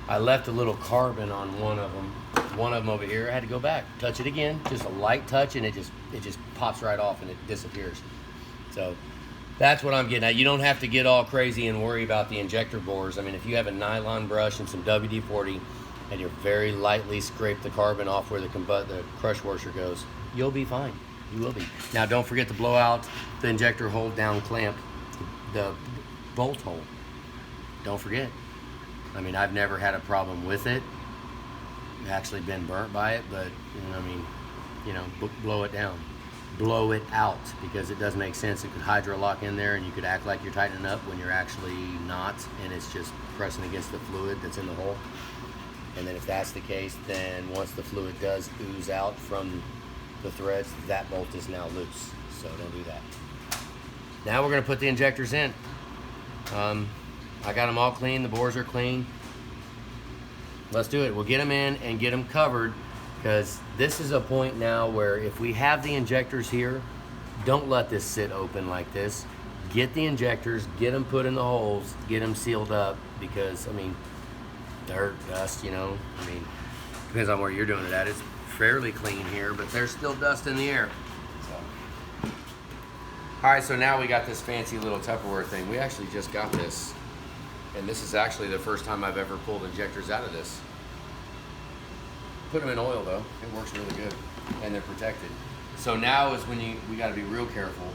I left a little carbon on one of them over here. I had to go back, touch it again, just a light touch, and it just pops right off and it disappears. So that's what I'm getting at. You don't have to get all crazy and worry about the injector bores. I mean, if you have a nylon brush and some WD-40 and you're very lightly scrape the carbon off where the crush washer goes, you'll be fine. You will be. Now, don't forget to blow out the injector hold down clamp, the bolt hole. Don't forget. I mean, I've never had a problem with it. I've actually been burnt by it, but I mean, blow it down. Blow it out, because it does make sense. It could hydro lock in there and you could act like you're tightening up when you're actually not, and it's just pressing against the fluid that's in the hole. And then if that's the case, then once the fluid does ooze out from the threads, that bolt is now loose. So don't do that. Now we're going to put the injectors in. I got them all clean. The bores are clean. Let's do it. We'll get them in and get them covered, because this is a point now where if we have the injectors here, don't let this sit open like this. Get the injectors, get them put in the holes, get them sealed up, because, I mean, dirt, dust, I mean, depends on where you're doing it at. It's fairly clean here, but there's still dust in the air. So. All right, so now we got this fancy little Tupperware thing. We actually just got this, and this is actually the first time I've ever pulled injectors out of this. Put them in oil though, it works really good, and they're protected. So now is when we gotta be real careful.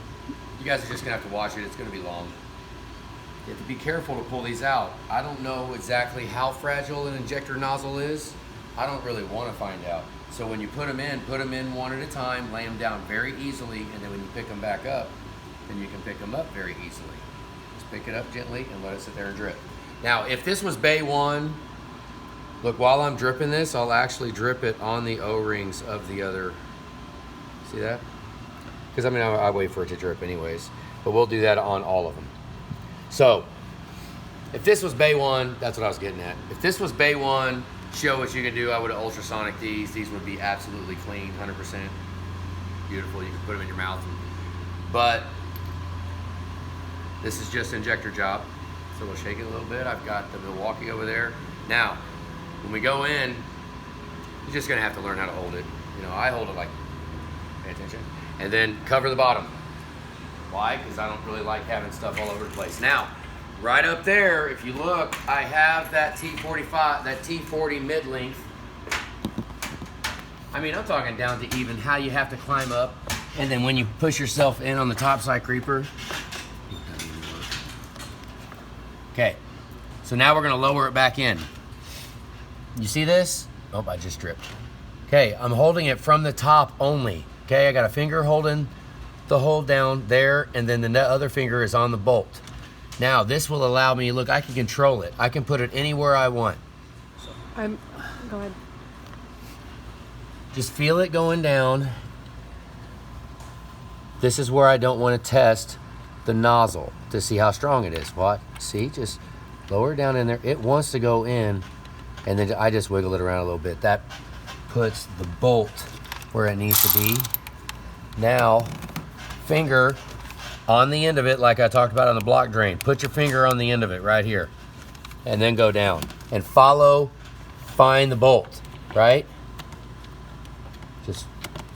You guys are just gonna have to watch it, it's gonna be long. You have to be careful to pull these out. I don't know exactly how fragile an injector nozzle is. I don't really wanna find out. So when you put them in one at a time, lay them down very easily, and then when you pick them back up, then you can pick them up very easily. Just pick it up gently and let it sit there and drip. Now, if this was Bay 1, look, while I'm dripping this, I'll actually drip it on the O-rings of the other. See that? Because, I mean, I wait for it to drip anyways. But we'll do that on all of them. So, if this was Bay 1, that's what I was getting at. If this was Bay 1, show what you can do, I would have ultrasonic these. These would be absolutely clean, 100%. Beautiful. You can put them in your mouth. But this is just injector job. So we'll shake it a little bit. I've got the Milwaukee over there. Now, when we go in, you're just gonna have to learn how to hold it. I hold it like, pay attention, and then cover the bottom. Why? Because I don't really like having stuff all over the place. Now, right up there, if you look, I have that T45, that T40 mid-length. I mean, I'm talking down to even how you have to climb up, and then when you push yourself in on the topside creeper. Okay, so now we're gonna lower it back in. You see this? Oh, I just dripped. Okay, I'm holding it from the top only. Okay, I got a finger holding the hold down there, and then the other finger is on the bolt. Now, this will allow me, look, I can control it. I can put it anywhere I want. Go ahead. Just feel it going down. This is where I don't want to test the nozzle to see how strong it is. What? See, just lower it down in there. It wants to go in, and then I just wiggle it around a little bit. That puts the bolt where it needs to be. Now, finger on the end of it, like I talked about on the block drain. Put your finger on the end of it right here, and then go down and find the bolt, right? Just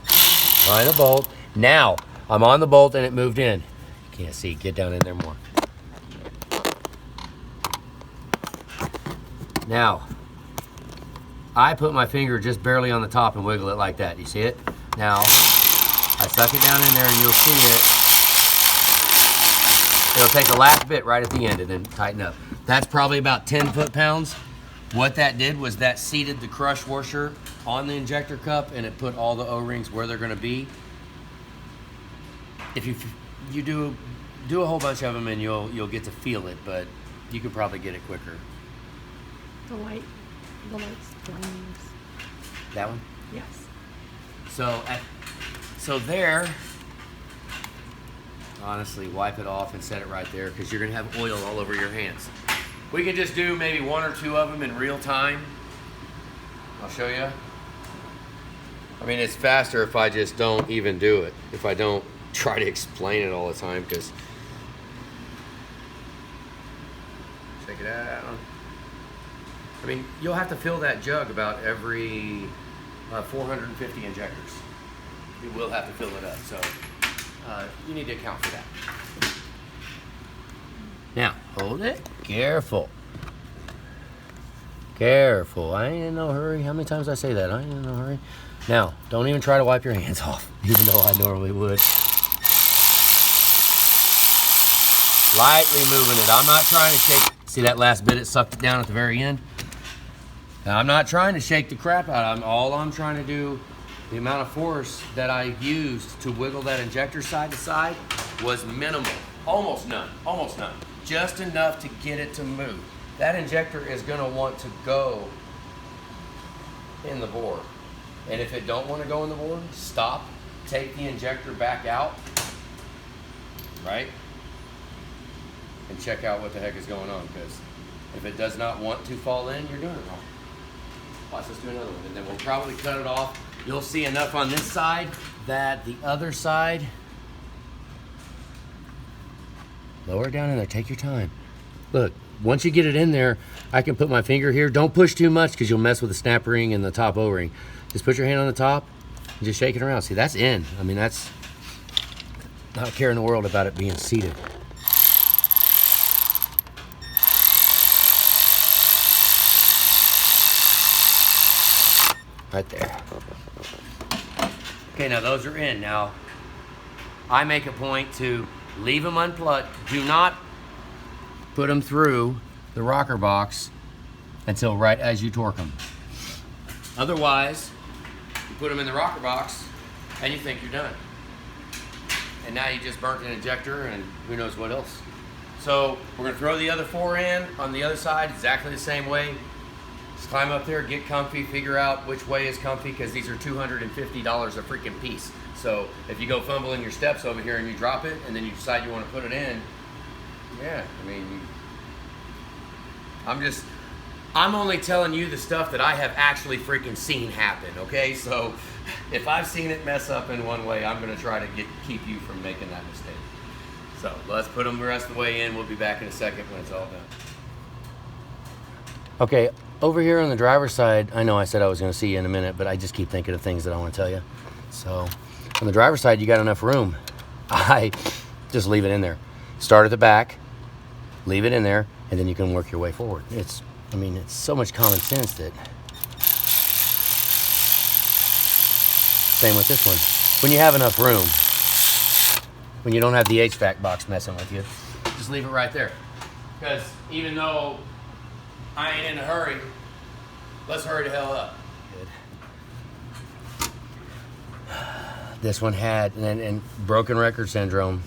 find the bolt. Now, I'm on the bolt and it moved in. You can't see, get down in there more. Now, I put my finger just barely on the top and wiggle it like that. You see it? Now, I suck it down in there and you'll see it. It'll take the last bit right at the end and then tighten up. That's probably about 10 foot-pounds. What that did was that seated the crush washer on the injector cup and it put all the O-rings where they're gonna be. If you do a whole bunch of them and you'll get to feel it, but you can probably get it quicker. The light's flames. That one? Yes. So there, honestly, wipe it off and set it right there because you're gonna have oil all over your hands. We can just do maybe 1 or 2 of them in real time. I'll show you. I mean, it's faster if I just don't even do it. If I don't try to explain it all the time, because check it out. I mean, you'll have to fill that jug about every 450 injectors. You will have to fill it up, so you need to account for that. Now, hold it. Careful. Careful. I ain't in no hurry. How many times I say that? I ain't in no hurry. Now, don't even try to wipe your hands off, even though I normally would. Lightly moving it. I'm not trying to shake. See that last bit? It sucked it down at the very end. Now, I'm not trying to shake the crap out. All I'm trying to do, the amount of force that I used to wiggle that injector side to side was minimal. Almost none. Almost none. Just enough to get it to move. That injector is going to want to go in the bore. And if it don't want to go in the bore, stop, take the injector back out, right? And check out what the heck is going on, because if it does not want to fall in, you're doing it wrong. Watch, let's do another one, and then we'll probably cut it off. You'll see enough on this side that the other side, lower it down in there, take your time. Look, once you get it in there, I can put my finger here. Don't push too much because you'll mess with the snap ring and the top O-ring. Just put your hand on the top and just shake it around. See, that's in. I mean, that's not a care in the world about it being seated. Right there. Okay, now those are in. Now, I make a point to leave them unplugged. Do not put them through the rocker box until right as you torque them. Otherwise, you put them in the rocker box and you think you're done. And now you just burnt an injector and who knows what else. So we're gonna throw the other 4 in on the other side exactly the same way. Just climb up there, get comfy, figure out which way is comfy, because these are $250 a freaking piece. So if you go fumbling your steps over here and you drop it and then you decide you want to put it in, yeah, I mean, I'm only telling you the stuff that I have actually freaking seen happen, okay? So if I've seen it mess up in one way, I'm gonna try to keep you from making that mistake. So let's put them the rest of the way in. We'll be back in a second when it's all done. Okay, over here on the driver's side, I know I said I was gonna see you in a minute, but I just keep thinking of things that I wanna tell you. So on the driver's side, you got enough room. I just leave it in there. Start at the back, leave it in there, and then you can work your way forward. It's so much common sense that. Same with this one. When you have enough room, when you don't have the HVAC box messing with you, just leave it right there. Because even though I ain't in a hurry, let's hurry the hell up. Good. This one had, and broken record syndrome,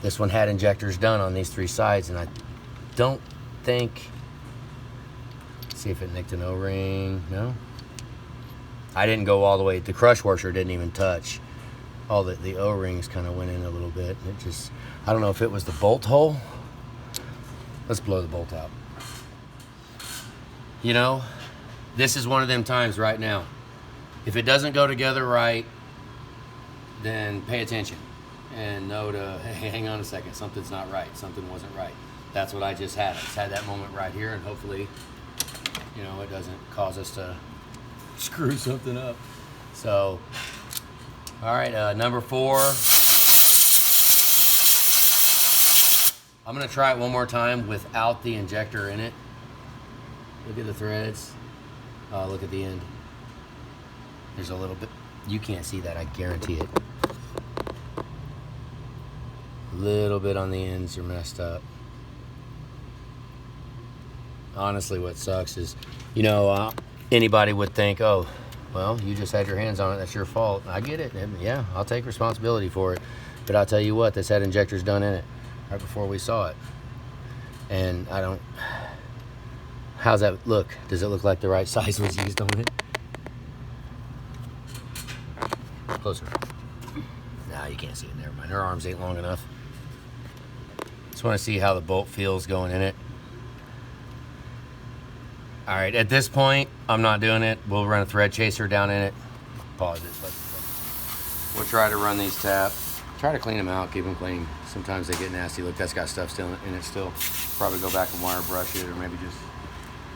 this one had injectors done on these 3 sides, and I don't think, see if it nicked an O-ring, no? I didn't go all the way, the crush washer didn't even touch. All the O-rings kind of went in a little bit. It just, I don't know if it was the bolt hole. Let's blow the bolt out. You know, this is one of them times right now. If it doesn't go together right, then pay attention and know to, hey, hang on a second, something's not right, something wasn't right. That's what I just had. I just had that moment right here, and hopefully, you know, it doesn't cause us to screw something up. So, all right, number 4. I'm gonna try it one more time without the injector in it. Look at the threads. Look at the end. There's a little bit. You can't see that, I guarantee it. A little bit on the ends are messed up. Honestly, what sucks is, you know, anybody would think, oh, well, you just had your hands on it, that's your fault. I get it, and yeah, I'll take responsibility for it. But I'll tell you what, this had injectors done in it right before we saw it. And I don't, how's that look? Does it look like the right size was used on it? Closer. Nah, you can't see it, never mind. Her arms ain't long enough. Just want to see how the bolt feels going in it. All right, at this point, I'm not doing it. We'll run a thread chaser down in it. Pause it. We'll try to run these tap. Try to clean them out, keep them clean. Sometimes they get nasty. Look, that's got stuff still in it still. Probably go back and wire brush it, or maybe just,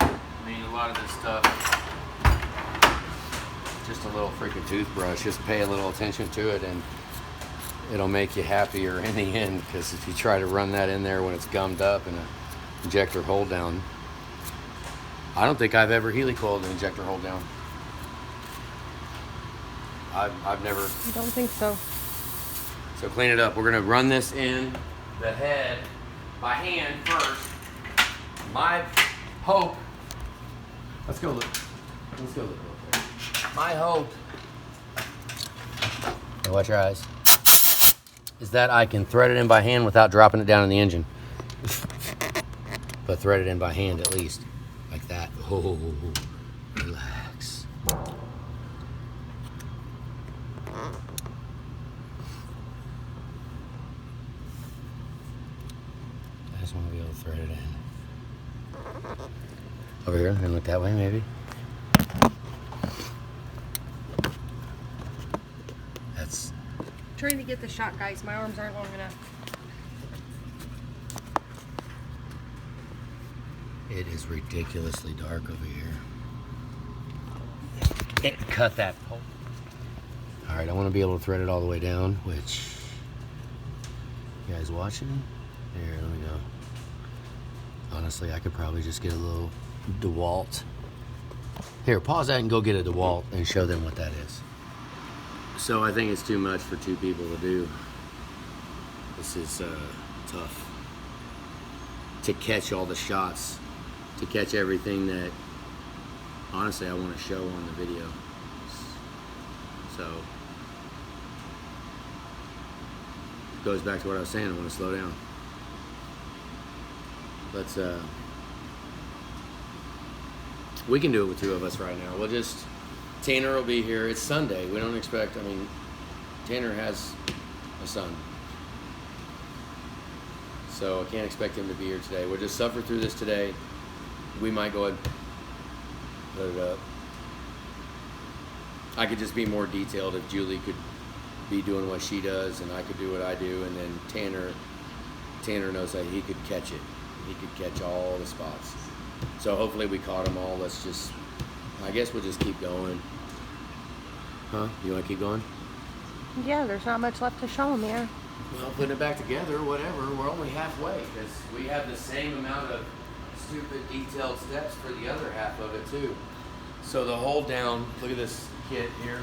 I mean, a lot of this stuff, just a little freaking toothbrush. Just pay a little attention to it and it'll make you happier in the end, because if you try to run that in there when it's gummed up and an injector hold down, I don't think I've ever helicoiled an injector hold down. I've never. I don't think so. So clean it up. We're gonna run this in the head by hand first. My hope. Let's go look. Let's go look real quick. My hope. Now watch your eyes. Is that I can thread it in by hand without dropping it down in the engine. But thread it in by hand at least. Like that. Oh, relax. I just want to be able to thread it in. Over here, and look that way maybe. That's... Trying to get the shot, guys. My arms aren't long enough. It is ridiculously dark over here. Cut that pole. All right, I want to be able to thread it all the way down, which, you guys watching? Here, let me go. Honestly, I could probably just get a little DeWalt. Here, pause that and go get a DeWalt and show them what that is. So I think it's too much for two people to do. This is tough. To catch all the shots, to catch everything that, honestly, I want to show on the video. So, goes back to what I was saying, I want to slow down. Let's, we can do it with two of us right now. We'll just, Tanner will be here. It's Sunday. We don't expect, I mean, Tanner has a son. So I can't expect him to be here today. We'll just suffer through this today. We might go ahead and let it up. I could just be more detailed if Julie could be doing what she does and I could do what I do, and then Tanner knows that he could catch it. He could catch all the spots. So hopefully we caught them all. Let's just, I guess we'll just keep going. Huh? You want to keep going? Yeah, there's not much left to show them here. Well, putting it back together, whatever, we're only halfway, because we have the same amount of stupid detailed steps for the other half of it too. So the hold down, look at this kit here.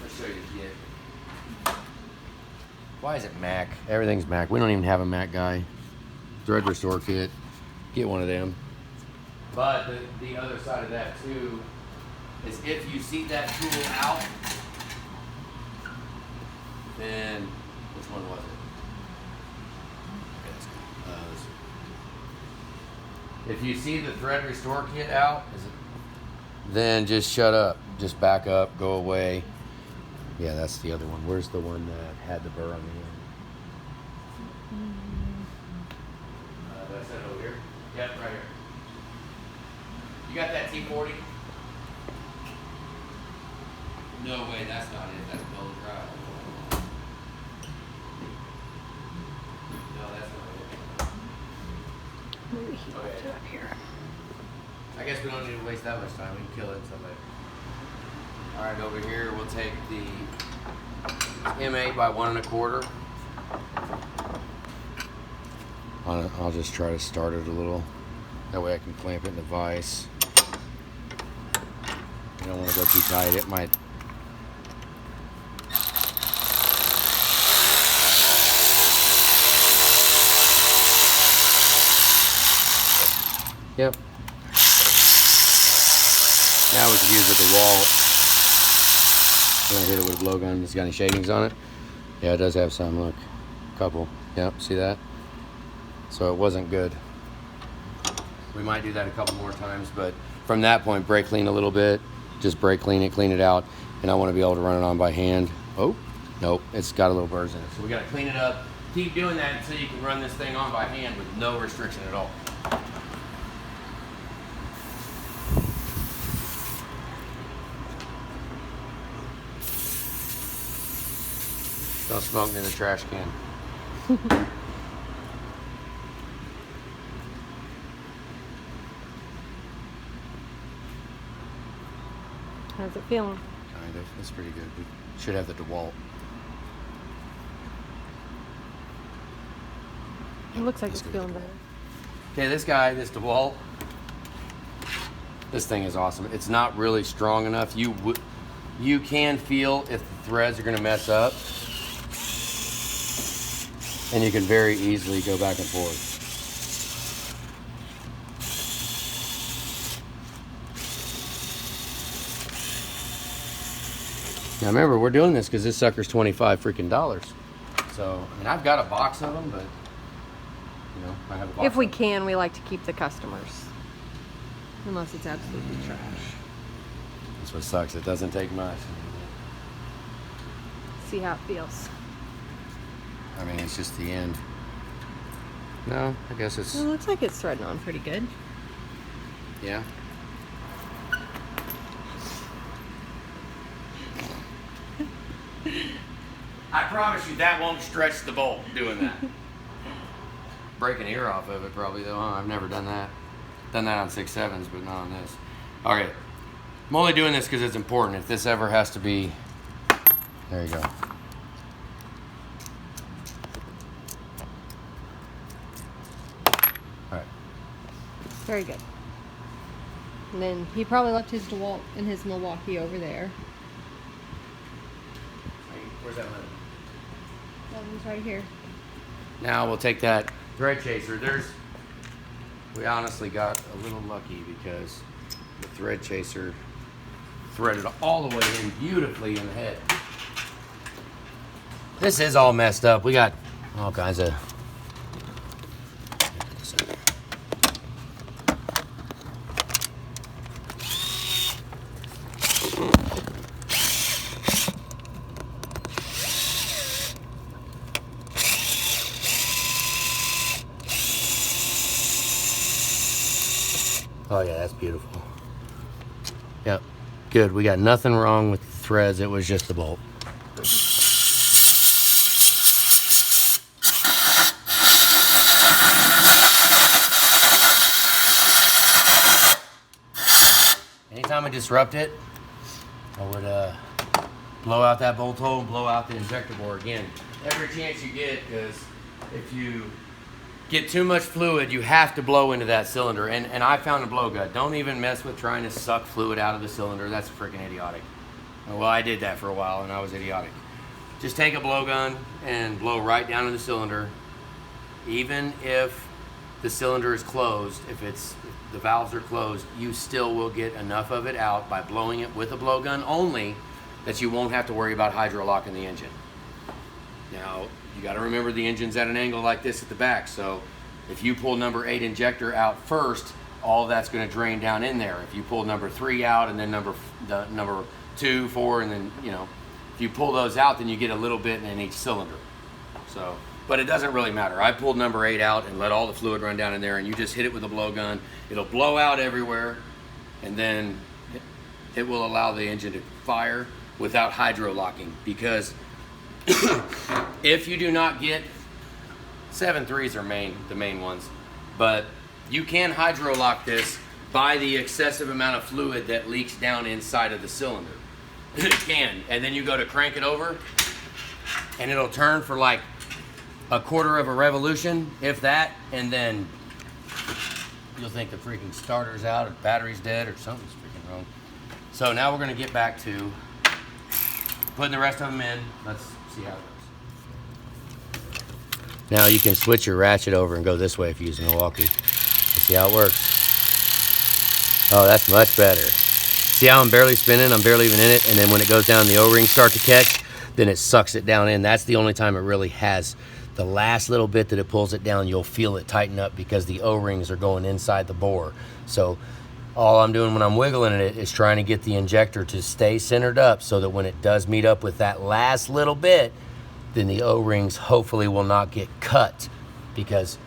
Let's show you the kit. Why is it Mac? Everything's Mac. We don't even have a Mac guy. Thread restore kit. Get one of them. But the other side of that too is if you see that tool out, then, which one was it? If you see the thread restore kit out, then just shut up. Just back up, go away. Yeah, that's the other one. Where's the one that had the burr on the end? Did I set it over here? Yep, right here. You got that T40? No way, that's not it. That's Golden Drive. No, that's not it. Maybe he left it up here. I guess we don't need to waste that much time. We can kill it until later. All right, over here we'll take the M8 by 1 1/4. I'll just try to start it a little. That way I can clamp it in the vise. You don't want to go too tight. It might. Yep. Now we can use it the wall. I'm gonna hit it with a blowgun. Has it got any shadings on it? Yeah, it does have some. Look, a couple. Yep, see that? So it wasn't good. We might do that a couple more times, but from that point, brake clean a little bit. Just brake clean it out, and I want to be able to run it on by hand. Oh, nope, it's got a little burrs in it. So we got to clean it up. Keep doing that until you can run this thing on by hand with no restriction at all. Don't smoke in the trash can. How's it feeling? Kind of. It's pretty good. We should have the DeWalt. It looks like it's feeling better. Okay, this DeWalt, this thing is awesome. It's not really strong enough. You can feel if the threads are going to mess up, and you can very easily go back and forth. Now remember, we're doing this because this sucker's $25 freaking. So, I mean, I've got a box of them, but, you know, I have a box. If we can, we like to keep the customers. Unless it's absolutely trash. That's what sucks. It doesn't take much. See how it feels. I mean, it's just the end. No, I guess it's... It looks like it's threading on pretty good. Yeah. I promise you that won't stretch the bolt doing that. Break an ear off of it probably though, huh? I've never done that. Done that on 6.7s, but not on this. Okay, I'm only doing this because it's important. If this ever has to be, there you go. All right. Very good. And then he probably left his DeWalt and his Milwaukee over there. Where's that one? That one's right here. Now we'll take that thread chaser. We honestly got a little lucky because the thread chaser threaded all the way in beautifully in the head. This is all messed up. We got all kinds of... Oh yeah, that's beautiful. Yep, good. We got nothing wrong with the threads. It was just the bolt. Anytime I disrupt it, I would blow out that bolt hole and blow out the injector bore again. Every chance you get, because if you get too much fluid, you have to blow into that cylinder. And I found a blowgun. Don't even mess with trying to suck fluid out of the cylinder. That's freaking idiotic. Well, I did that for a while and I was idiotic. Just take a blowgun and blow right down in the cylinder. Even if the cylinder is closed, if the valves are closed, you still will get enough of it out by blowing it with a blowgun only that you won't have to worry about hydro-locking the engine. Now, you got to remember the engine's at an angle like this at the back, so if you pull number 8 injector out first, all that's going to drain down in there. If you pull number 3 out and then number 2, 4, and then, you know, if you pull those out, then you get a little bit in each cylinder. So, but it doesn't really matter. I pulled number 8 out and let all the fluid run down in there, and you just hit it with a blowgun. It'll blow out everywhere, and then it will allow the engine to fire without hydro locking, because if you do not get 7.3s are the main ones, but you can hydro lock this by the excessive amount of fluid that leaks down inside of the cylinder. It can, and then you go to crank it over and it'll turn for like a quarter of a revolution, if that, and then you'll think the freaking starter's out or battery's dead or something's freaking wrong. So now we're gonna get back to putting the rest of them in. Let's see how it goes. Now you can switch your ratchet over and go this way if you use Milwaukee. Let's see how it works. Oh, that's much better. See how I'm barely spinning? I'm barely even in it. And then when it goes down, the O-rings start to catch, then it sucks it down in. That's the only time it really has. The last little bit that it pulls it down, you'll feel it tighten up because the O-rings are going inside the bore. So all I'm doing when I'm wiggling it is trying to get the injector to stay centered up so that when it does meet up with that last little bit, then the O-rings hopefully will not get cut, because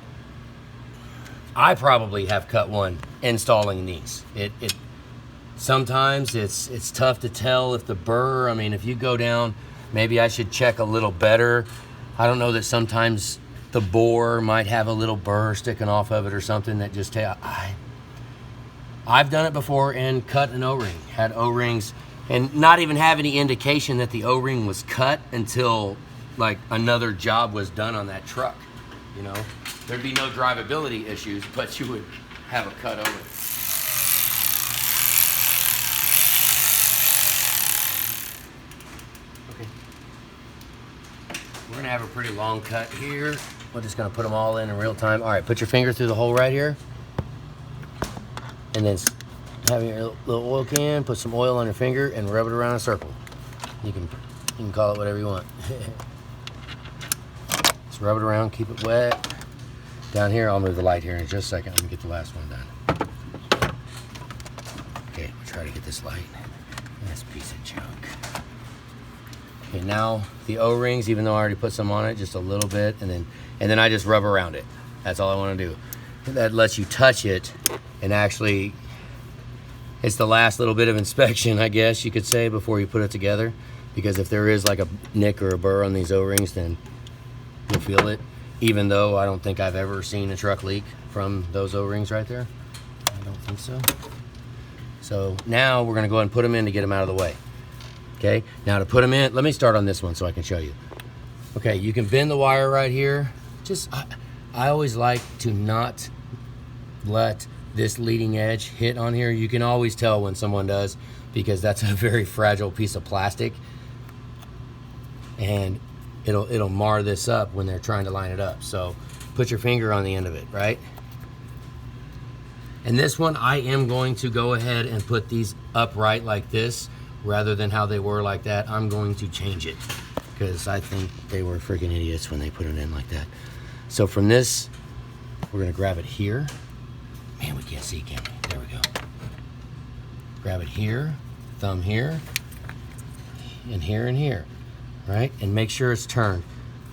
I probably have cut one installing these. Sometimes it's tough to tell if the burr, I mean, if you go down, maybe I should check a little better. I don't know, that sometimes the bore might have a little burr sticking off of it or something that just I've done it before and cut an O-ring, had O-rings, and not even have any indication that the O-ring was cut until like another job was done on that truck. You know, there'd be no drivability issues, but you would have a cut O-ring. Okay. We're gonna have a pretty long cut here. We're just gonna put them all in real time. All right, put your finger through the hole right here. And then have your little oil can, put some oil on your finger and rub it around in a circle. You can call it whatever you want. Just rub it around, keep it wet. Down here, I'll move the light here in just a second. Let me get the last one done. Okay, we'll try to get this light. This piece of junk. Okay, now the O-rings, even though I already put some on it, just a little bit, and then I just rub around it. That's all I want to do. That lets you touch it, and actually it's the last little bit of inspection, I guess you could say, before you put it together, because if there is like a nick or a burr on these O-rings, then you'll feel it, even though I don't think I've ever seen a truck leak from those O-rings right there. I don't think so. So now we're gonna go ahead and put them in to get them out of the way. Okay, now to put them in, let me start on this one so I can show you. Okay, you can bend the wire right here. I always like to not let this leading edge hit on here. You can always tell when someone does, because that's a very fragile piece of plastic, and it'll mar this up when they're trying to line it up. So put your finger on the end of it, right? And this one, I am going to go ahead and put these upright like this rather than how they were like that. I'm going to change it because I think they were freaking idiots when they put it in like that. So from this, we're gonna grab it here. Man, we can't see, can we? There we go. Grab it here, thumb here, and here, right? And make sure it's turned.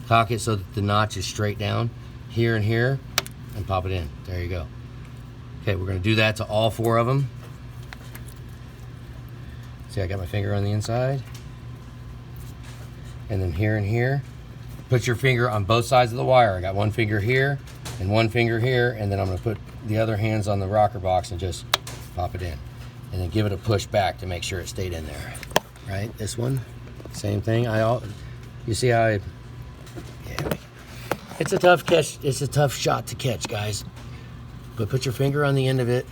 Cock it so that the notch is straight down, here and here, and pop it in. There you go. Okay, we're gonna do that to all four of them. See, I got my finger on the inside. And then here and here. Put your finger on both sides of the wire. I got one finger here and one finger here, and then I'm gonna put the other hands on the rocker box and just pop it in. And then give it a push back to make sure it stayed in there. Right, this one, same thing. You see how it's a tough catch, it's a tough shot to catch, guys. But put your finger on the end of it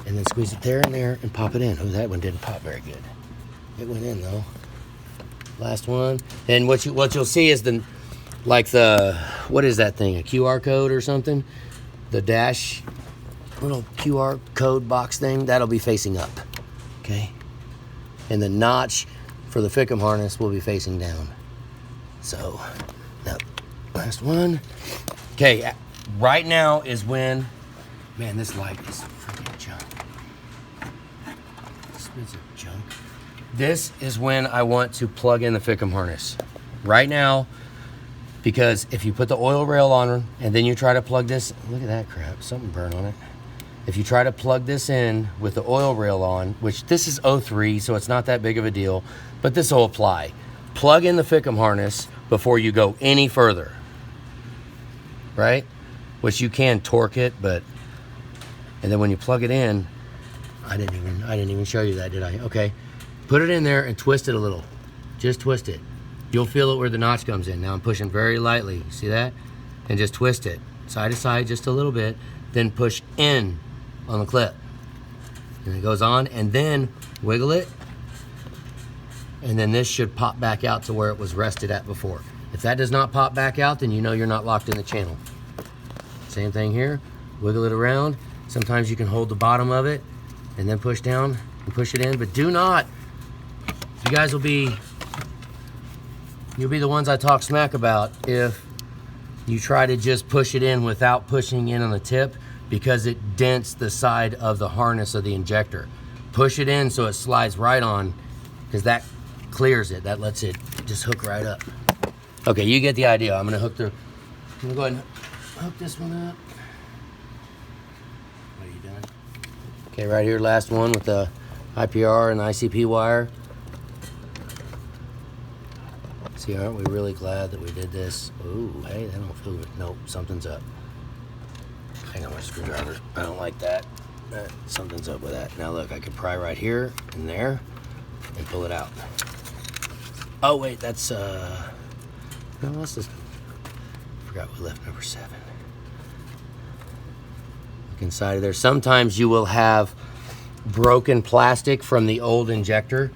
and then squeeze it there and there and pop it in. Oh, that one didn't pop very good. It went in though. Last one. And what you'll see is what is that thing? A QR code or something? The dash, little QR code box thing, that'll be facing up. Okay? And the notch for the Fickum harness will be facing down. So, now, last one. Okay, right now is when, man, this light is freaking junk. This is junk. This is when I want to plug in the Fickum harness. Right now, because if you put the oil rail on and then you try to plug this, look at that crap, something burned on it. If you try to plug this in with the oil rail on, which this is 03, so it's not that big of a deal, but this will apply. Plug in the Fickum harness before you go any further, right? Which you can torque it, and then when you plug it in, I didn't even show you that, did I? Okay, put it in there and twist it a little. Just twist it. You'll feel it where the notch comes in. Now I'm pushing very lightly, see that? And just twist it, side to side just a little bit, then push in on the clip. And it goes on, and then wiggle it, and then this should pop back out to where it was rested at before. If that does not pop back out, then you know you're not locked in the channel. Same thing here, wiggle it around. Sometimes you can hold the bottom of it and then push down and push it in, but do not, you guys will be, you'll be the ones I talk smack about if you try to just push it in without pushing in on the tip, because it dents the side of the harness of the injector. Push it in so it slides right on, because that clears it. That lets it just hook right up. Okay, you get the idea. I'm gonna go ahead and hook this one up. What are you doing? Okay, right here, last one with the IPR and the ICP wire. See, aren't we really glad that we did this? Ooh, hey, that don't feel good. Nope, something's up. Hang on my screwdriver. I don't like that. Something's up with that. Now look, I could pry right here and there and pull it out. Oh wait, that's no, what's this? Forgot we left number 7. Look inside of there. Sometimes you will have broken plastic from the old injector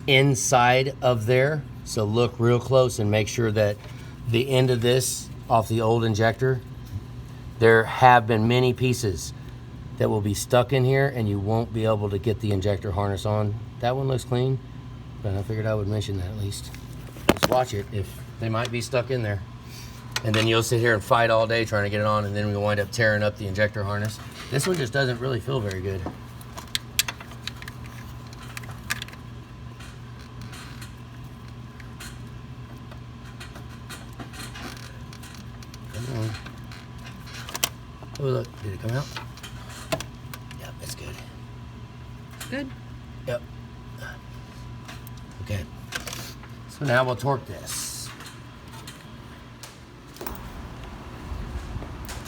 inside of there. So look real close and make sure that the end of this off the old injector, there have been many pieces that will be stuck in here and you won't be able to get the injector harness on. That one looks clean, but I figured I would mention that at least. Just watch it, if they might be stuck in there. And then you'll sit here and fight all day trying to get it on, and then we wind up tearing up the injector harness. This one just doesn't really feel very good. Come on. Oh look, did it come out? Yep, it's good. Good. Yep. Okay. So now we'll torque this.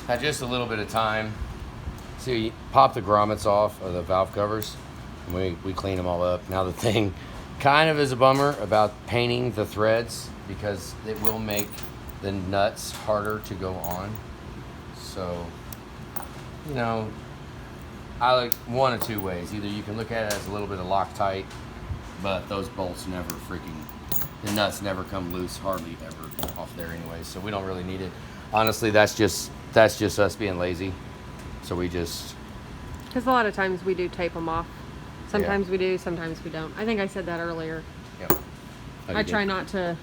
Had just a little bit of time. So you pop the grommets off of the valve covers, and we clean them all up. Now the thing kind of is a bummer about painting the threads, because it will make the nuts harder to go on. So, you know, I like one of two ways. Either you can look at it as a little bit of Loctite, but those bolts never the nuts never come loose hardly ever off there anyway, so we don't really need it. Honestly, that's just us being lazy. So we just... Because a lot of times we do tape them off. Sometimes we do, sometimes we don't. I think I said that earlier. Yep. I try not to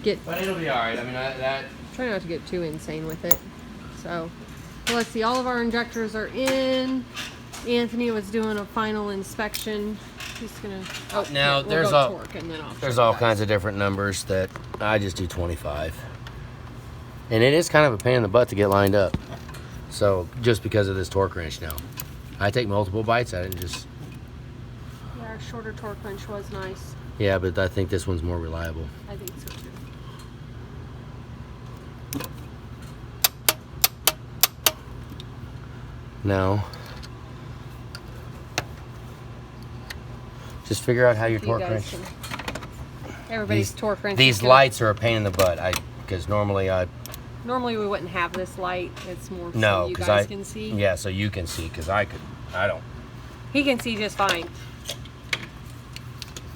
get... But it'll be alright. I mean, Try not to get too insane with it. So, well, let's see. All of our injectors are in. Anthony was doing a final inspection. He's gonna... Oh, now, yeah, there's all kinds of different numbers that I just do 25. And it is kind of a pain in the butt to get lined up. So, just because of this torque wrench now. I take multiple bites at it and just... Yeah, our shorter torque wrench was nice. Yeah, but I think this one's more reliable. I think so too. Now, just figure out how your torque wrench... Everybody's torque wrench. These lights are a pain in the butt. Because normally we wouldn't have this light. It's more no, so you guys can see. Yeah, so you can see, because I don't. He can see just fine. Get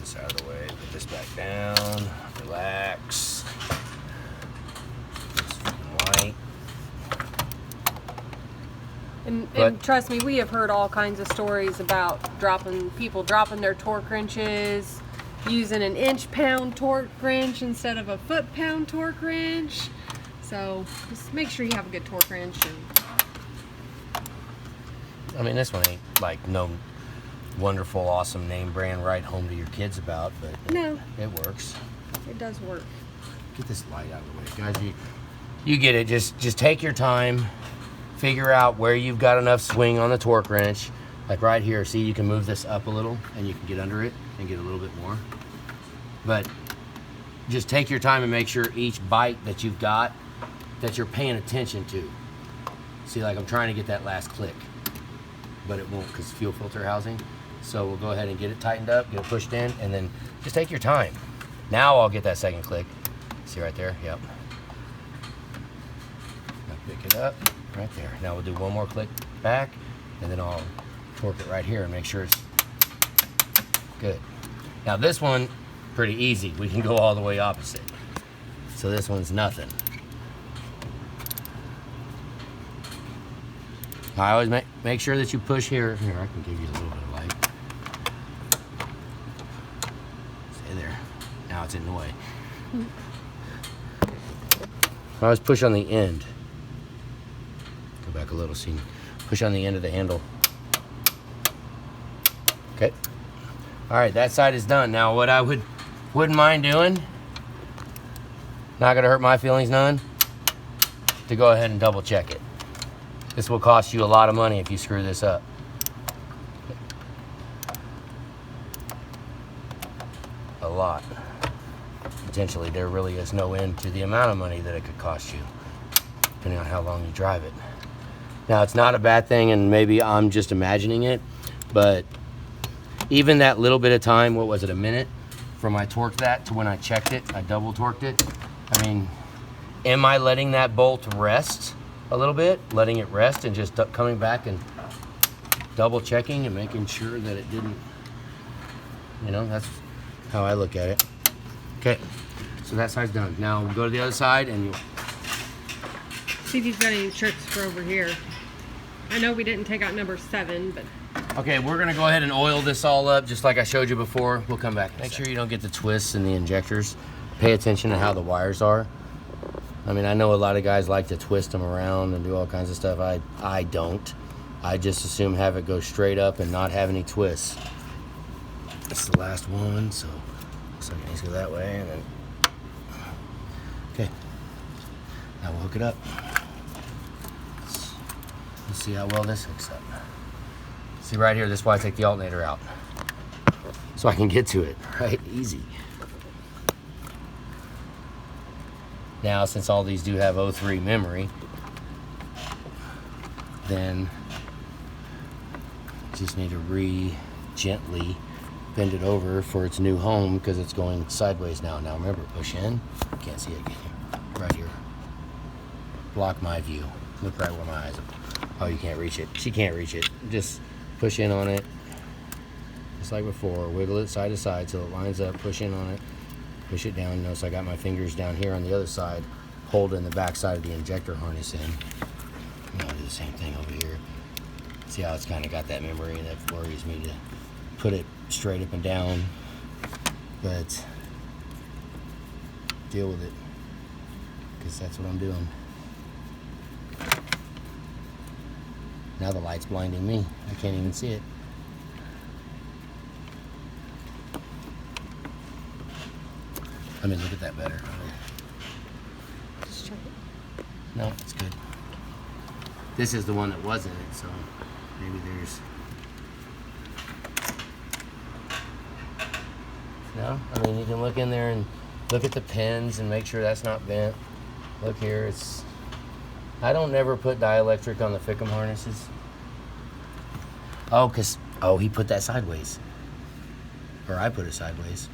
this out of the way. Put this back down. Relax. This light. And trust me, we have heard all kinds of stories about people dropping their torque wrenches, using an inch-pound torque wrench instead of a foot-pound torque wrench. So just make sure you have a good torque wrench. I mean, this one ain't like no wonderful, awesome name brand right home to your kids about, but no, it works. It does work. Get this light out of the way, guys. You get it. Just take your time. Figure out where you've got enough swing on the torque wrench. Like right here, see, you can move this up a little and you can get under it and get a little bit more. But just take your time and make sure each bite that you've got, that you're paying attention to. See, like I'm trying to get that last click, but it won't because fuel filter housing. So we'll go ahead and get it tightened up, get it pushed in, and then just take your time. Now I'll get that second click. See right there? Yep. Now pick it up. Right there. Now we'll do one more click back, and then I'll torque it right here and make sure it's good. Now this one, pretty easy. We can go all the way opposite. So this one's nothing. I always make sure that you push here. Here, I can give you a little bit of light. Stay there. Now it's in the way. I always push on the end. Go back a little, see. Push on the end of the handle. Okay. All right, that side is done. Now what I wouldn't mind doing, not gonna hurt my feelings none, to go ahead and double check it. This will cost you a lot of money if you screw this up. A lot. Potentially, there really is no end to the amount of money that it could cost you, depending on how long you drive it. Now, it's not a bad thing, and maybe I'm just imagining it, but even that little bit of time, what was it, a minute, from I torqued that to when I checked it, I double torqued it. I mean, am I letting that bolt rest a little bit, letting it rest and just coming back and double checking and making sure that it didn't, you know, that's how I look at it. Okay, so that side's done. Now we'll go to the other side and you'll See if he's got any tricks for over here. I know we didn't take out number 7, but... Okay, we're gonna go ahead and oil this all up just like I showed you before. We'll come back. Make sure you don't get the twists in the injectors. Pay attention to how the wires are. I mean, I know a lot of guys like to twist them around and do all kinds of stuff. I don't. I just assume have it go straight up and not have any twists. That's the last one, so looks like it needs to go that way, and then... Okay. Now we'll hook it up. Let's see how well this hooks up. See right here, this is why I take the alternator out. So I can get to it, right? Easy. Now, since all these do have 03 memory, then just need to gently bend it over for its new home because it's going sideways now. Now remember, push in. Can't see it, can you? Right here. Block my view. Look right where my eyes are. Oh, you can't reach it. She can't reach it. Just push in on it, just like before. Wiggle it side to side so it lines up. Push in on it. Push it down. Notice I got my fingers down here on the other side, holding the back side of the injector harness in. And I'll do the same thing over here. See how it's kind of got that memory, and that worries me to put it straight up and down, but deal with it, because that's what I'm doing. Now the light's blinding me. I can't even see it. I mean, look at that better. Just check it. No, it's good. This is the one that was in it, so maybe there's... No? I mean, you can look in there and look at the pins and make sure that's not bent. Look here, it's... I don't never put dielectric on the Fickum harnesses. Oh, oh, he put that sideways. Or I put it sideways.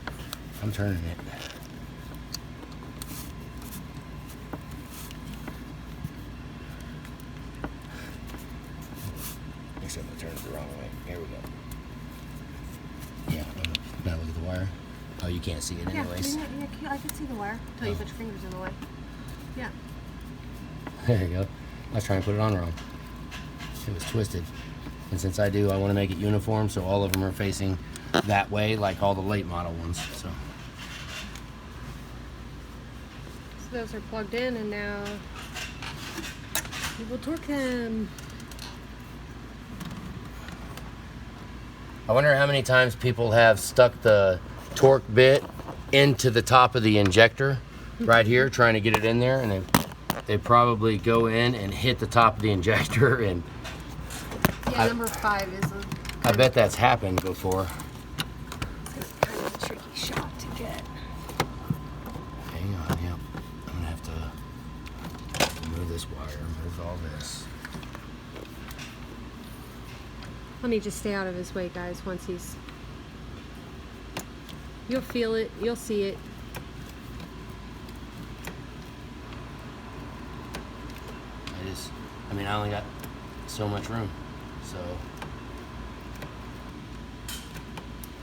I'm turning it. Except I turned it the wrong way. Here we go. Yeah, now look at the wire. Oh, you can't see it anyways. Yeah, I can see the wire until you put your fingers in the way. Yeah. There you go. I was trying to put it on wrong. It was twisted. And since I want to make it uniform, so all of them are facing that way, like all the late model ones. So those are plugged in, and now we will torque them. I wonder how many times people have stuck the torque bit into the top of the injector right here, trying to get it in there, and they probably go in and hit the top of the injector, and yeah, number 5 is a I bet that's happened before. It's kind of a tricky shot to get. Hang on, yep. I'm gonna have to remove this wire, remove all this. Let me just stay out of his way, guys, once he's... You'll feel it, you'll see it. I only got so much room. So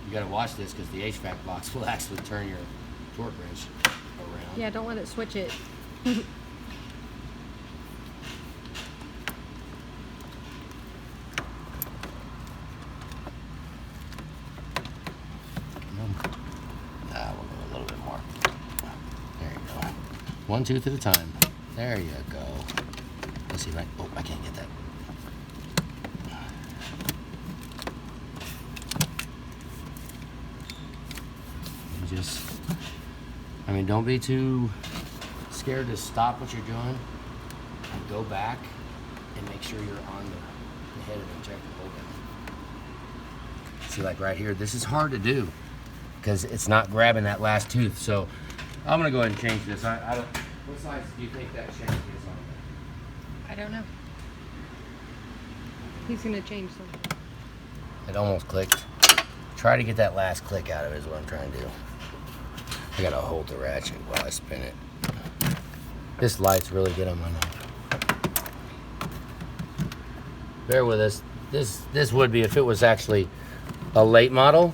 you gotta watch this because the HVAC box will actually turn your torque wrench around. Yeah, don't let it switch it. We'll go a little bit more. There you go. One tooth at a time. There you go. Let's see if I can't get that. And just, I mean, don't be too scared to stop what you're doing and go back and make sure you're on the head of the injector hold down. See, like right here, this is hard to do because it's not grabbing that last tooth. So I'm gonna go ahead and change this. I don't, what size do you think that shank is on there? I don't know. He's gonna change something. It almost clicked. Try to get that last click out of it is what I'm trying to do. I gotta hold the ratchet while I spin it. This light's really good on my knife. Bear with us. This would be if it was actually a late model,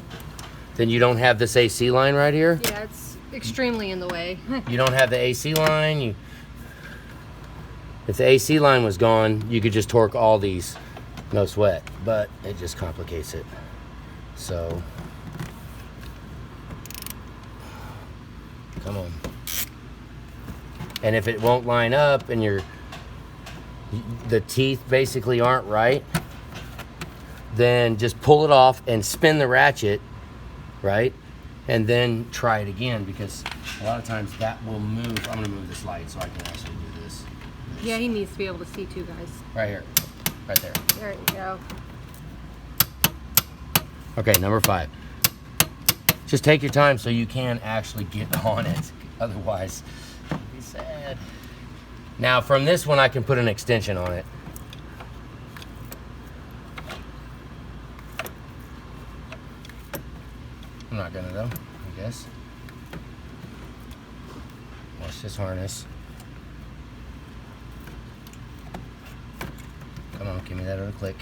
then you don't have this AC line right here. Yeah, it's extremely in the way. You don't have the AC line. If the AC line was gone, you could just torque all these, no sweat, but it just complicates it. So, come on. And if it won't line up and the teeth basically aren't right, then just pull it off and spin the ratchet, right? And then try it again, because a lot of times that will move. I'm gonna move this light so I can actually do this. Yeah, he needs to be able to see too, guys. Right here, right there. There you go. Okay, number 5. Just take your time so you can actually get on it. Otherwise, it'll be sad. Now from this one, I can put an extension on it. I'm not gonna though, I guess. Watch this harness. Come on, give me that other click.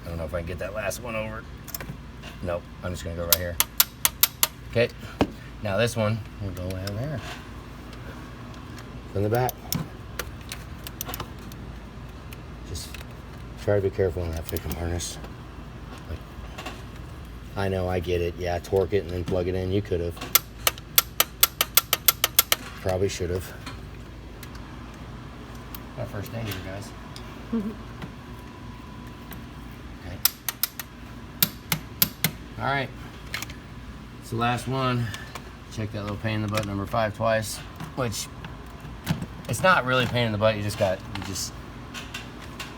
I don't know if I can get that last one over. Nope, I'm just gonna go right here. Okay, now this one will go over there. From the back. Just try to be careful on that Fickham harness. Like, I know, I get it. Yeah, torque it and then plug it in. You could have. Probably should have. My first day here, guys. Okay. All right. It's the last one. Check that little pain in the butt number 5 twice, which it's not really a pain in the butt. You just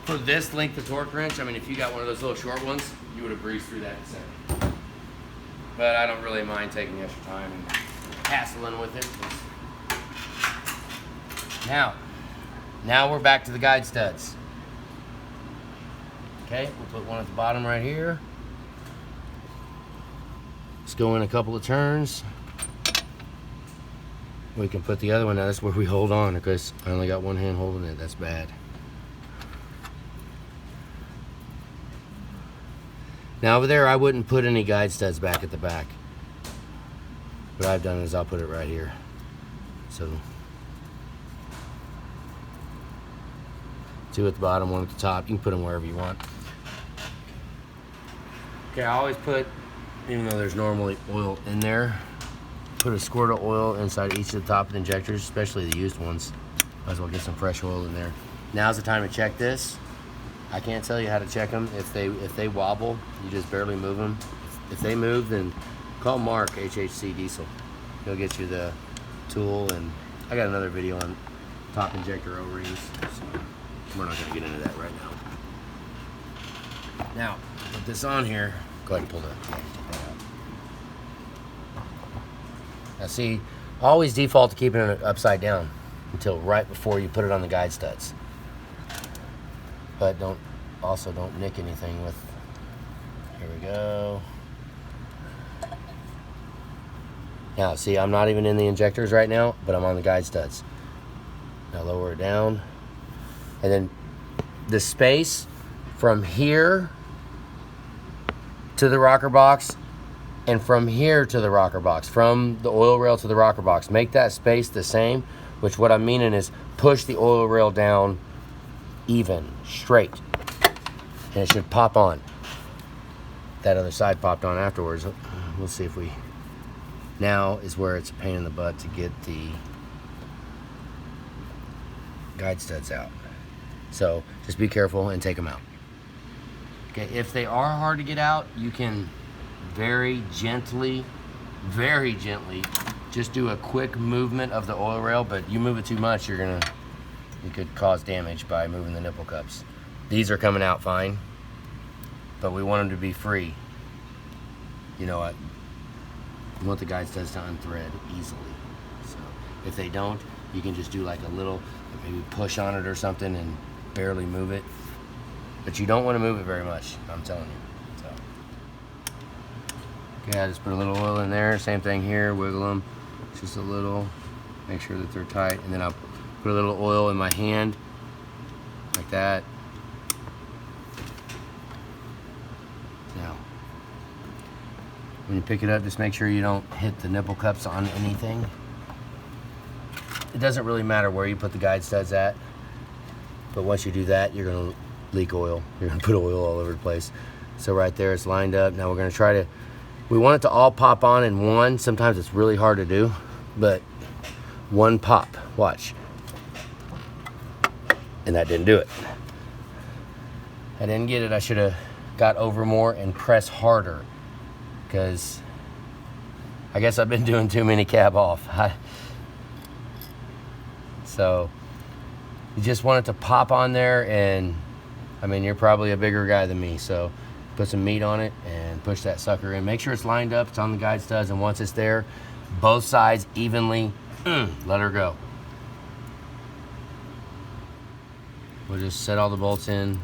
for this length of torque wrench. I mean, if you got one of those little short ones, you would have breezed through that in a second. But I don't really mind taking extra time and hassling with it. Now we're back to the guide studs. Okay, we'll put one at the bottom right here. Let's go in a couple of turns. We can put the other one, now that's where we hold on, because I only got one hand holding it. That's bad. Now over there, I wouldn't put any guide studs back at the back. What I've done is I'll put it right here. So 2 at the bottom, 1 at the top. You can put them wherever you want. Okay, I always put, even though there's normally oil in there, put a squirt of oil inside each of the top of the injectors, especially the used ones. Might as well get some fresh oil in there. Now's the time to check this. I can't tell you how to check them. If they wobble, you just barely move them. If they move, then call Mark, HHC Diesel. He'll get you the tool, and I got another video on top injector O-rings. So we're not going to get into that right now. Now, put this on here. Go ahead and pull take that out. Now see, always default to keeping it upside down until right before you put it on the guide studs. But don't nick anything with, here we go. Now see, I'm not even in the injectors right now, but I'm on the guide studs. Now lower it down. And then the space from here to the rocker box and from here to the rocker box, from the oil rail to the rocker box, make that space the same, which what I'm meaning is push the oil rail down even, straight, and it should pop on. That other side popped on afterwards. We'll see if we, now is where it's a pain in the butt to get the guide studs out. So just be careful and take them out. Okay, if they are hard to get out, you can very gently, just do a quick movement of the oil rail, but you move it too much, you could cause damage by moving the nipple cups. These are coming out fine, but we want them to be free. You know what? We want the guide studs to unthread easily. So if they don't, you can just do like a little, maybe push on it or something and barely move it. But you don't want to move it very much, I'm telling you. So. Okay, I just put a little oil in there. Same thing here, wiggle them just a little. Make sure that they're tight. And then I'll put a little oil in my hand, like that. Now, when you pick it up, just make sure you don't hit the nipple cups on anything. It doesn't really matter where you put the guide studs at, but once you do that, you're gonna leak oil. You're gonna put oil all over the place. So right there, it's lined up. Now we're gonna try to, we want it to all pop on in one. Sometimes it's really hard to do, but one pop, watch. And that didn't do it. I didn't get it. I should have got over more and pressed harder, because I guess I've been doing too many cab off. So you just want it to pop on there, and I mean, you're probably a bigger guy than me, so put some meat on it and push that sucker in. Make sure it's lined up, it's on the guide studs, and once it's there, both sides evenly, let her go. We'll just set all the bolts in,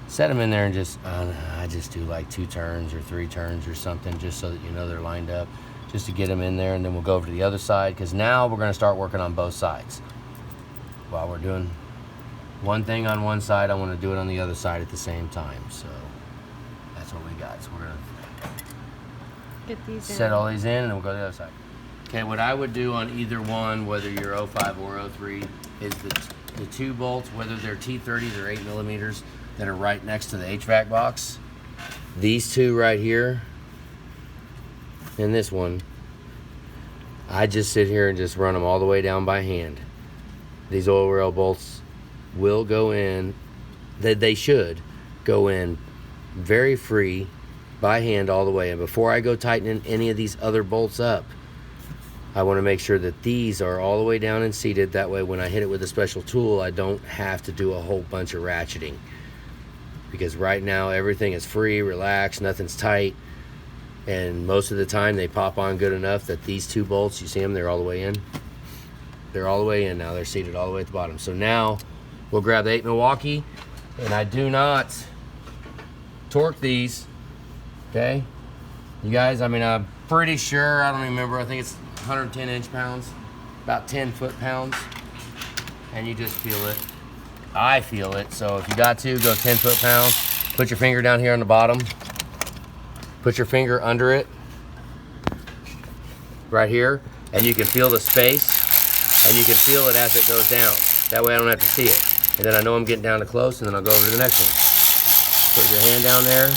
set them in there, and just, I just do like 2 turns or 3 turns or something, just so that you know they're lined up, just to get them in there. And then we'll go over to the other side, because now we're going to start working on both sides. While we're doing one thing on one side, I want to do it on the other side at the same time. So that's what we got. So we're going to Get these set in. all these in, and then we'll go to the other side. Okay, what I would do on either one, whether you're 05 or 03, is the 2 bolts, whether they're T30s or 8mm, that are right next to the HVAC box. These 2 right here, and this one, I just sit here and just run them all the way down by hand. These oil rail bolts will go in, they should go in very free by hand all the way. And before I go tightening any of these other bolts up, I want to make sure that these are all the way down and seated. That way when I hit it with a special tool, I don't have to do a whole bunch of ratcheting. Because right now everything is free, relaxed, nothing's tight. And most of the time they pop on good enough that these 2 bolts, you see them, they're all the way in. They're all the way in now. They're seated all the way at the bottom. So now we'll grab the 8 Milwaukee, and I do not torque these, okay? You guys, I mean, I'm pretty sure, I don't remember, I think it's 110 inch-pounds, about 10 foot-pounds, and you just feel it. I feel it, so if you got to, go 10 foot-pounds. Put your finger down here on the bottom. Put your finger under it, right here, and you can feel the space. And you can feel it as it goes down. That way I don't have to see it. And then I know I'm getting down to close, and then I'll go over to the next one. Put your hand down there.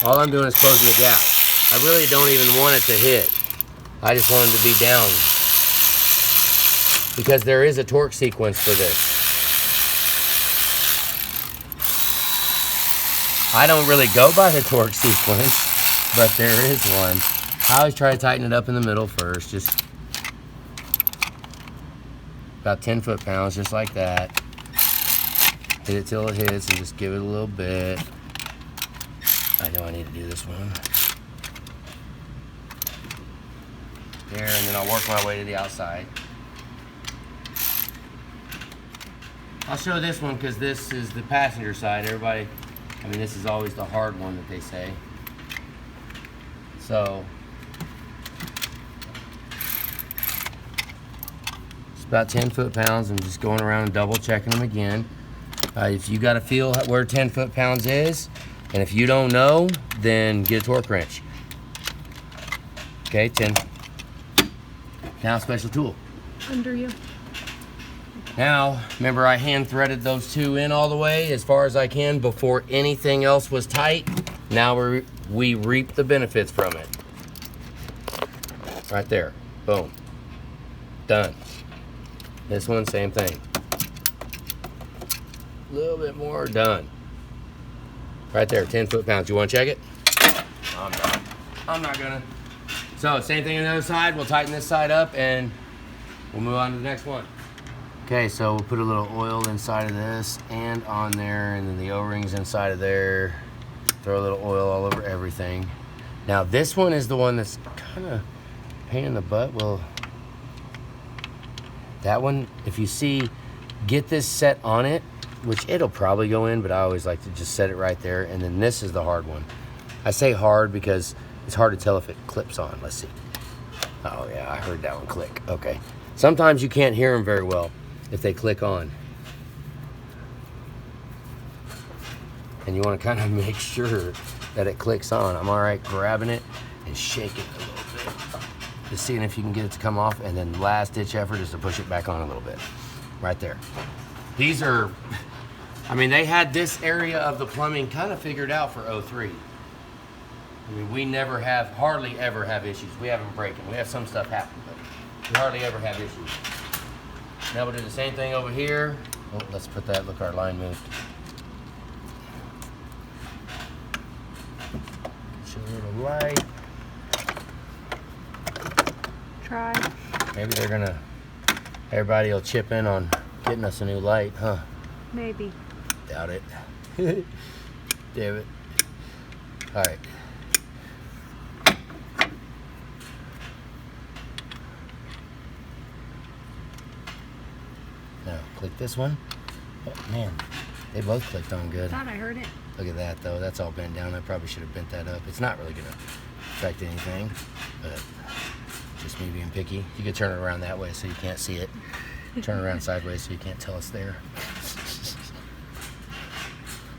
All I'm doing is closing the gap. I really don't even want it to hit. I just want it to be down. Because there is a torque sequence for this. I don't really go by the torque sequence, but there is one. I always try to tighten it up in the middle first, just about 10 foot-pounds, just like that. Hit it till it hits and just give it a little bit. I know I need to do this one. There, and then I'll work my way to the outside. I'll show this one because this is the passenger side. Everybody, I mean, this is always the hard one that they say. So, about 10 foot-pounds, and just going around and double checking them again. If you got to feel where 10 foot-pounds is, and if you don't know, then get a torque wrench. Okay, 10. Now special tool. Under you. Now, remember I hand threaded those two in all the way as far as I can before anything else was tight. Now we reap the benefits from it. Right there, boom, done. This one, same thing. A little bit more, done. Right there, 10 foot-pounds. You wanna check it? I'm not gonna. So, same thing on the other side. We'll tighten this side up and we'll move on to the next one. Okay, so we'll put a little oil inside of this and on there, and then the O-rings inside of there. Throw a little oil all over everything. Now this one is the one that's kind of pain in the butt. Well, that one, if you see, get this set on it, which it'll probably go in, but I always like to just set it right there. And then this is the hard one. I say hard because it's hard to tell if it clips on. Let's see. Oh yeah, I heard that one click. Okay. Sometimes you can't hear them very well if they click on. And you want to kind of make sure that it clicks on. I'm all right grabbing it and shaking it a little bit. Just seeing if you can get it to come off, and then last ditch effort is to push it back on a little bit. Right there. These are, I mean, they had this area of the plumbing kind of figured out for 03. I mean, we never have, hardly ever have issues. We have them breaking. We have some stuff happen, but we hardly ever have issues. Now we'll do the same thing over here. Oh, let's put that, look, our line moved. Show a little light. Try. Maybe they're gonna, everybody will chip in on getting us a new light, huh? Maybe. Doubt it. Damn it. All right. Now, click this one. Oh, man, they both clicked on good. Thought I heard it. Look at that, though. That's all bent down. I probably should have bent that up. It's not really going to affect anything, but just me being picky. You could turn it around that way so you can't see it. Turn it around sideways so you can't tell us there.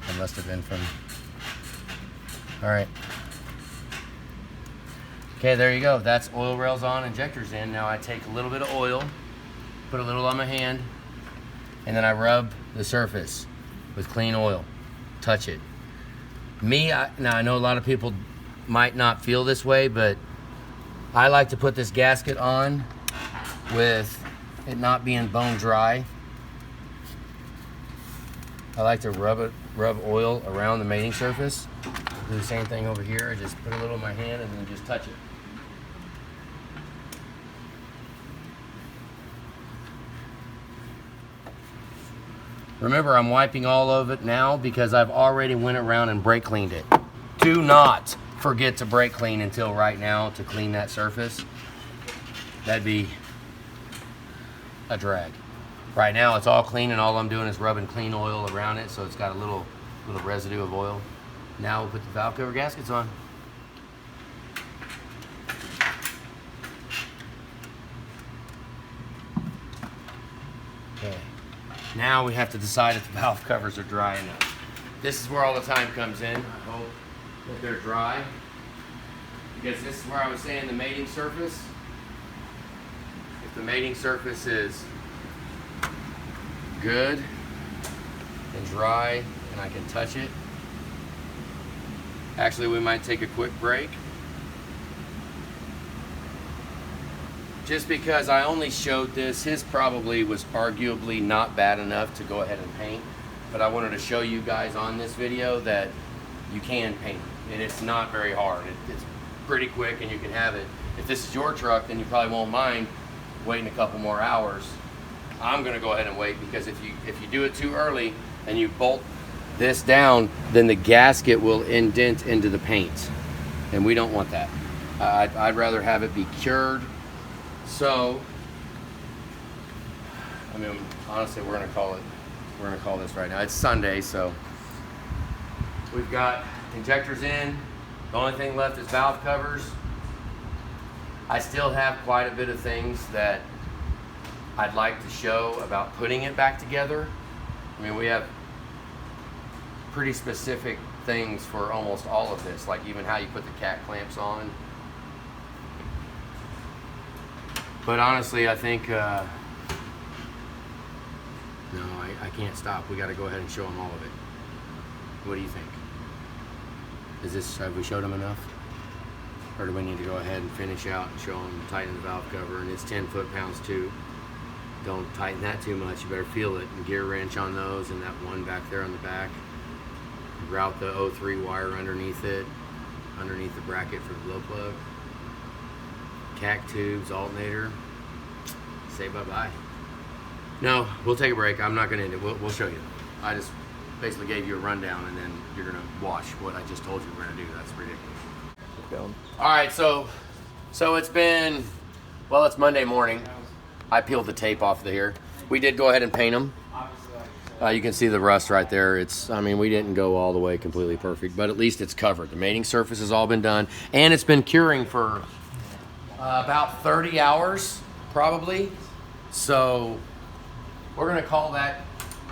I must have been from... All right. Okay, there you go. That's oil rails on, injectors in. Now I take a little bit of oil, put a little on my hand, and then I rub the surface with clean oil. Touch it. Now I know a lot of people might not feel this way, but I like to put this gasket on with it not being bone dry. I like to rub oil around the mating surface. Do the same thing over here. I just put a little in my hand and then just touch it. Remember, I'm wiping all of it now because I've already went around and brake cleaned it. Do not forget to brake clean until right now to clean that surface. That'd be a drag. Right now it's all clean and all I'm doing is rubbing clean oil around it so it's got a little residue of oil. Now we'll put the valve cover gaskets on. Okay. Now we have to decide if the valve covers are dry enough. This is where all the time comes in. I hope that they're dry. Because this is where I was saying the mating surface. If the mating surface is good and dry and I can touch it. Actually, we might take a quick break. Just because I only showed this, his probably was arguably not bad enough to go ahead and paint, but I wanted to show you guys on this video that you can paint, and it's not very hard. It's pretty quick and you can have it. If this is your truck, then you probably won't mind waiting a couple more hours. I'm gonna go ahead and wait because if you do it too early and you bolt this down, then the gasket will indent into the paint, and we don't want that. I'd rather have it be cured. So, I mean, honestly, we're gonna call this right now. It's Sunday, so we've got injectors in. The only thing left is valve covers. I still have quite a bit of things that I'd like to show about putting it back together. I mean, we have pretty specific things for almost all of this, like even how you put the cat clamps on. But honestly, I think, no, I can't stop. We got to go ahead and show them all of it. What do you think? Have we showed them enough? Or do we need to go ahead and finish out and show them, tighten the valve cover, and it's 10 foot-pounds too. Don't tighten that too much. You better feel it. And gear wrench on those, and that one back there on the back. Route the 03 wire underneath it, underneath the bracket for the glow plug. Cac tubes, alternator. Say bye-bye. No, we'll take a break. I'm not gonna end it. We'll show you. I just basically gave you a rundown, and then you're gonna watch what I just told you we're gonna do. That's ridiculous. All right, so it's been, well, it's Monday morning. I peeled the tape off of here. We did go ahead and paint them. You can see the rust right there. I mean, we didn't go all the way completely perfect, but at least it's covered. The mating surface has all been done, and it's been curing for about 30 hours, probably. So we're gonna call that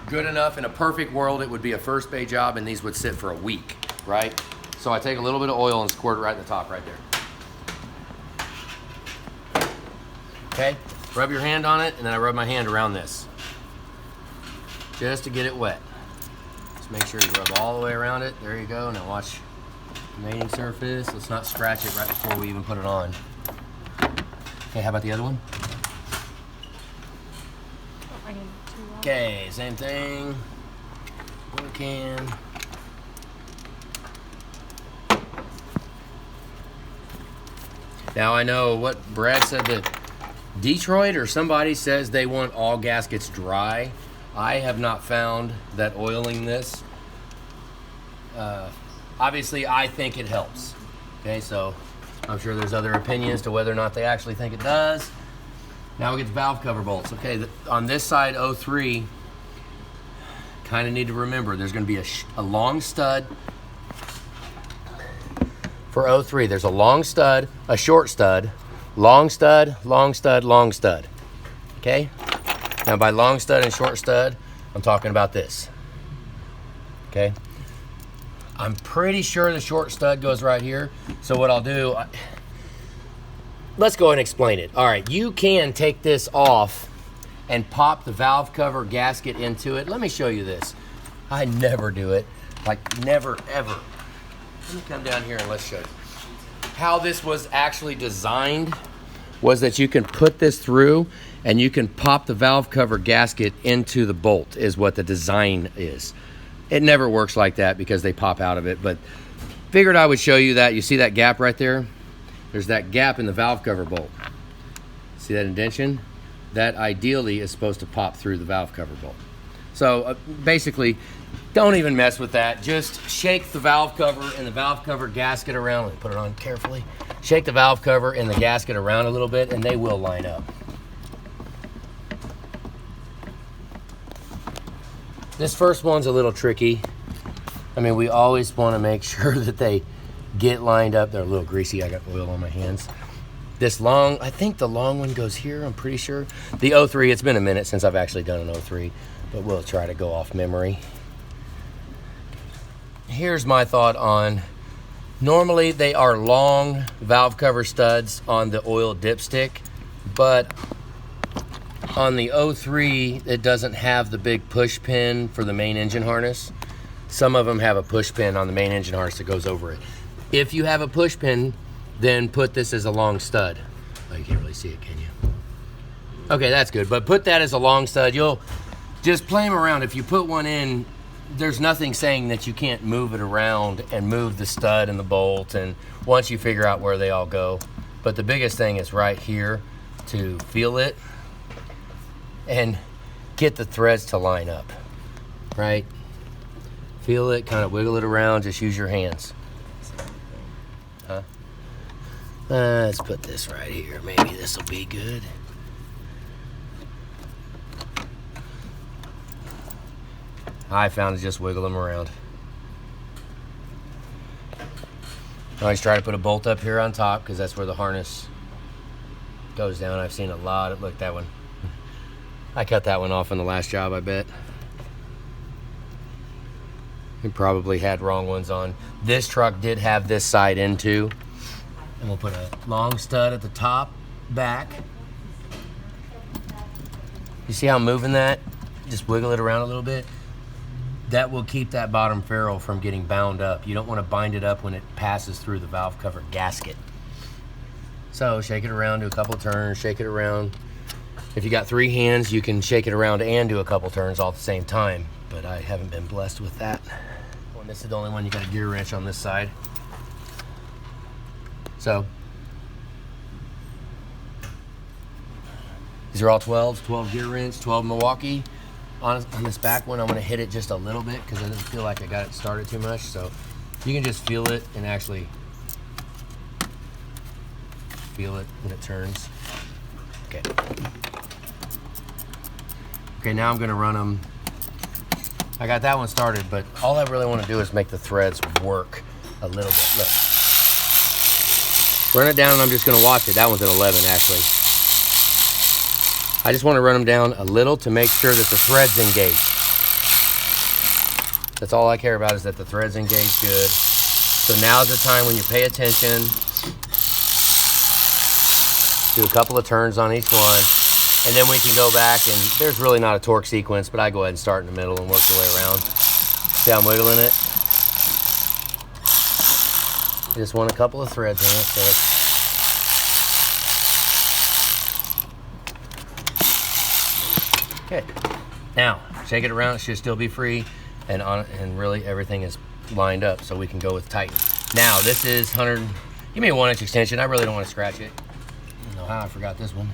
good enough. In a perfect world, it would be a first bay job, and these would sit for a week, right? So I take a little bit of oil and squirt it right in the top right there. Okay, rub your hand on it, and then I rub my hand around this, just to get it wet. Just make sure you rub all the way around it. There you go. Now watch the mating surface. Let's not scratch it right before we even put it on. Okay, how about the other one? Okay, same thing. 1 can. Now I know what Brad said, that Detroit or somebody says they want all gaskets dry. I have not found that oiling this. Obviously, I think it helps. Okay, so I'm sure there's other opinions to whether or not they actually think it does. Now we get the valve cover bolts. Okay, on this side, 03, kind of need to remember there's going to be a long stud. For 03, there's a long stud, a short stud, long stud, long stud, long stud. Okay? Now by long stud and short stud, I'm talking about this. Okay? I'm pretty sure the short stud goes right here. So what I'll do, let's go ahead and explain it. All right, you can take this off and pop the valve cover gasket into it. Let me show you this. I never do it, like never ever. Let me come down here and let's show you. How this was actually designed was that you can put this through and you can pop the valve cover gasket into the bolt, is what the design is. It never works like that because they pop out of it, but figured I would show you that. You see that gap right there? There's that gap in the valve cover bolt. See that indentation? That ideally is supposed to pop through the valve cover bolt. So basically, don't even mess with that. Just shake the valve cover and the valve cover gasket around. Let me put it on carefully. Shake the valve cover and the gasket around a little bit and they will line up. This first one's a little tricky. I mean, we always want to make sure that they get lined up. They're a little greasy. I got oil on my hands. This long, I think the long one goes here, I'm pretty sure. The 03, it's been a minute since I've actually done an 03, but we'll try to go off memory. Here's my thought on, normally they are long valve cover studs on the oil dipstick, but on the 03, it doesn't have the big push pin for the main engine harness. Some of them have a push pin on the main engine harness that goes over it. If you have a push pin, then put this as a long stud. Oh, you can't really see it, can you? Okay, that's good, but put that as a long stud. You'll just play them around. If you put one in, there's nothing saying that you can't move it around and move the stud and the bolt, and once you figure out where they all go. But the biggest thing is right here to feel it and get the threads to line up, right? Feel it, kind of wiggle it around, just use your hands. Huh? Let's put this right here. Maybe this will be good. I found to just wiggle them around. I always try to put a bolt up here on top because that's where the harness goes down. I've seen a lot of, look, that one. I cut that one off on the last job, I bet. We probably had wrong ones on. This truck did have this side in too. And we'll put a long stud at the top, back. You see how I'm moving that? Just wiggle it around a little bit. That will keep that bottom ferrule from getting bound up. You don't want to bind it up when it passes through the valve cover gasket. So shake it around, do a couple turns, shake it around. If you got 3 hands, you can shake it around and do a couple turns all at the same time, but I haven't been blessed with that. Well, this is the only one you got a gear wrench on this side. So, these are all 12 gear wrench, 12 Milwaukee. On this back one, I'm gonna hit it just a little bit because I didn't feel like I got it started too much. So you can just feel it and actually feel it when it turns. Okay. Okay, now I'm gonna run them. I got that one started, but all I really wanna do is make the threads work a little bit. Look. Run it down and I'm just gonna watch it. That one's at 11 actually. I just want to run them down a little to make sure that the thread's engaged. That's all I care about, is that the thread's engaged good. So now's the time when you pay attention. Do a couple of turns on each one. And then we can go back, and there's really not a torque sequence, but I go ahead and start in the middle and work the way around. See how I'm wiggling it? I just want a couple of threads in it. So okay, now shake it around. It should still be free, and really everything is lined up, so we can go with Titan. Now this is 100. Give me a 1-inch extension. I really don't want to scratch it. I don't know how I forgot this one.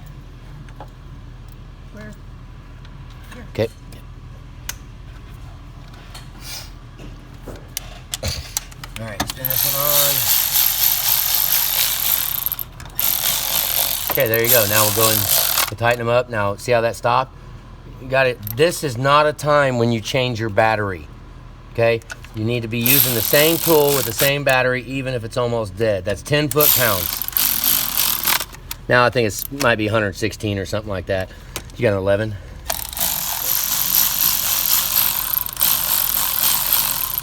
Where? Here. Okay. All right, spin this one on. Okay, there you go. Now we'll go and we'll tighten them up. Now see how that stopped? You got it. This is not a time when you change your battery. Okay, you need to be using the same tool with the same battery, even if it's almost dead. That's 10 foot-pounds. Now I think it might be 116 or something like that. You got an 11?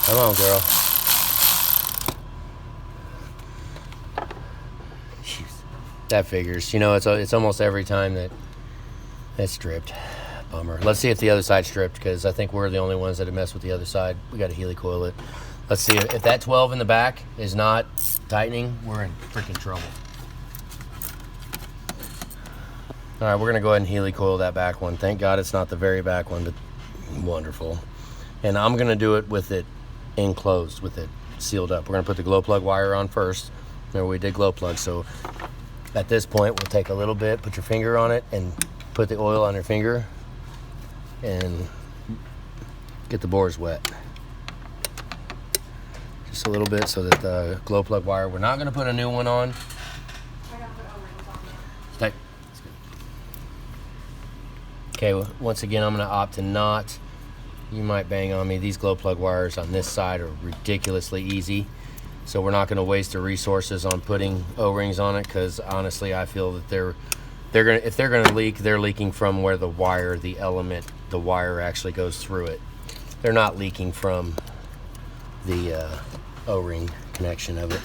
Come on, girl. Jeez. That figures. You know, it's almost every time that it's stripped. Bummer. Let's see if the other side's stripped, because I think we're the only ones that have messed with the other side. We got to Healy coil it. Let's see if that 12 in the back is not tightening. We're in freaking trouble. All right, we're gonna go ahead and Healy coil that back one. Thank God it's not the very back one, but wonderful. And I'm gonna do it with it enclosed, with it sealed up. We're gonna put the glow plug wire on first. Remember, we did glow plug, so at this point we'll take a little bit, put your finger on it, and put the oil on your finger and get the bores wet. Just a little bit so that the glow plug wire, we're not gonna put a new one on. Okay, once again, I'm gonna opt to not. You might bang on me. These glow plug wires on this side are ridiculously easy. So we're not gonna waste the resources on putting O-rings on it, because honestly, I feel that if they're gonna leak, they're leaking from where the wire, the element, the wire actually goes through it. They're not leaking from the O-ring connection of it.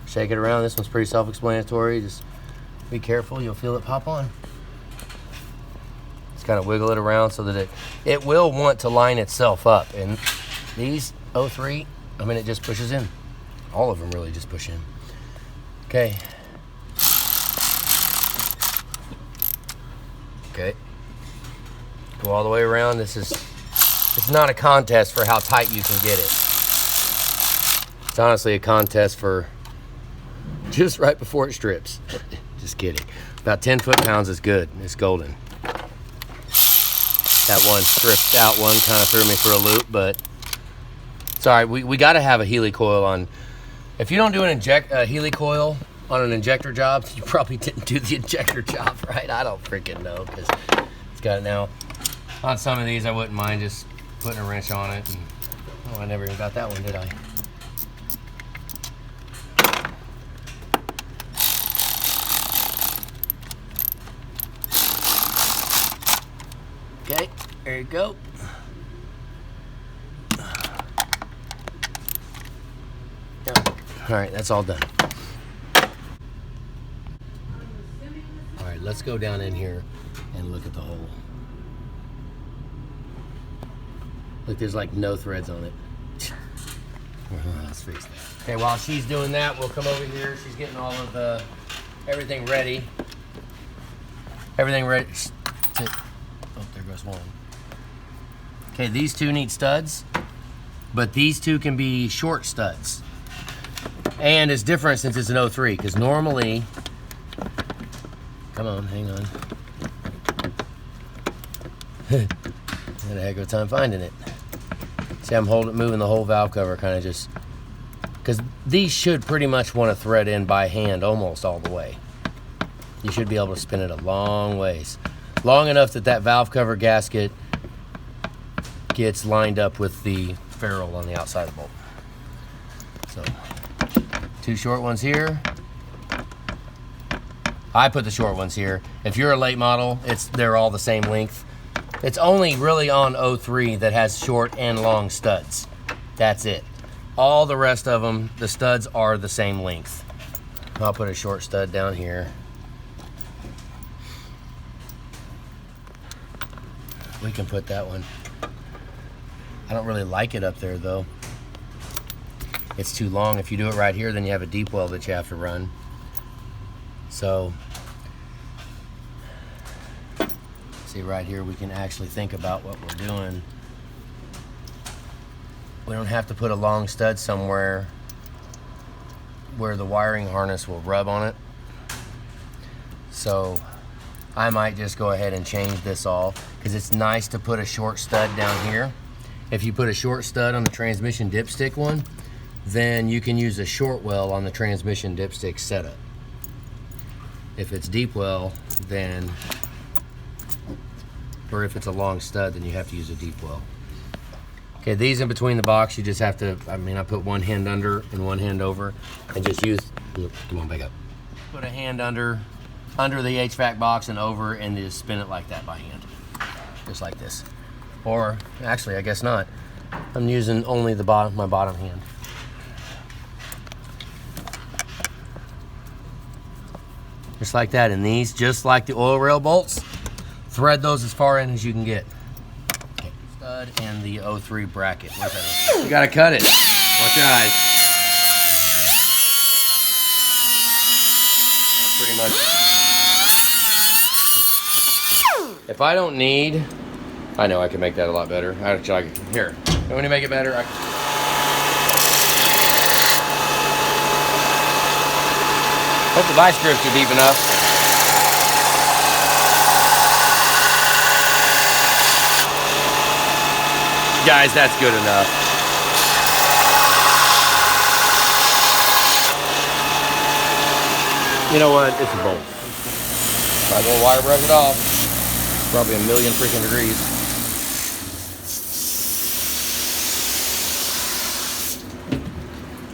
Shake it around. This one's pretty self-explanatory. Just be careful, you'll feel it pop on. Just kind of wiggle it around so that it will want to line itself up. And these 03, I mean, it just pushes in. All of them really just push in. Okay. Okay. Go all the way around. It's not a contest for how tight you can get it. It's honestly a contest for just right before it strips. Just kidding. About 10 foot-pounds is good. It's golden. That one stripped out one kind of threw me for a loop, but it's all right. We got to have a Healy coil on. If you don't do a Healy coil on an injector job, you probably didn't do the injector job right. I don't freaking know, because it's got it now. On some of these, I wouldn't mind just putting a wrench on it. And, oh, I never even got that one, did I? There you go. All right, that's all done. All right, let's go down in here and look at the hole. Look, there's like no threads on it. Let's fix that. Okay, while she's doing that, we'll come over here. She's getting all of the, everything ready. Everything ready. Oh, there goes one. Okay, these two need studs, but these two can be short studs. And it's different since it's an 03, because normally, come on, hang on. Had a heck of a time finding it. See, I'm moving the whole valve cover, kind of just, because these should pretty much want to thread in by hand almost all the way. You should be able to spin it a long ways. Long enough that that valve cover gasket gets lined up with the ferrule on the outside of the bolt. So, two short ones here. I put the short ones here. If you're a late model, they're all the same length. It's only really on 03 that has short and long studs. That's it. All the rest of them, the studs are the same length. I'll put a short stud down here. We can put that one. I don't really like it up there though. It's too long. If you do it right here, then you have a deep well that you have to run. So, see right here, we can actually think about what we're doing. We don't have to put a long stud somewhere where the wiring harness will rub on it. So I might just go ahead and change this all, because it's nice to put a short stud down here. If you put a short stud on the transmission dipstick one, then you can use a short well on the transmission dipstick setup. If it's deep well, then, or if it's a long stud, then you have to use a deep well. Okay, these in between the box, you just have to, I put one hand under and one hand over, and just use, come on, back up. Put a hand under the HVAC box and over, and just spin it like that by hand. Just like this. Or, actually, I guess not. I'm using only the bottom, my bottom hand. Just like that, and these, just like the oil rail bolts, thread those as far in as you can get. Okay. Stud and the 03 bracket. You gotta cut it. Watch your eyes. That's pretty much. If I don't need, I know I can make that a lot better. Here, you want to make it better? Hope the vice grips are deep enough. Guys, that's good enough. You know what? It's a bolt. Might as well wire brush it off. Probably a million freaking degrees.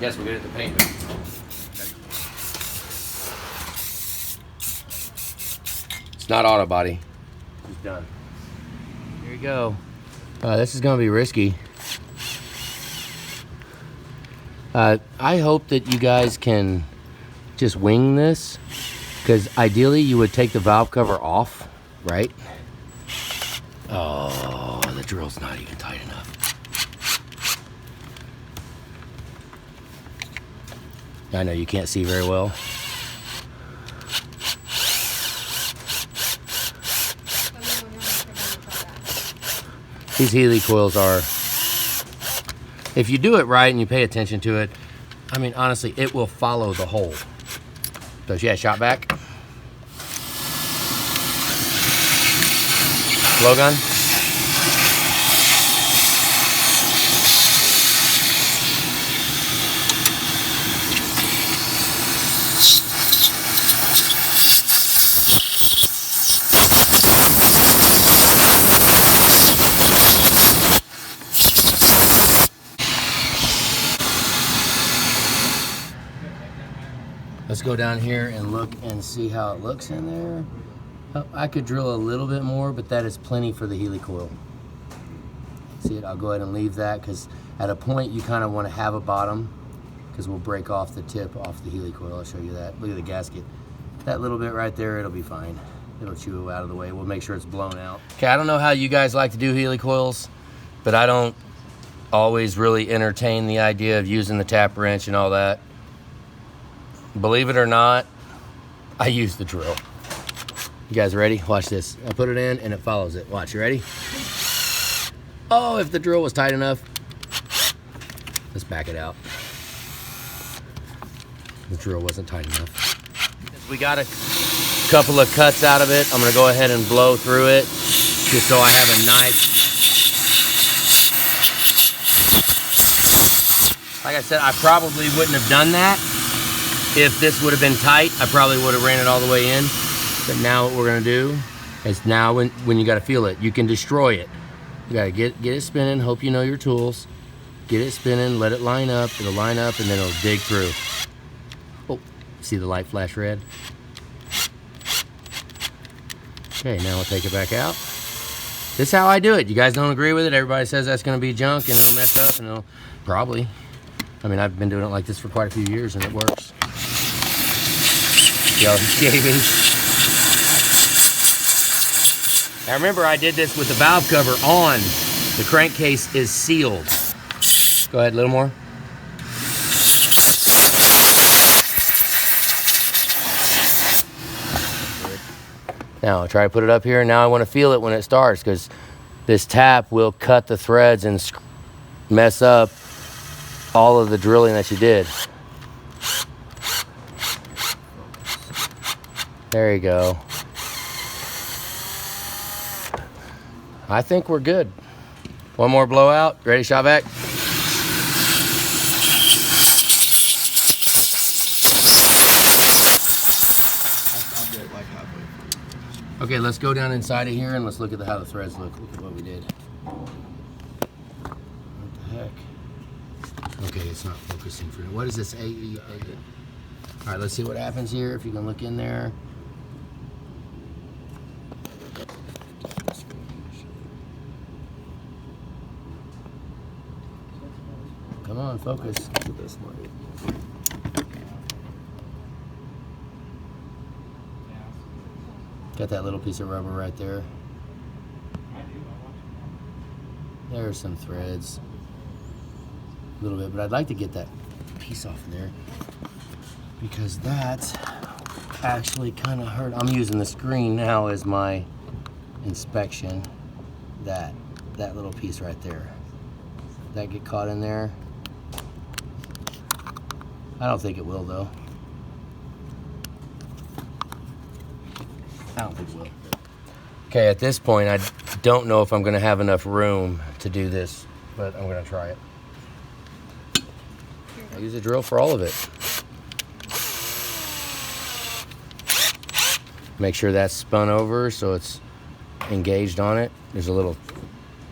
Guess we're good at the paint. It's not auto body. It's done. Here you go. This is gonna be risky. I hope that you guys can just wing this, because ideally you would take the valve cover off, right? Oh, the drill's not even tight enough. I know you can't see very well. These Healy coils are, if you do it right and you pay attention to it, I mean, honestly, it will follow the hole. So yeah, shot back. Blow gun. Let's go down here and look and see how it looks in there. I could drill a little bit more, but that is plenty for the Healy coil. See it? I'll go ahead and leave that because at a point you kind of want to have a bottom because we'll break off the tip off the Healy coil. I'll show you that. Look at the gasket. That little bit right there, it'll be fine. It'll chew out of the way. We'll make sure it's blown out. Okay, I don't know how you guys like to do Healy coils, but I don't always really entertain the idea of using the tap wrench and all that. Believe it or not, I use the drill. You guys ready? Watch this. I put it in and it follows it. Watch, you ready? Oh, if the drill was tight enough. Let's back it out. The drill wasn't tight enough. We got a couple of cuts out of it. I'm gonna go ahead and blow through it just so I have a nice. Like I said, I probably wouldn't have done that if this would have been tight. I probably would have ran it all the way in. But now what we're gonna do is now when you gotta feel it, you can destroy it. You gotta get it spinning, hope you know your tools. Get it spinning, let it line up, it'll line up and then it'll dig through. Oh, see the light flash red? Okay, now we'll take it back out. This is how I do it. You guys don't agree with it? Everybody says that's gonna be junk and it'll mess up and it'll, probably. I mean, I've been doing it like this for quite a few years and it works. Y'all shaving. Now remember, I did this with the valve cover on. The crankcase is sealed. Go ahead, a little more. Now I'll try to put it up here. Now I want to feel it when it starts because this tap will cut the threads and mess up all of the drilling that you did. There you go. I think we're good. One more blowout. Ready, Shopback? I'll do it like halfway through. Okay, let's go down inside of here and let's look at how the threads look. Look at what we did. What the heck? Okay, it's not focusing for me. What is this? AE? All right, let's see what happens here. If you can look in there. Come on, focus. This light. Got that little piece of rubber right there. There's some threads. A little bit, but I'd like to get that piece off of there because that actually kind of hurt. I'm using the screen now as my inspection. That little piece right there. That get caught in there? I don't think it will though. I don't think it will. Okay, at this point, I don't know if I'm gonna have enough room to do this, but I'm gonna try it. I use a drill for all of it. Make sure that's spun over so it's engaged on it. There's a little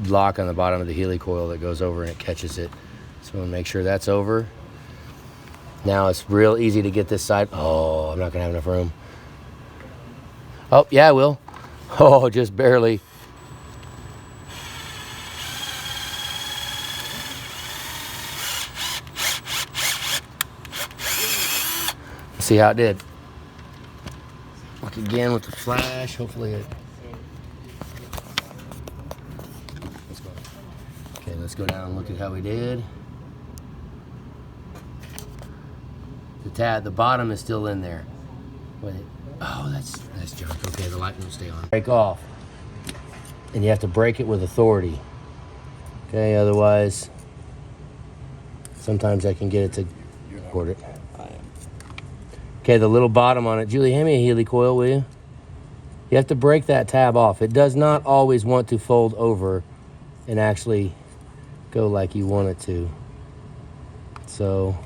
lock on the bottom of the Healy coil that goes over and it catches it. So we'll make sure that's over. Now it's real easy to get this side. Oh, I'm not gonna have enough room. Oh, yeah, I will. Oh, just barely. See how it did. Look again with the flash. Hopefully it. Let's go. Okay, let's go down and look at how we did. The tab, the bottom is still in there. Wait. Oh, that's junk. Okay, the light won't stay on. Break off. And you have to break it with authority. Okay, otherwise, sometimes I can get it to record it. Okay, the little bottom on it. Julie, hand me a Healy coil, will you? You have to break that tab off. It does not always want to fold over and actually go like you want it to. So,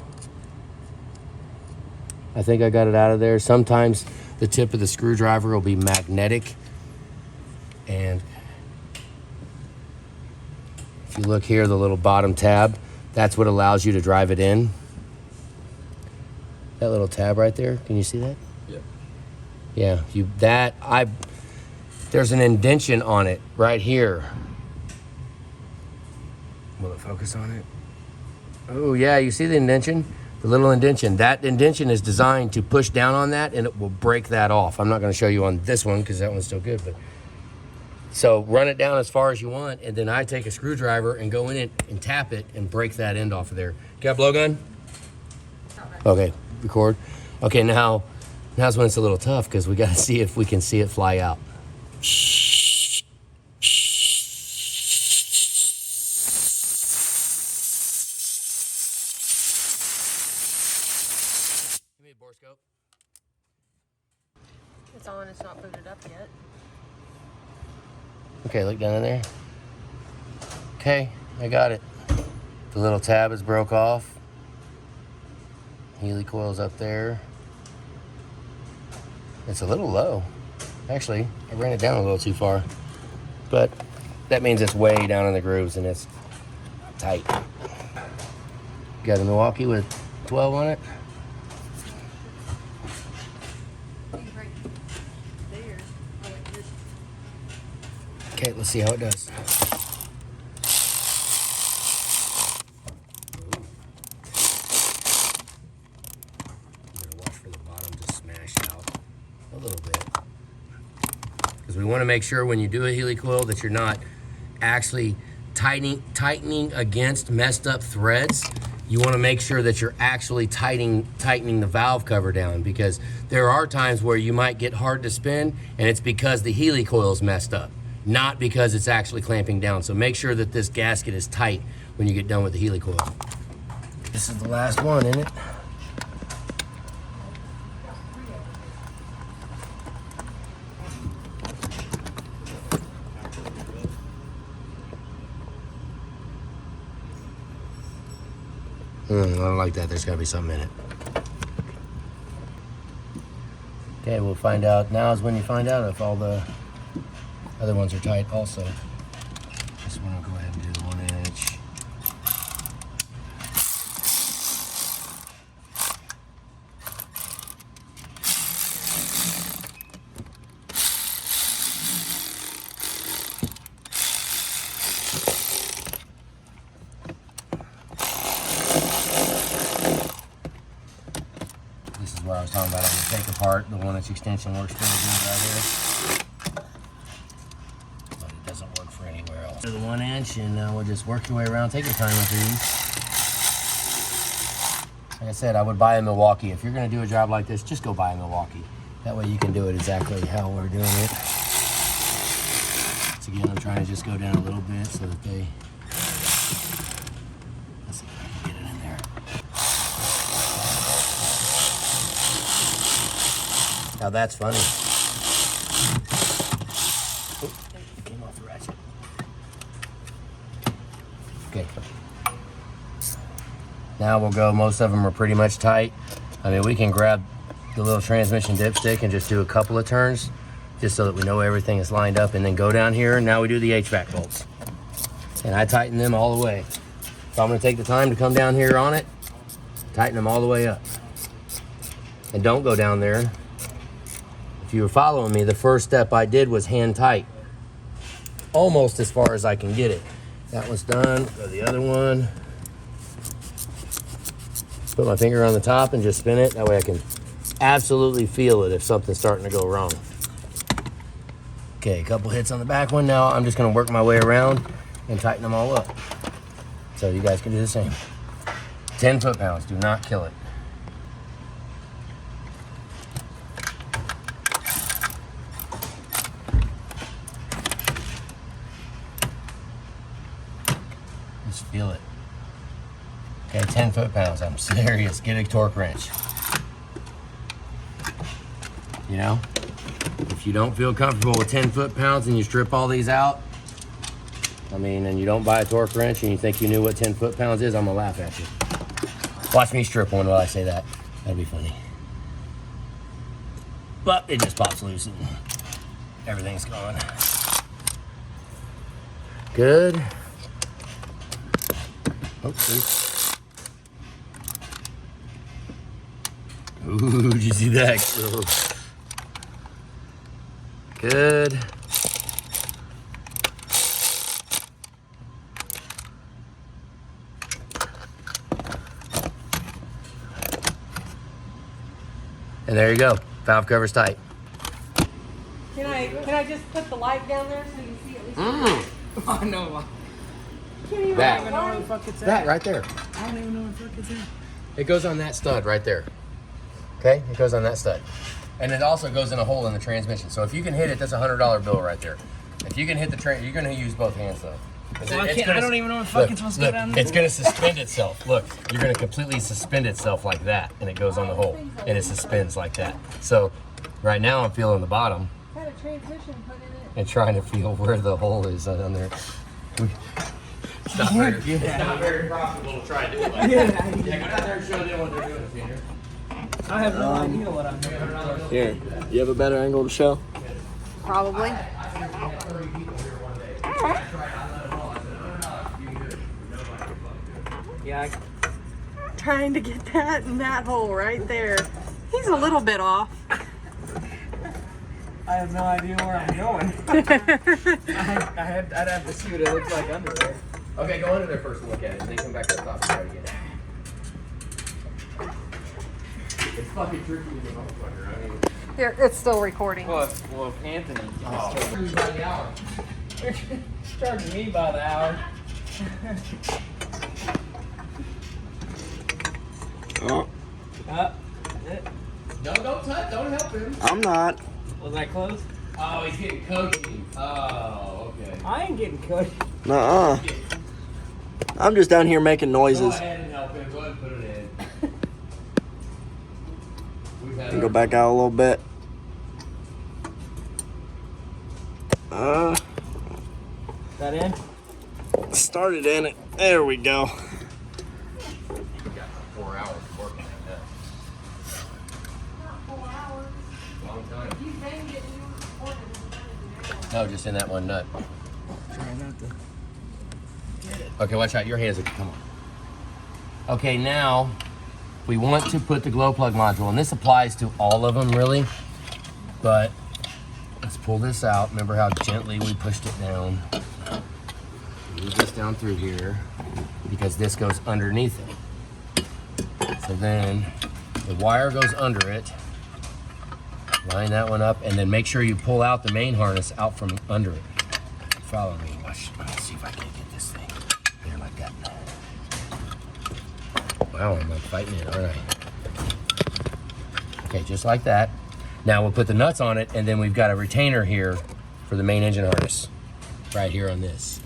I think I got it out of there. Sometimes the tip of the screwdriver will be magnetic. And if you look here, the little bottom tab, that's what allows you to drive it in. That little tab right there, can you see that? Yeah. Yeah, there's an indentation on it right here. Will it focus on it? Oh yeah, you see the indentation? The little indentation. That indentation is designed to push down on that and it will break that off. I'm not gonna show you on this one because that one's still good, but. So run it down as far as you want, and then I take a screwdriver and go in it and tap it and break that end off of there. Got a blowgun? Okay, record. Okay, now's when it's a little tough because we gotta see if we can see it fly out. Give me a bore scope. It's on, it's not booted up yet. Okay, look down in there. Okay, I got it. The little tab is broke off. Healy coil's up there. It's a little low. Actually, I ran it down a little too far. But that means it's way down in the grooves and it's tight. Got a Milwaukee with 12 on it. Okay, let's see how it does. I'm gonna watch for the bottom to smash out a little bit. Because we want to make sure when you do a Healy coil that you're not actually tightening against messed up threads. You want to make sure that you're actually tightening the valve cover down, because there are times where you might get hard to spin and it's because the Healy coil is messed up, not because it's actually clamping down. So make sure that this gasket is tight when you get done with the Healy coil. This is the last one, isn't it? I don't like that. There's got to be something in it. Okay, we'll find out. Now is when you find out if all the other ones are tight also. Just want to go ahead and do the 1 inch. This is what I was talking about on the take apart. The 1 inch extension works pretty good right here. But it doesn't work for anywhere else. Do the 1 inch, and now we'll just work your way around. Take your time with these. Like I said, I would buy a Milwaukee. If you're going to do a job like this, just go buy a Milwaukee. That way you can do it exactly how we're doing it. So again, I'm trying to just go down a little bit so that they... Let's see if I can get it in there. Now that's funny. Oh, it came off the ratchet. Okay. Now we'll go, most of them are pretty much tight. I mean, we can grab the little transmission dipstick and just do a couple of turns, just so that we know everything is lined up, and then go down here, and now we do the HVAC bolts. And I tighten them all the way. So I'm gonna take the time to come down here on it, tighten them all the way up. And don't go down there. If you were following me, the first step I did was hand tight, almost as far as I can get it. That one's done. Go to the other one. Put my finger on the top and just spin it. That way I can absolutely feel it if something's starting to go wrong. Okay, a couple hits on the back one. Now I'm just gonna work my way around and tighten them all up. So you guys can do the same. 10 foot-pounds, do not kill it. Just feel it. Okay, 10 foot-pounds, I'm serious. Get a torque wrench. You know, if you don't feel comfortable with 10 foot-pounds and you strip all these out, I mean, and you don't buy a torque wrench and you think you knew what 10 foot-pounds is, I'm gonna laugh at you. Watch me strip one while I say that. That'd be funny. But it just pops loose and everything's gone. Good. Oh, see? Ooh, did you see that? Good. And there you go. Valve cover's tight. Can I just put the light down there so you can see at least? Oh no. Can't even That. I don't even know where the fuck it's at. That right there. I don't even know where the fuck it's at. It goes on that stud right there. Okay? It goes on that stud. And it also goes in a hole in the transmission. So if you can hit it, that's a $100 bill right there. If you can hit the train, you're going to use both hands though. Well, I don't even know what fuck it's supposed to go down there. It's going to suspend itself. Look, you're going to completely suspend itself like that, and it goes on the hole, and it suspends like that. So right now I'm feeling the bottom Had a transmission put in it. and trying to feel where the hole is on there. It's not very profitable to try and do it like that. Yeah, go down there and show them what they're doing, Senior. I have no idea what I'm doing. Here, you have a better angle to show? Probably. Yeah. Trying to get that in that hole right there. He's a little bit off. I have no idea where I'm going. I'd have to see what it looks like under there. Okay, go under there first and look at it, and then come back to the top and try it again. It's fucking tricky as a motherfucker. I mean, Here, it's still recording. Well, if Anthony charging by the hour. charging me by the hour. Oh. No, don't touch. Don't help him. I'm not. Was I close? Oh, he's getting coaching. Oh, okay. I ain't getting coached. Nuh-uh. I'm just down here making Go noises. ahead and help him. Go ahead and put it in. We've had And go back out a little bit. That in? Started in it. There we go. We got 4 hours of work on that. Not 4 hours. Long time. You banged it and you recorded it. No, just in that one nut. Try not to. Okay, watch out. Your hands are, come on. Okay, now we want to put the glow plug module, and this applies to all of them really, but let's pull this out. Remember how gently we pushed it down. Move this down through here because this goes underneath it. So then the wire goes under it. Line that one up, and then make sure you pull out the main harness out from under it. Follow me. Watch. Let's see if I can get this thing there like that. Wow, I'm like fighting it, aren't I? Okay, just like that. Now we'll put the nuts on it, and then we've got a retainer here for the main engine harness, right here on this.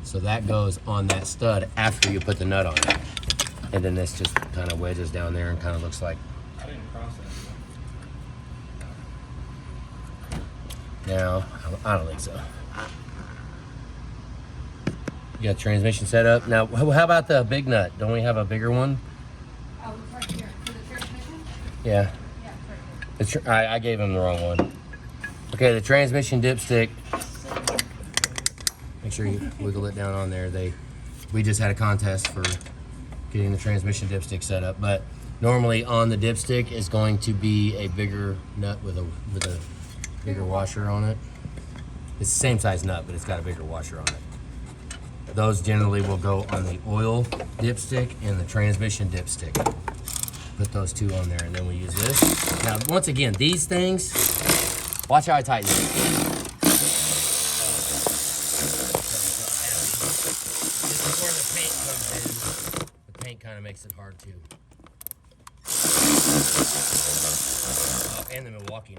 So that goes on that stud after you put the nut on it. And then this just kind of wedges down there and kind of looks like. I didn't cross that. No, I don't think so. You got transmission set up. Now, how about the big nut? Don't we have a bigger one? Oh, it's right here. For the transmission? Yeah. Yeah, it's right here. I gave him the wrong one. Okay, the transmission dipstick. Make sure you wiggle it down on there. We just had a contest for getting the transmission dipstick set up, but normally on the dipstick is going to be a bigger nut with a bigger washer on it. It's the same size nut, but it's got a bigger washer on it. Those generally will go on the oil dipstick and the transmission dipstick. Put those two on there, and then we use this. Now, once again, these things, watch how I tighten it. This is where the paint comes in. The paint kind of makes it hard too. And the Milwaukee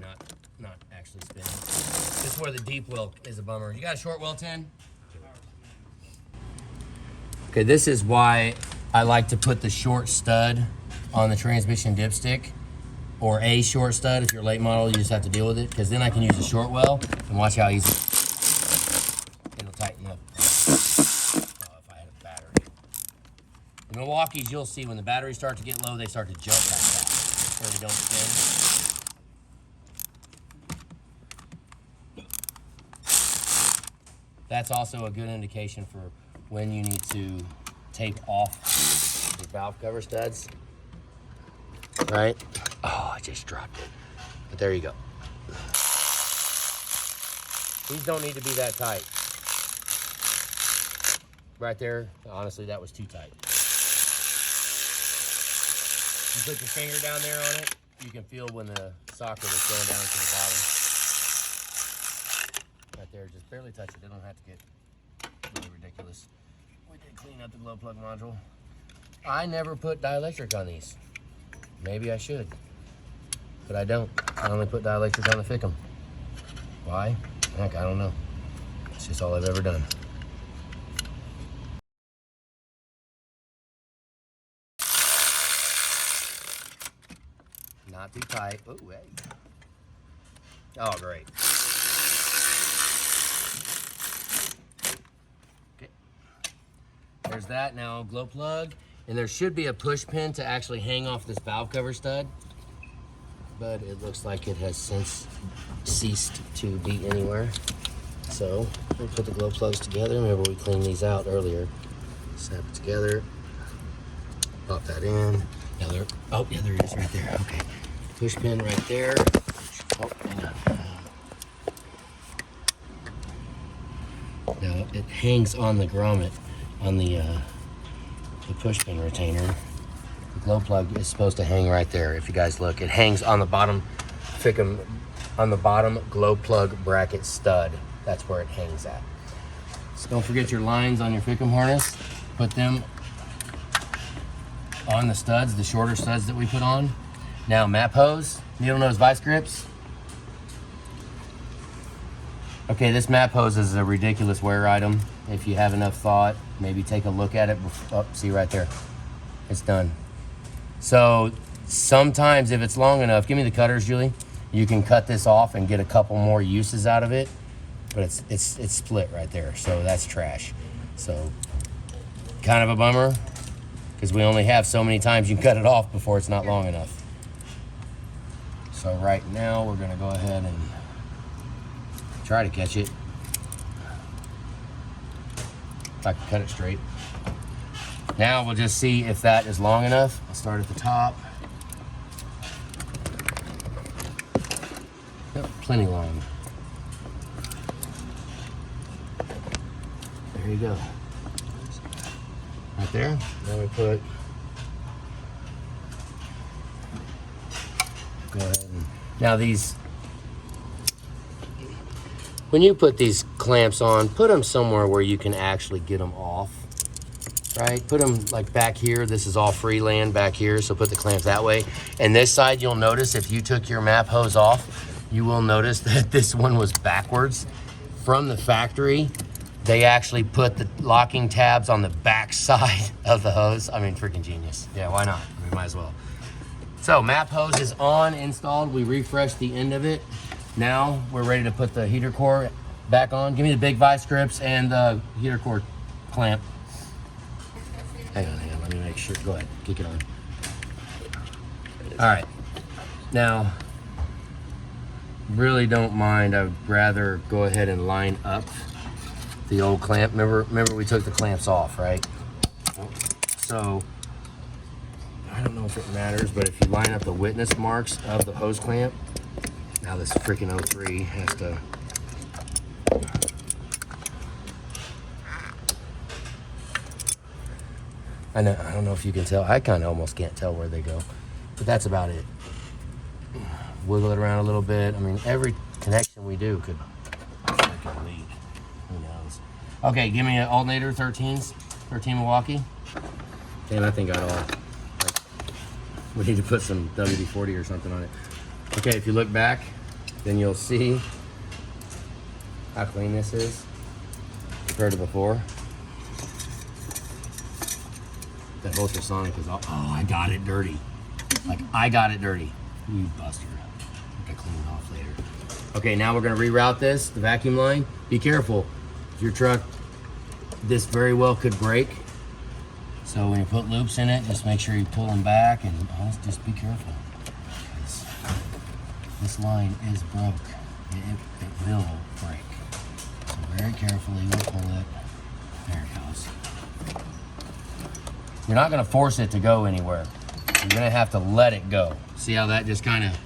not actually spinning. This is where the deep well is a bummer. You got a short well, 10? Okay, this is why I like to put the short stud on the transmission dipstick, or a short stud. If you're late model, you just have to deal with it, because then I can use a short well and watch how easy it'll tighten up. Oh, if I had a battery. The Milwaukees, you'll see when the batteries start to get low, they start to jump like that, where they don't spin. That's also a good indication for when you need to tape off the valve cover studs. Right? Oh, I just dropped it. But there you go. These don't need to be that tight. Right there, honestly, that was too tight. You put your finger down there on it, you can feel when the socket is going down to the bottom. Right there, just barely touch it. They don't have to get really ridiculous. We did clean up the glow plug module. I never put dielectric on these. Maybe I should, but I don't. I only put dielectric on the Fickum. Why? Heck, I don't know. It's just all I've ever done. Not too tight. Oh, hey. Oh, great. Okay. There's that. Now, glow plug. And there should be a push pin to actually hang off this valve cover stud. But it looks like it has since ceased to be anywhere. So, we'll put the glow plugs together. Remember, we cleaned these out earlier. Snap it together. Pop that in. Now there, oh, yeah, there it is right there. Okay. Push pin right there. Oh, hang on. Now it hangs on the grommet, on the push pin retainer. The glow plug is supposed to hang right there. If you guys look, it hangs on the bottom Fickum, on the bottom glow plug bracket stud. That's where it hangs at. So don't forget your lines on your Fickum harness. Put them on the studs, the shorter studs that we put on. Now, map hose, needle nose vice grips. Okay, this map hose is a ridiculous wear item. If you have enough thought, maybe take a look at it. Oh, see right there, it's done. So sometimes if it's long enough, give me the cutters, Julie. You can cut this off and get a couple more uses out of it, but it's split right there, so that's trash. So kind of a bummer, because we only have so many times you can cut it off before it's not long enough. So right now we're gonna go ahead and try to catch it. If I can cut it straight. Now we'll just see if that is long enough. I'll start at the top. Yep, plenty long. There you go. Right there. Then we put, go ahead and, now these, when you put these clamps on, put them somewhere where you can actually get them off, right? Put them like back here. This is all free land back here, so put the clamps that way. And this side, you'll notice if you took your map hose off, you will notice that this one was backwards. From the factory, they actually put the locking tabs on the back side of the hose. I mean, freaking genius. Yeah, why not? We might as well. So map hose is on, installed. We refreshed the end of it. Now we're ready to put the heater core back on. Give me the big vice grips and the heater core clamp. Hang on, let me make sure. Go ahead, kick it on. All right, now, really don't mind. I'd rather go ahead and line up the old clamp. Remember we took the clamps off, right? So, I don't know if it matters, but if you line up the witness marks of the hose clamp, now this freaking 03 has to, I don't know if you can tell. I kind of almost can't tell where they go, but that's about it. Wiggle it around a little bit. I mean, every connection we do could leak. Who knows? Okay, give me an alternator 13s, 13 Milwaukee. Damn, that thing got all. We need to put some WD-40 or something on it. Okay, if you look back, then you'll see how clean this is compared to before. That ultrasonic is all, oh, I got it dirty. Like, I got it dirty. You buster. I clean it off later. Okay, now we're gonna reroute this, the vacuum line. Be careful. If your truck, this very well could break. So when you put loops in it, just make sure you pull them back and just be careful. This line is broke. It will break. So very carefully we'll pull it. There it goes. You're not gonna force it to go anywhere. You're gonna have to let it go. See how that just kind of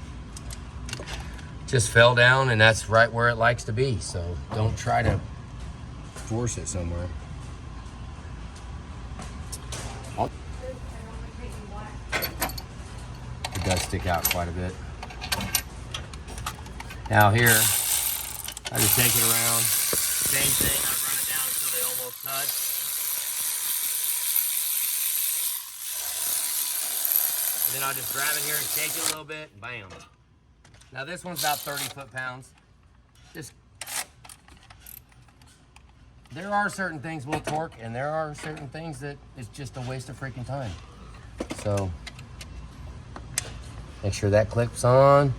just fell down, and that's right where it likes to be. So don't try to force it somewhere. does stick out quite a bit. Now here, I just take it around. Same thing, I run it down until they almost touch. And then I'll just grab it here and shake it a little bit, bam. Now this one's about 30 foot-pounds. There are certain things will torque, and there are certain things that it's just a waste of freaking time. So, make sure that clips on.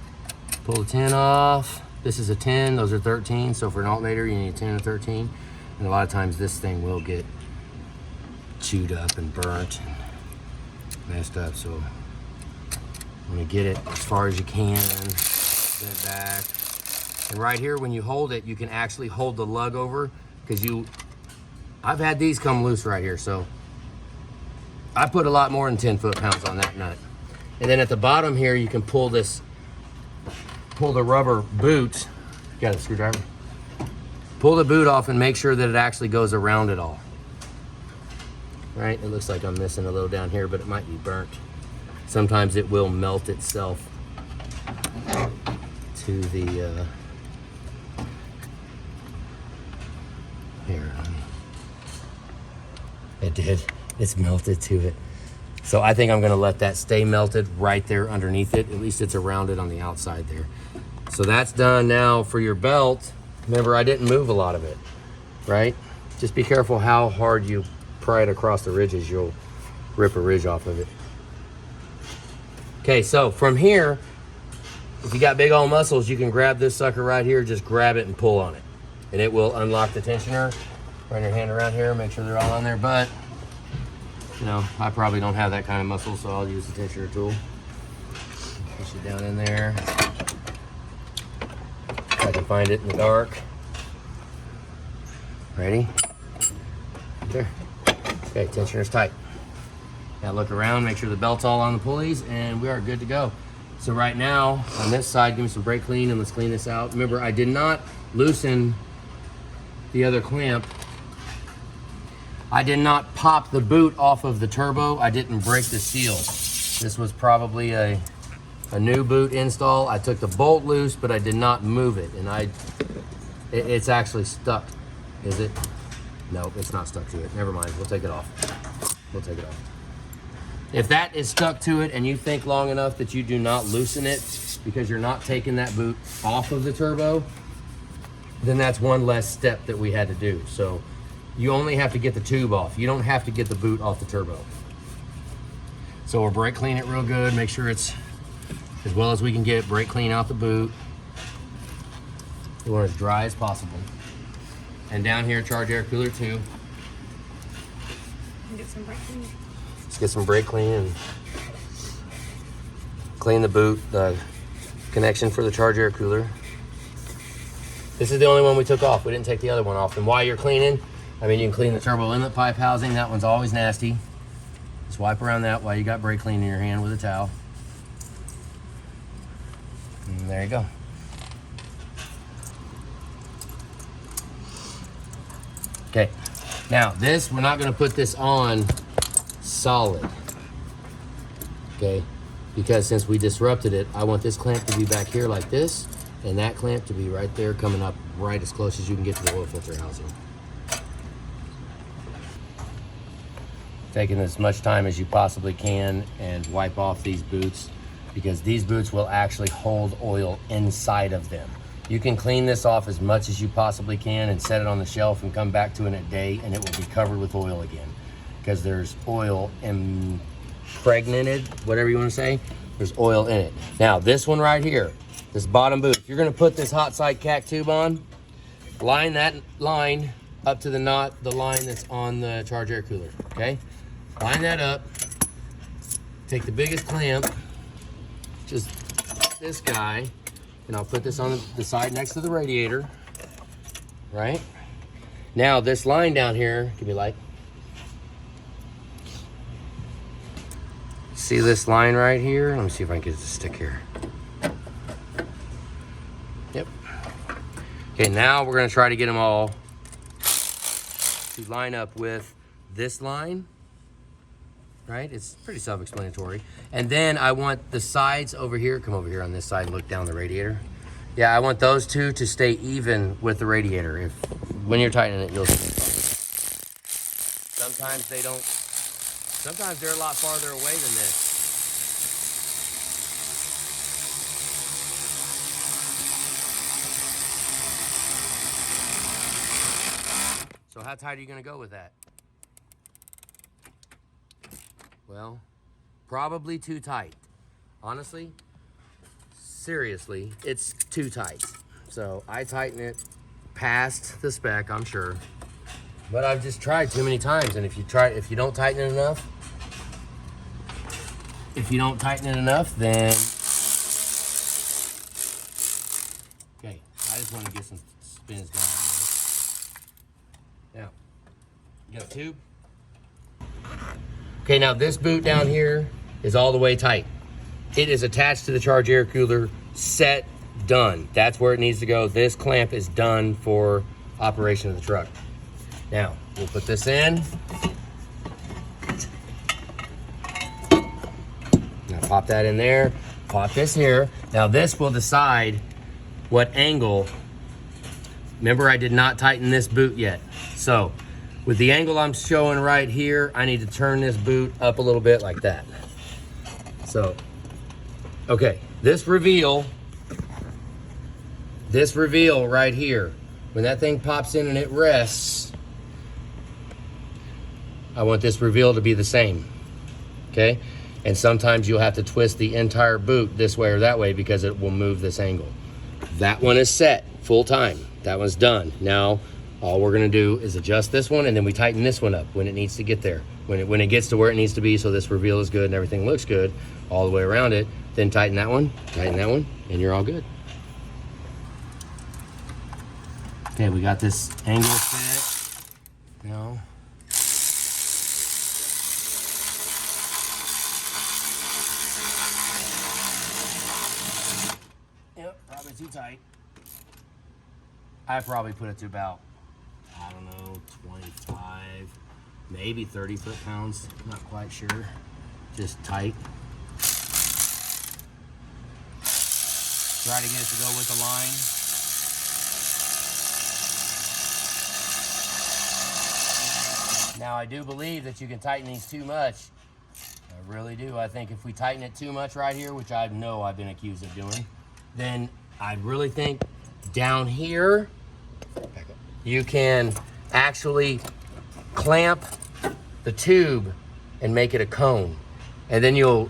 Pull the 10 off. This is a 10, those are 13, so for an alternator you need a 10 and 13. And a lot of times this thing will get chewed up and burnt and messed up, so I'm gonna get it as far as you can, bend it back. And right here, when you hold it, you can actually hold the lug over, because I've had these come loose right here, so I put a lot more than 10 foot-pounds on that nut. And then at the bottom here, you can pull the rubber boot. Got a screwdriver? Pull the boot off and make sure that it actually goes around it all. Right, it looks like I'm missing a little down here, but it might be burnt. Sometimes it will melt itself to the, here. It did, it's melted to it. So I think I'm gonna let that stay melted right there underneath it. At least it's around it on the outside there. So that's done. Now for your belt, remember I didn't move a lot of it, right? Just be careful how hard you pry it across the ridges, you'll rip a ridge off of it. Okay, so from here, if you got big old muscles, you can grab this sucker right here, just grab it and pull on it. And it will unlock the tensioner. Run your hand around here, make sure they're all on there, but you know, I probably don't have that kind of muscle, so I'll use the tensioner tool. Push it down in there. If I can find it in the dark. Ready? There. Okay, tensioner's tight. Now look around, make sure the belt's all on the pulleys, and we are good to go. So right now, on this side, give me some brake clean and let's clean this out. Remember, I did not loosen the other clamp. I did not pop the boot off of the turbo. I didn't break the seal. This was probably a new boot install. I took the bolt loose, but I did not move it. And it's actually stuck. Is it? No, it's not stuck to it. Never mind, we'll take it off. We'll take it off. If that is stuck to it and you think long enough that you do not loosen it because you're not taking that boot off of the turbo, then that's one less step that we had to do. So you only have to get the tube off. You don't have to get the boot off the turbo. So we'll brake clean it real good, make sure it's as well as we can get it, brake clean out the boot. We want it as dry as possible. And down here, charge air cooler too. Get some brake clean. Let's get some brake clean and clean the boot, the connection for the charge air cooler. This is the only one we took off. We didn't take the other one off. And while you're cleaning, I mean, you can clean the turbo inlet pipe housing. That one's always nasty. Just wipe around that while you got brake clean in your hand with a towel. And there you go. Okay, now this, we're not gonna put this on solid, okay? Because since we disrupted it, I want this clamp to be back here like this, and that clamp to be right there, coming up right as close as you can get to the oil filter housing. Taking as much time as you possibly can and wipe off these boots, because these boots will actually hold oil inside of them. You can clean this off as much as you possibly can and set it on the shelf and come back to it in a day and it will be covered with oil again, because there's oil impregnated, whatever you want to say, there's oil in it. Now this one right here, this bottom boot, if you're going to put this hot side cack tube on, line that line up to the knot, the line that's on the charge air cooler, okay? Line that up, take the biggest clamp, just this guy, and I'll put this on the side next to the radiator, right? Now this line down here, give me light. See this line right here? Let me see if I can get it to stick here. Yep. Okay, now we're gonna try to get them all to line up with this line right? It's pretty self-explanatory. And then I want the sides over here, come over here on this side and look down the radiator. Yeah, I want those two to stay even with the radiator. If when you're tightening it, you'll see. Sometimes they don't, sometimes they're a lot farther away than this. So how tight are you gonna go with that? Well, probably too tight. Honestly, seriously, it's too tight. So I tighten it past the spec, I'm sure. But I've just tried too many times, and if you don't tighten it enough, then okay, I just want to get some spins going on this. Now, you got a tube? Okay, now this boot down here is all the way tight. It is attached to the charge air cooler, set, done. That's where it needs to go. This clamp is done for operation of the truck. Now, we'll put this in. Now pop that in there, pop this here. Now this will decide what angle. Remember, I did not tighten this boot yet. So, with the angle I'm showing right here, I need to turn this boot up a little bit like that. So, okay, this reveal right here, when that thing pops in and it rests, I want this reveal to be the same, okay? And sometimes you'll have to twist the entire boot this way or that way because it will move this angle. That one is set full time. That one's done. Now, all we're gonna do is adjust this one, and then we tighten this one up when it needs to get there. When it gets to where it needs to be, so this reveal is good and everything looks good all the way around it, then tighten that one, and you're all good. Okay, we got this angle set. Now, yep, probably too tight. I probably put it to about, I don't know, 25, maybe 30 foot-pounds, not quite sure. Just tight. Try to get it to go with the line. Now, I do believe that you can tighten these too much. I really do. I think if we tighten it too much right here, which I know I've been accused of doing, then I really think down here, you can actually clamp the tube and make it a cone. And then you'll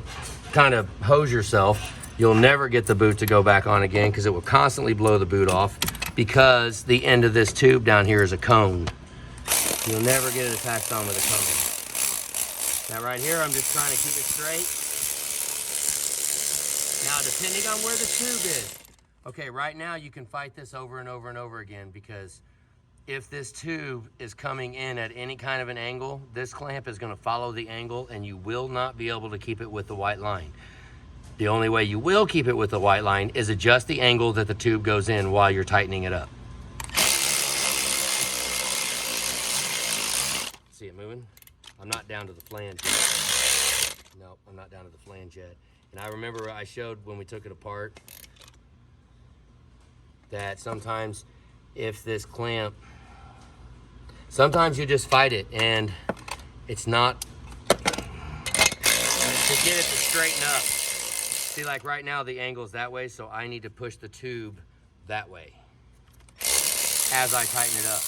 kind of hose yourself. You'll never get the boot to go back on again because it will constantly blow the boot off because the end of this tube down here is a cone. You'll never get it attached on with a cone. Now right here, I'm just trying to keep it straight. Now, depending on where the tube is, okay, right now you can fight this over and over and over again because if this tube is coming in at any kind of an angle, this clamp is gonna follow the angle and you will not be able to keep it with the white line. The only way you will keep it with the white line is adjust the angle that the tube goes in while you're tightening it up. See it moving? I'm not down to the flange yet. No, I'm not down to the flange yet. And I remember I showed when we took it apart that sometimes if this clamp, sometimes you just fight it and it's not, to get it to straighten up. See, like right now the angle's that way, so I need to push the tube that way as I tighten it up.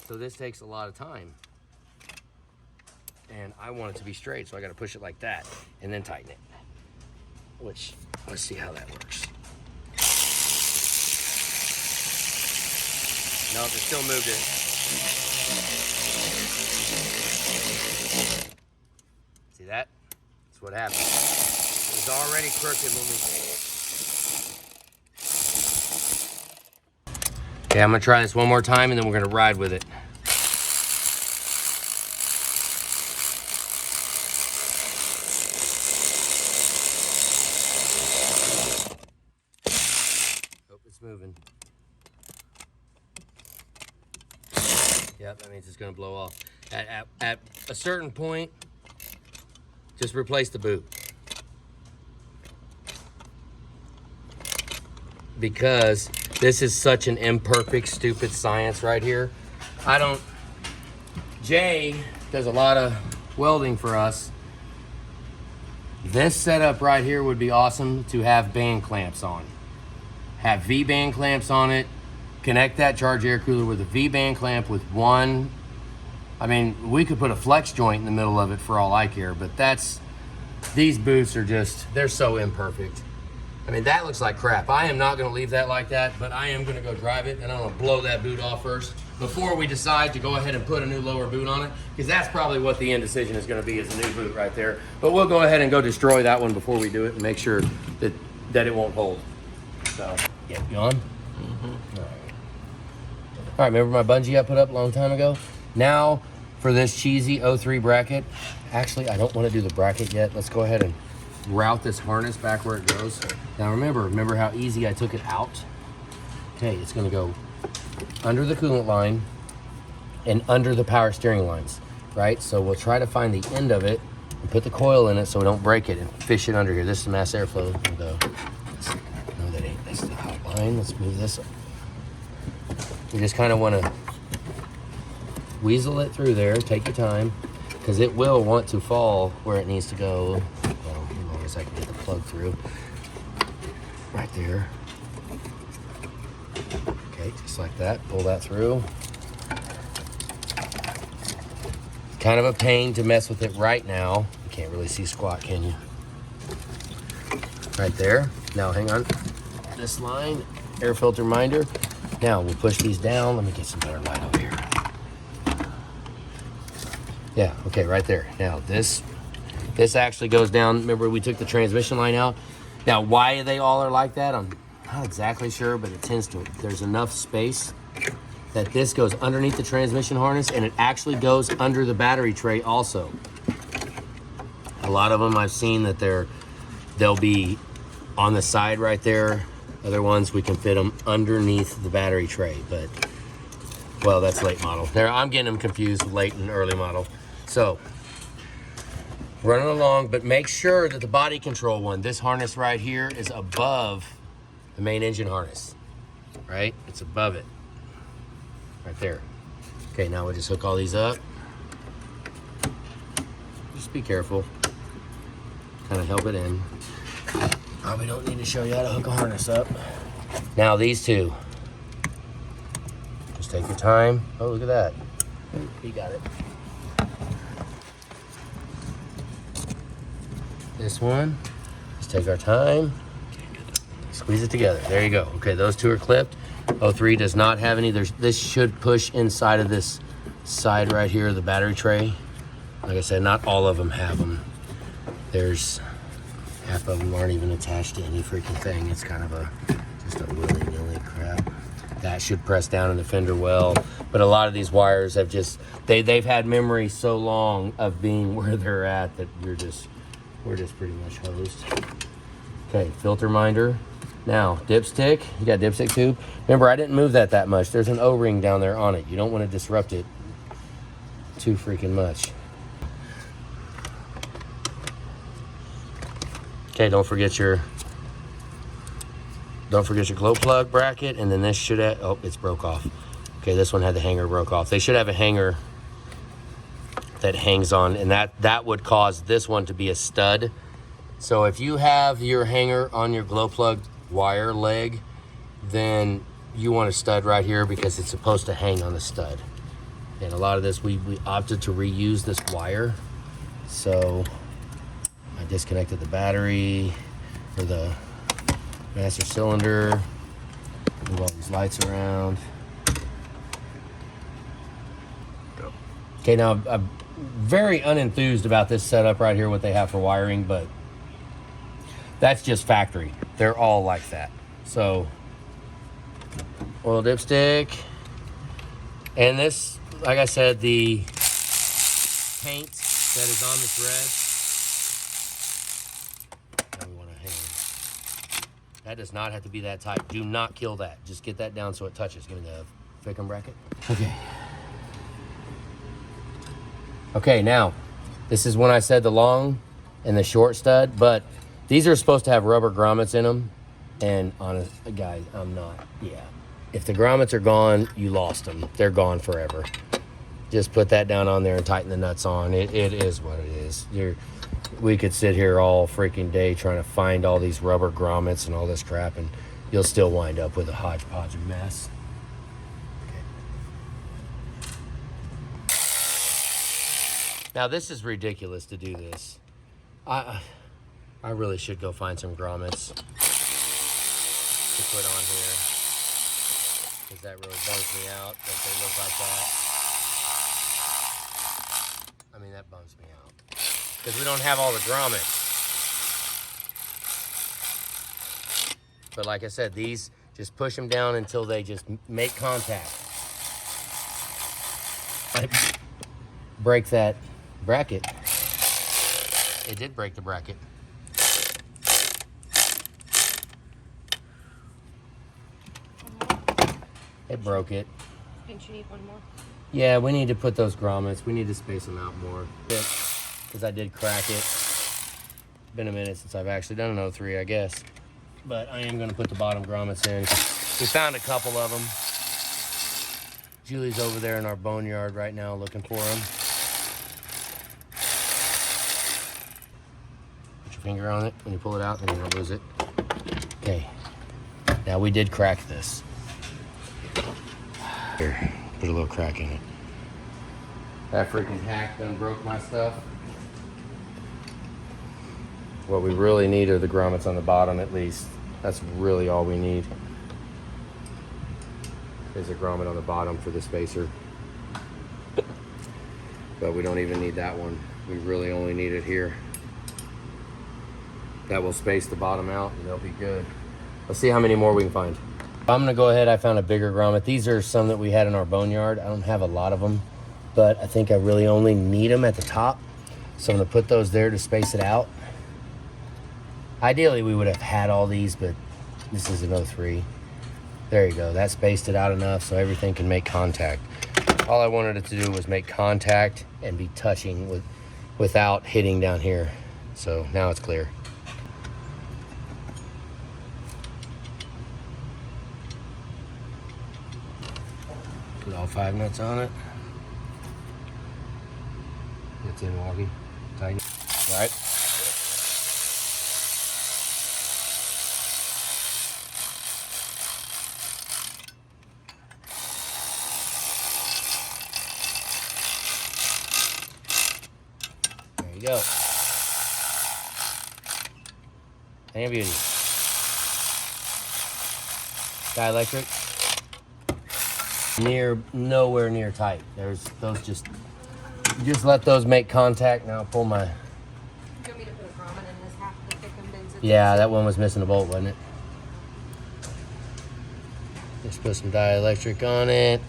So this takes a lot of time. And I want it to be straight, so I gotta push it like that and then tighten it. Which, let's see how that works. No, it still moved it. See that? That's what happened. It was already crooked when we... Okay, I'm gonna try this one more time and then we're gonna ride with it. Oh, it's moving. Yep, that means it's gonna blow off. At a certain point, just replace the boot. Because this is such an imperfect, stupid science right here. Jay does a lot of welding for us. This setup right here would be awesome to have band clamps on. Have V-band clamps on it. Connect that charge air cooler with a V-band clamp with one. I mean, we could put a flex joint in the middle of it for all I care, but these boots are just, they're so imperfect. I mean, that looks like crap. I am not gonna leave that like that, but I am gonna go drive it and I'm gonna blow that boot off first before we decide to go ahead and put a new lower boot on it, because that's probably what the end decision is gonna be, is a new boot right there. But we'll go ahead and go destroy that one before we do it and make sure that it won't hold. So, yeah, you on? Mm-hmm. All right, remember my bungee I put up a long time ago? Now, for this cheesy 03 bracket, actually, I don't wanna do the bracket yet. Let's go ahead and route this harness back where it goes. Now remember how easy I took it out? Okay, it's gonna go under the coolant line and under the power steering lines, right? So we'll try to find the end of it and put the coil in it so we don't break it and fish it under here. This is mass airflow. No, that ain't, that's the hot line. Let's move this up. You just kind of wanna weasel it through there, take your time, because it will want to fall where it needs to go. Well, as long as I can get the plug through. Right there. Okay, just like that. Pull that through. Kind of a pain to mess with it right now. You can't really see squat, can you? Right there. Now, hang on. This line, air filter minder. Now, we'll push these down. Let me get some better light over here. Yeah, okay, right there. Now, this actually goes down. Remember, we took the transmission line out. Now, why they all are like that, I'm not exactly sure, but it tends to. There's enough space that this goes underneath the transmission harness, and it actually goes under the battery tray also. A lot of them I've seen that they'll be on the side right there. Other ones we can fit them underneath the battery tray, but well, that's late model. I'm getting them confused with late and early model. So, running along, but make sure that the body control one, this harness right here, is above the main engine harness, right? It's above it, right there. Okay, now we'll just hook all these up. Just be careful. Kind of help it in. Probably don't need to show you how to hook a harness up. Now these two. Just take your time. Oh, look at that. He got it. This one, let's take our time, squeeze it together. There you go. Okay, those two are clipped. 03 does not have any. This should push inside of this side right here, the battery tray. Like I said, not all of them have them. There's half of them aren't even attached to any freaking thing. It's kind of just a willy-nilly crap. That should press down in the fender well, but a lot of these wires have they've had memory so long of being where they're at that we're just pretty much hosed. Okay, filter minder. Now, dipstick. You got dipstick tube. Remember, I didn't move that much. There's an O-ring down there on it. You don't want to disrupt it too freaking much. Okay, don't forget your glow plug bracket, and then this should have, oh, it's broke off. Okay, this one had the hanger broke off. They should have a hanger that hangs on, and that would cause this one to be a stud. So if you have your hanger on your glow plug wire leg, then you want a stud right here because it's supposed to hang on the stud. And a lot of this, we opted to reuse this wire. So I disconnected the battery for the master cylinder, move all these lights around. Okay, now I'm very unenthused about this setup right here, what they have for wiring, but that's just factory. They're all like that. So, oil dipstick. And this, like I said, the paint that is on this red, now we want to hang. That does not have to be that tight. Do not kill that. Just get that down so it touches. Give me the Fickham bracket. Okay. Okay, now, this is when I said the long and the short stud, but these are supposed to have rubber grommets in them. And honest, guys, I'm not, yeah. If the grommets are gone, you lost them. They're gone forever. Just put that down on there and tighten the nuts on. It is what it is. We could sit here all freaking day trying to find all these rubber grommets and all this crap, and you'll still wind up with a hodgepodge of mess. Okay. Now this is ridiculous to do this. I really should go find some grommets to put on here, because that really bums me out that they look like that. I mean, that bums me out because we don't have all the grommets. But like I said, these, just push them down until they just make contact. Break that bracket. It did break the bracket. It broke it. Think you need one more? Yeah, we need to put those grommets. We need to space them out more. Because I did crack it. Been a minute since I've actually done an 03, I guess. But I am going to put the bottom grommets in. We found a couple of them. Julie's over there in our boneyard right now looking for them. Put your finger on it when you pull it out, and you don't lose it. Okay. Now we did crack this. Here, put a little crack in it. That freaking hack done broke my stuff. What we really need are the grommets on the bottom, at least. That's really all we need. There's a grommet on the bottom for the spacer. But we don't even need that one. We really only need it here. That will space the bottom out and they'll be good. Let's see how many more we can find. I'm gonna go ahead, I found a bigger grommet. These are some that we had in our boneyard. I don't have a lot of them, but I think I really only need them at the top. So I'm gonna put those there to space it out. Ideally, we would have had all these, but this is an 03. There you go, that spaced it out enough so everything can make contact. All I wanted it to do was make contact and be touching without hitting down here. So now it's clear. Put all 5 nuts on it. It's in walkie. Tighten. All right. There you go. Hang beauty. Dielectric. Nowhere near tight. There's those just let those make contact. Now I'll pull my. Do you want me to put a grommet in this half of the thick bins? Yeah, that one was missing a bolt, wasn't it? Just put some dielectric on it.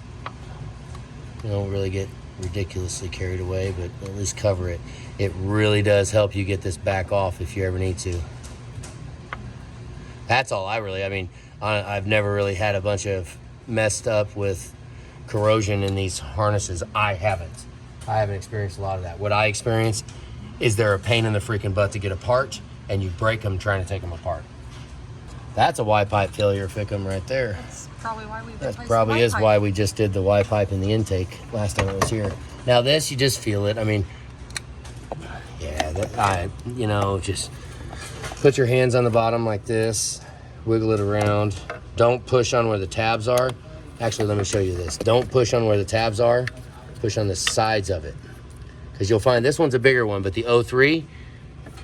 You don't really get ridiculously carried away, but at least cover it. It really does help you get this back off if you ever need to. That's all I mean, I've never really had a bunch of messed up with corrosion in these harnesses. I haven't experienced a lot of that. What I experience is they're a pain in the freaking butt to get apart, and you break them trying to take them apart. That's a Y pipe failure fickum right there. That's probably why we. That probably is why we just did the Y pipe in the intake last time it was here. Now this, you just feel it. I mean, yeah, just put your hands on the bottom like this, wiggle it around. Don't push on where the tabs are. Actually, let me show you this. Don't push on where the tabs are. Push on the sides of it. Because you'll find this one's a bigger one, but the 03,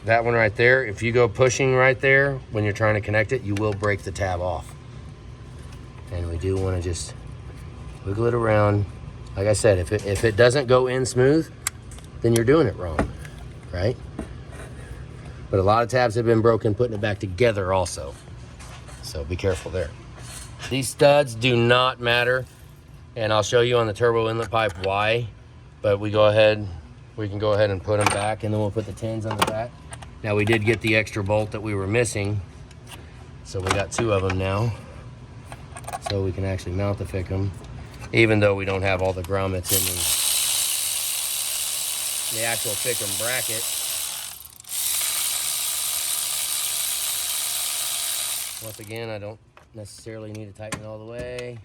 that one right there, if you go pushing right there when you're trying to connect it, you will break the tab off. And we do want to just wiggle it around. Like I said, if it doesn't go in smooth, then you're doing it wrong, right? But a lot of tabs have been broken putting it back together also. So be careful there. These studs do not matter, and I'll show you on the turbo inlet pipe why, but we can go ahead and put them back, and then we'll put the tins on the back. Now we did get the extra bolt that we were missing, so we got 2 of them now, so we can actually mount the fickum, even though we don't have all the grommets in these. the actual pick and bracket. Once again, I don't necessarily need to tighten it all the way.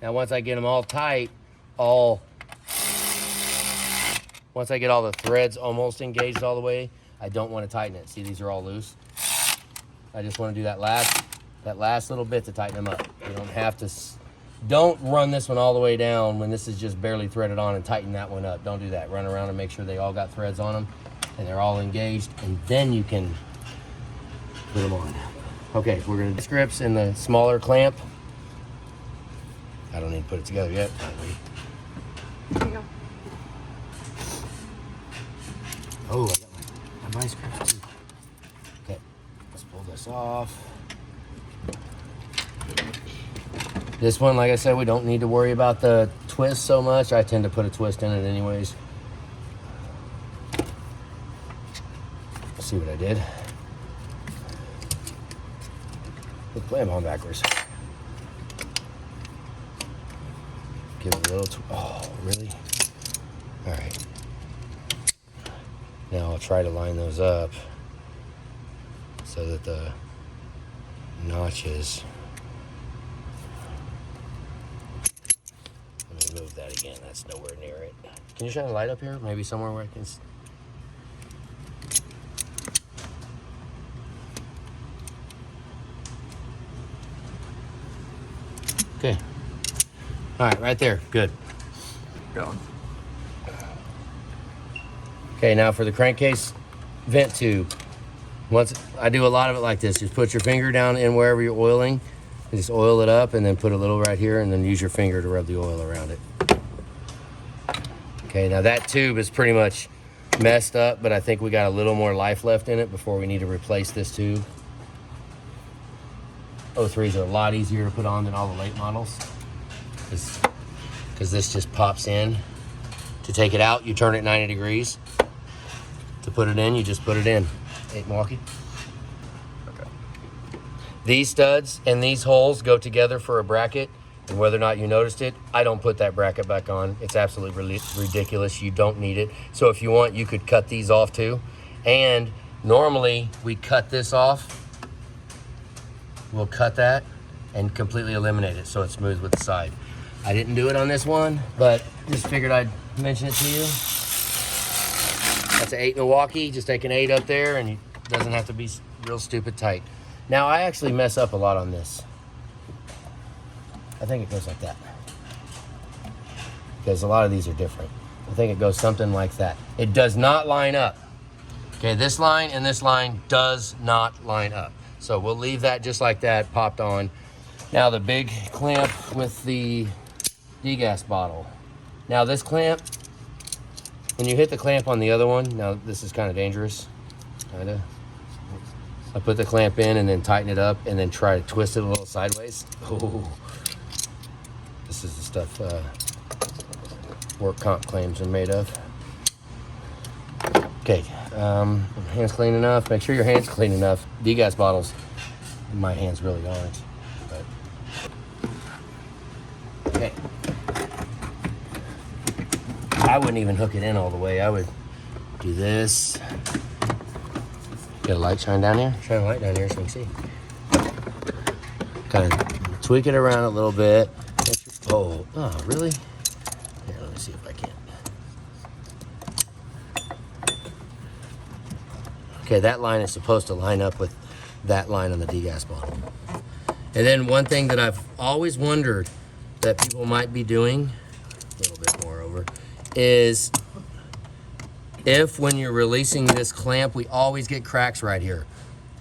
Now once I get them all tight, once I get all the threads almost engaged all the way, I don't want to tighten it. See, these are all loose. I just want to do that last little bit to tighten them up. You don't have to, don't run this one all the way down when this is just barely threaded on and tighten that one up. Don't do that. Run around and make sure they all got threads on them and they're all engaged, and then you can put them on. Okay, we're going to grips in the smaller clamp. I don't need to put it together yet. There you go. Oh, I got my vice grips too. Okay, let's pull this off. This one, like I said, we don't need to worry about the twist so much. I tend to put a twist in it anyways. Let's see what I did. Play them on backwards. Give it a little, oh, really? All right. Now I'll try to line those up so that the notches, let me move that again, that's nowhere near it. Can you shine a light up here? Maybe somewhere where I can, okay. All right, right there, good. Going. Okay, now for the crankcase vent tube. Once I do a lot of it like this, just put your finger down in wherever you're oiling, and just oil it up, and then put a little right here, and then use your finger to rub the oil around it. Okay, now that tube is pretty much messed up, but I think we got a little more life left in it before we need to replace this tube. 03s are a lot easier to put on than all the late models, because this just pops in. To take it out, you turn it 90 degrees. To put it in, you just put it in. 8 Milwaukee. Okay. These studs and these holes go together for a bracket, and whether or not you noticed it, I don't put that bracket back on. It's absolutely ridiculous. You don't need it. So if you want, you could cut these off too. And normally we cut this off. We'll cut that and completely eliminate it so it's smooth with the side. I didn't do it on this one, but just figured I'd mention it to you. That's an 8 Milwaukee. Just take an 8 up there, and it doesn't have to be real stupid tight. Now, I actually mess up a lot on this. I think it goes like that, because a lot of these are different. I think it goes something like that. It does not line up. Okay, this line and this line does not line up. So we'll leave that just like that, popped on. Now the big clamp with the degas bottle. Now this clamp, when you hit the clamp on the other one, now this is kind of dangerous, kinda. I put the clamp in and then tighten it up and then try to twist it a little sideways. Oh, this is the stuff work comp claims are made of. Okay, hands clean enough. Make sure your hand's clean enough. Degas bottles, my hands really aren't. But. Okay. I wouldn't even hook it in all the way. I would do this. Get a light shine down here. Shine a light down here so we can see. Kind of tweak it around a little bit. Oh, really? Here, let me see if I can. Okay, that line is supposed to line up with that line on the degas bottle. And then one thing that I've always wondered that people might be doing, a little bit more over, is if when you're releasing this clamp, we always get cracks right here.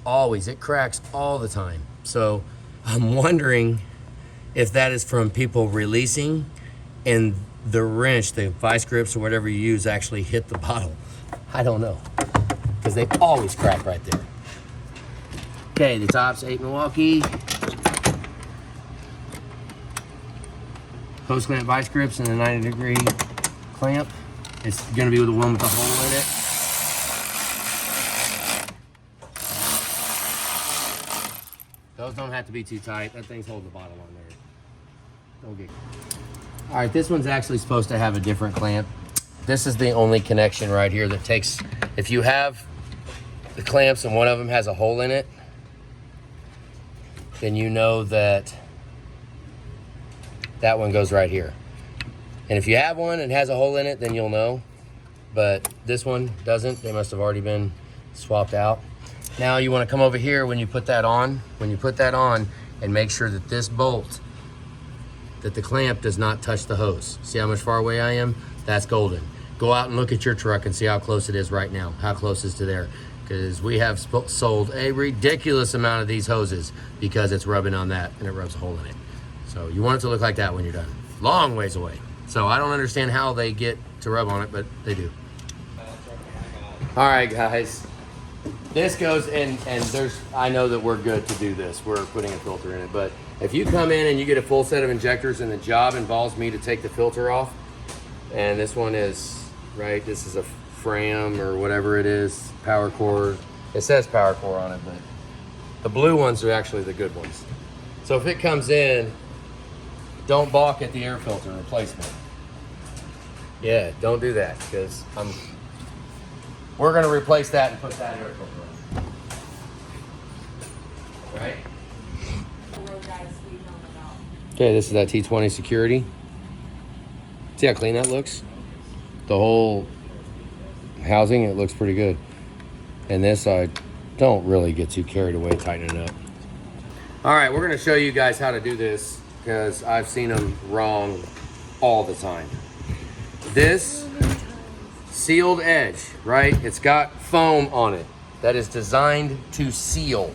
Always, it cracks all the time. So I'm wondering if that is from people releasing and the wrench, the vice grips or whatever you use actually hit the bottle. I don't know, because they always crack right there. Okay, the top's 8 Milwaukee. Post clamp vice grips and a 90-degree clamp. It's gonna be the one with the hole in it. Those don't don't have to be too tight. That thing's holding the bottle on there. Don't get. All right, this one's actually supposed to have a different clamp. This is the only connection right here that takes, if you have the clamps and one of them has a hole in it, then you know that that one goes right here. And if you have one and has a hole in it, then you'll know. But this one doesn't. They must have already been swapped out. Now you want to come over here when you put that on. When you put that on, and make sure that this bolt, that the clamp does not touch the hose. See how much far away I am? That's golden. Go out and look at your truck and see how close it is right now. How close is to there? Because we have sold a ridiculous amount of these hoses because it's rubbing on that and it rubs a hole in it. So you want it to look like that when you're done. Long ways away. So I don't understand how they get to rub on it, but they do. All right, guys. This goes in, and I know that we're good to do this. We're putting a filter in it, but if you come in and you get a full set of injectors and the job involves me to take the filter off, and this one is, right, this is a Fram or whatever it is, power core. It says power core on it, but the blue ones are actually the good ones. So if it comes in, don't balk at the air filter replacement. Yeah, don't do that, because we're gonna replace that and put that air filter on. Right? Okay, this is that T20 security. See how clean that looks? The whole housing, it looks pretty good. And this, I don't really get too carried away tightening it up. All right, we're gonna show you guys how to do this because I've seen them wrong all the time. This sealed edge, right? It's got foam on it that is designed to seal,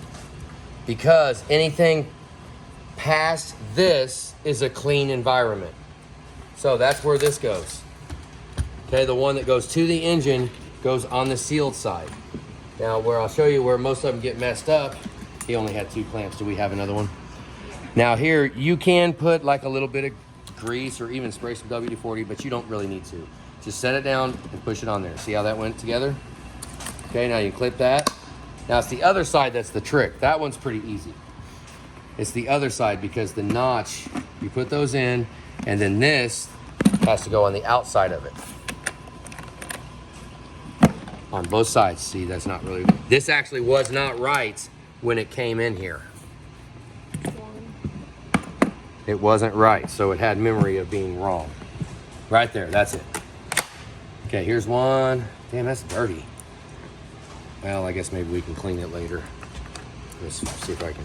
because anything past this is a clean environment. So that's where this goes. Okay, the one that goes to the engine goes on the sealed side. Now, where I'll show you where most of them get messed up, he only had 2 clamps. Do we have another one? Now here, you can put like a little bit of grease or even spray some WD-40, but you don't really need to. Just set it down and push it on there. See how that went together? Okay, now you clip that. Now it's the other side that's the trick. That one's pretty easy. It's the other side, because the notch, you put those in, and then this has to go on the outside of it. On both sides. See, that's not really, this actually was not right when it came in here. It wasn't right, so it had memory of being wrong. Right there, that's it. Okay, here's one. Damn, that's dirty. Well, I guess maybe we can clean it later. Let's see if I can.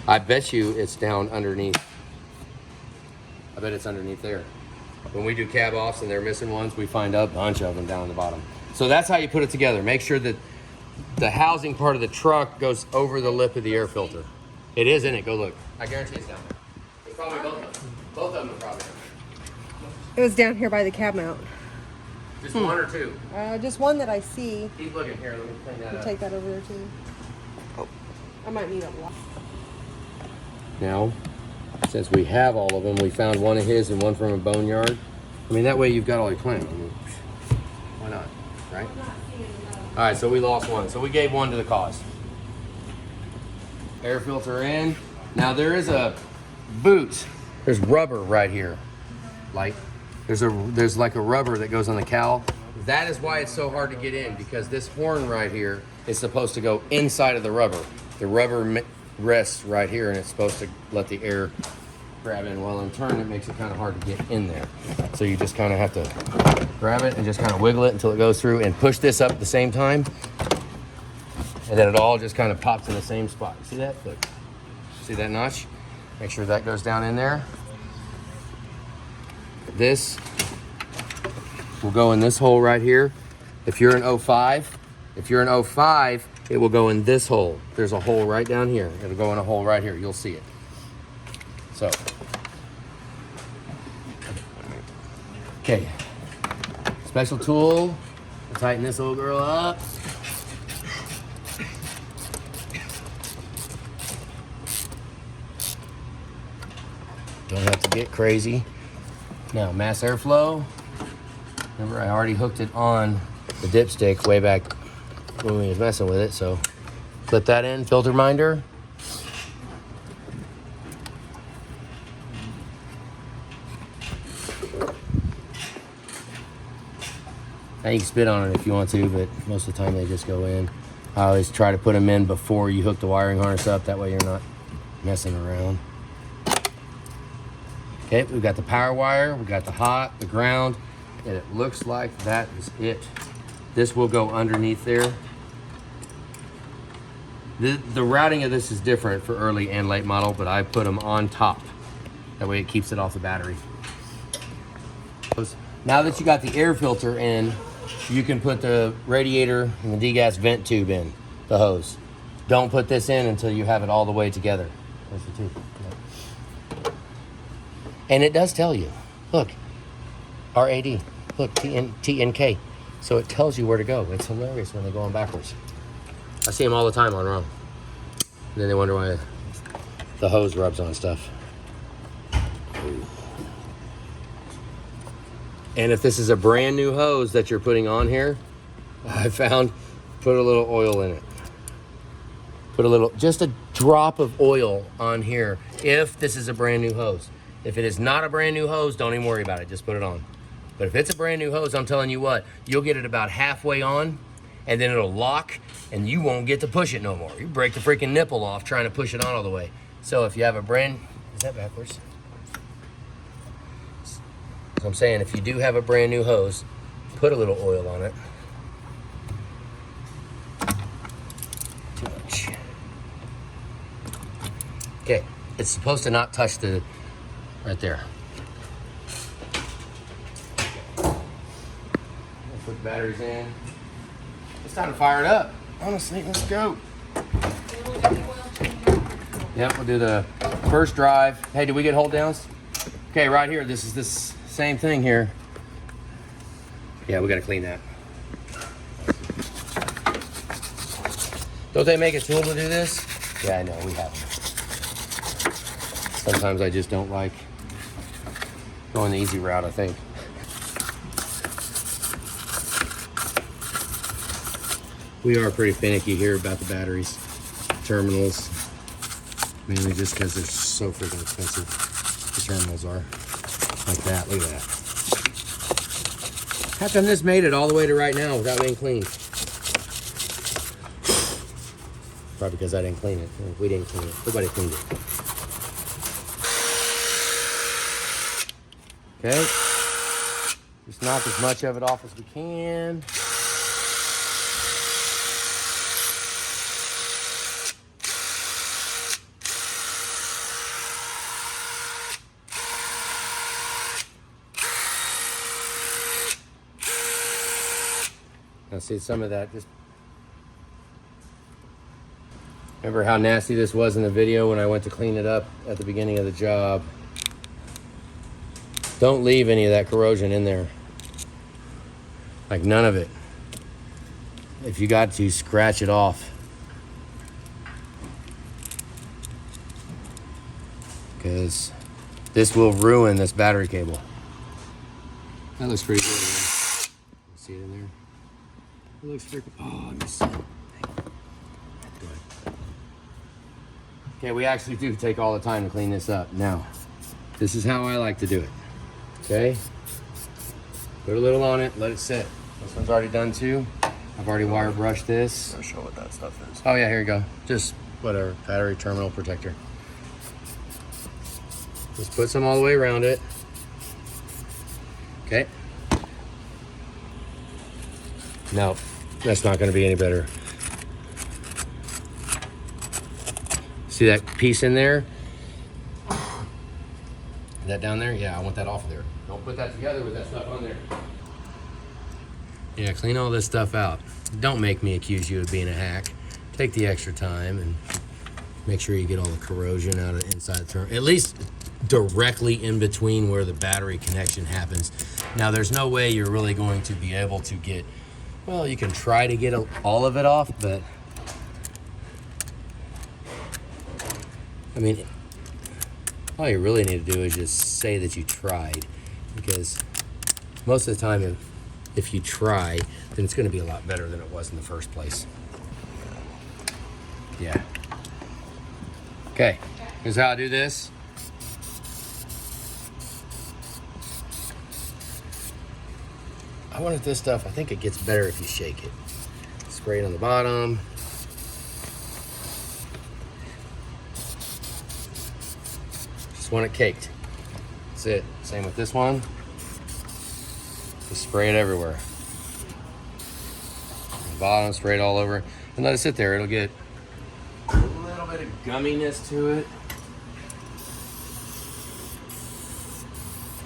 I bet you it's down underneath. I bet it's underneath there. When we do cab offs and they're missing ones, we find a bunch of them down the bottom. So that's how you put it together. Make sure that the housing part of the truck goes over the lip of the air filter. It is in it, go look. I guarantee it's down there. It's probably both of them. Both of them are probably down It was down here by the cab mount. there. Just one or two? Just one that I see. Keep looking here, let me clean that I'll up. take that over there too. Oh, I might need a lot. Now, since we have all of them, we found one of his and one from a boneyard. I mean, that way you've got all your clamps. I mean, why not, right? All right, so we lost one. So we gave one to the cause. Air filter in. Now there is a boot. There's rubber right here. Like, there's like a rubber that goes on the cowl. That is why it's so hard to get in, because this horn right here is supposed to go inside of the rubber. The rubber rests right here, and it's supposed to let the air grab in. Well, in turn, it makes it kind of hard to get in there. So you just kind of have to grab it and just kind of wiggle it until it goes through, and push this up at the same time. And then it all just kind of pops in the same spot. See that? Look. See that notch? Make sure that goes down in there. This will go in this hole right here. If you're an 05, it will go in this hole. There's a hole right down here. It'll go in a hole right here. You'll see it. So, okay. Special tool. We'll tighten this little girl up. Don't have to get crazy. Now, mass airflow. Remember, I already hooked it on the dipstick way back when we was messing with it, so clip that in. Filter minder. Now you can spit on it if you want to, but most of the time they just go in. I always try to put them in before you hook the wiring harness up. That way you're not messing around. Okay, we've got the power wire, we've got the hot, the ground, and it looks like that is it. This will go underneath there. The routing of this is different for early and late model, but I put them on top. That way it keeps it off the battery. Now that you got the air filter in, you can put the radiator and the degas vent tube in, the hose. Don't put this in until you have it all the way together. There's the tube. And it does tell you, look, RAD, look, TNK. So it tells you where to go. It's hilarious when they go on backwards. I see them all the time on wrong. And then they wonder why the hose rubs on stuff. Ooh. And if this is a brand new hose that you're putting on here, I found, put a little oil in it. Put a little, just a drop of oil on here if this is a brand new hose. If it is not a brand new hose, don't even worry about it, just put it on. But if it's a brand new hose, I'm telling you what, you'll get it about halfway on, and then it'll lock, and you won't get to push it no more. You break the freaking nipple off trying to push it on all the way. So if you have a brand, is that backwards? So I'm saying, if you do have a brand new hose, put a little oil on it. Too much. Okay, it's supposed to not touch the, right there. Put the batteries in. It's time to fire it up. Honestly, let's go. Yep, we'll do the first drive. Hey, did we get hold downs? Okay, right here, this is this same thing here. Yeah, we gotta clean that. Don't they make a tool to do this? Yeah, I know, we have them. Sometimes I just don't like going the easy route, I think. We are pretty finicky here about the batteries, terminals, mainly just because they're so freaking expensive. The terminals are like that. Look at that. How come this made it all the way to right now without being cleaned? Probably because I didn't clean it. We didn't clean it. Nobody cleaned it. Okay. Just knock as much of it off as we can. Now see some of that, just remember how nasty this was in the video when I went to clean it up at the beginning of the job. Don't leave any of that corrosion in there. Like none of it. If you got to, scratch it off. Because this will ruin this battery cable. That looks pretty good. See it in there? It looks freaking, oh, I missed it. Good. Okay, we actually do take all the time to clean this up. Now, this is how I like to do it. Okay? Put a little on it, let it sit. This one's already done too. I've already wire brushed this. I'll show what that stuff is. Oh yeah, here you go. Just whatever, battery terminal protector. Just put some all the way around it. Okay. No, that's not going to be any better. See that piece in there? That down there? Yeah, I want that off of there. Don't put that together with that stuff on there. Yeah, clean all this stuff out. Don't make me accuse you of being a hack. Take the extra time and make sure you get all the corrosion out of the inside the terminal. At least directly in between where the battery connection happens. Now, there's no way you're really going to be able to get, well, you can try to get all of it off, but I mean, all you really need to do is just say that you tried, because most of the time if you try, then it's going to be a lot better than it was in the first place. Yeah. Okay, here's how I do this. I wanted this stuff, I think it gets better if you shake it. Spray it on the bottom. Just want it caked. That's it. Same with this one. Just spray it everywhere. The bottom, spray it all over. And let it sit there. It'll get a little bit of gumminess to it.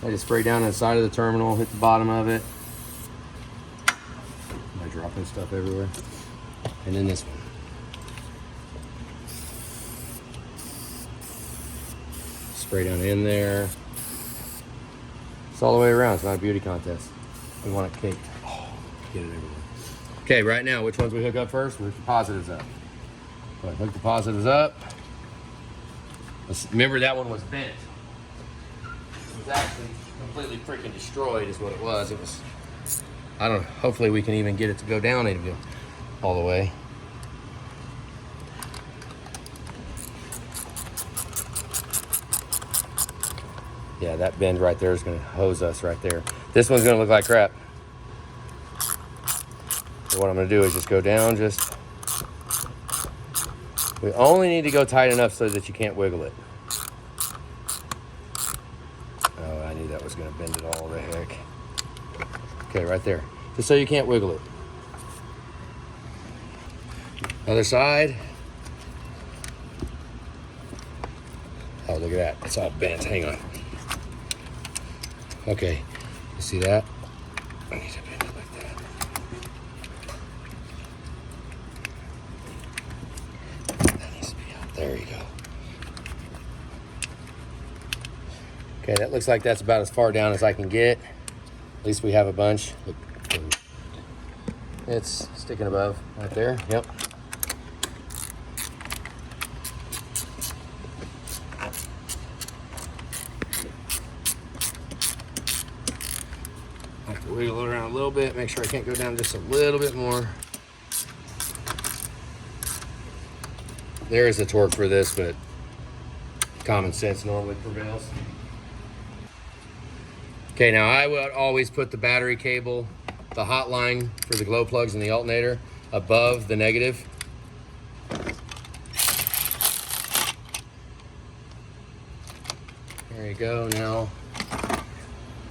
I just spray down the side of the terminal, hit the bottom of it. Am I dropping stuff everywhere? And then this one. Spray down in there. It's all the way around. It's not a beauty contest. We want it caked. Oh, get it everywhere. Okay, right now, which ones we hook up first? We hook the positives up. Go ahead, hook the positives up. Remember that one was bent. It was actually completely freaking destroyed is what it was. It was, I don't know, hopefully we can even get it to go down even all the way. Yeah, that bend right there is gonna hose us right there. This one's gonna look like crap. So what I'm gonna do is just go down, we only need to go tight enough so that you can't wiggle it. Oh, I knew that was gonna bend it all the heck. Okay, right there. Just so you can't wiggle it. Other side. Oh, look at that. It's all bent. Hang on. Okay, you see that? I need to bend it like that. That needs to be out. There you go. Okay, that looks like that's about as far down as I can get. At least we have a bunch. It's sticking above right there. Yep. I have to wiggle it around a little bit, make sure I can't go down just a little bit more. There is a torque for this, but common sense normally prevails. Okay, now I would always put the battery cable, the hot line for the glow plugs and the alternator above the negative. There you go.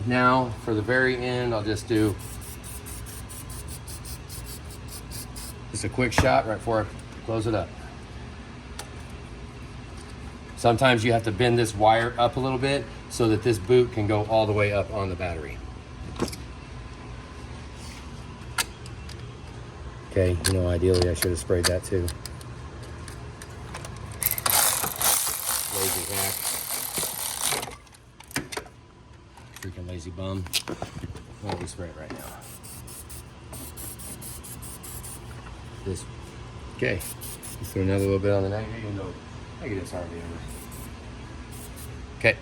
Now for the very end, I'll just do just a quick shot right before I close it up. Sometimes you have to bend this wire up a little bit so that this boot can go all the way up on the battery. Okay, you know, ideally I should have sprayed that too. Lazy hack. Freaking lazy bum. Why don't we spray it right now? This. Okay. Let's throw another little bit on the negative, even though negative's hardly ever. Okay.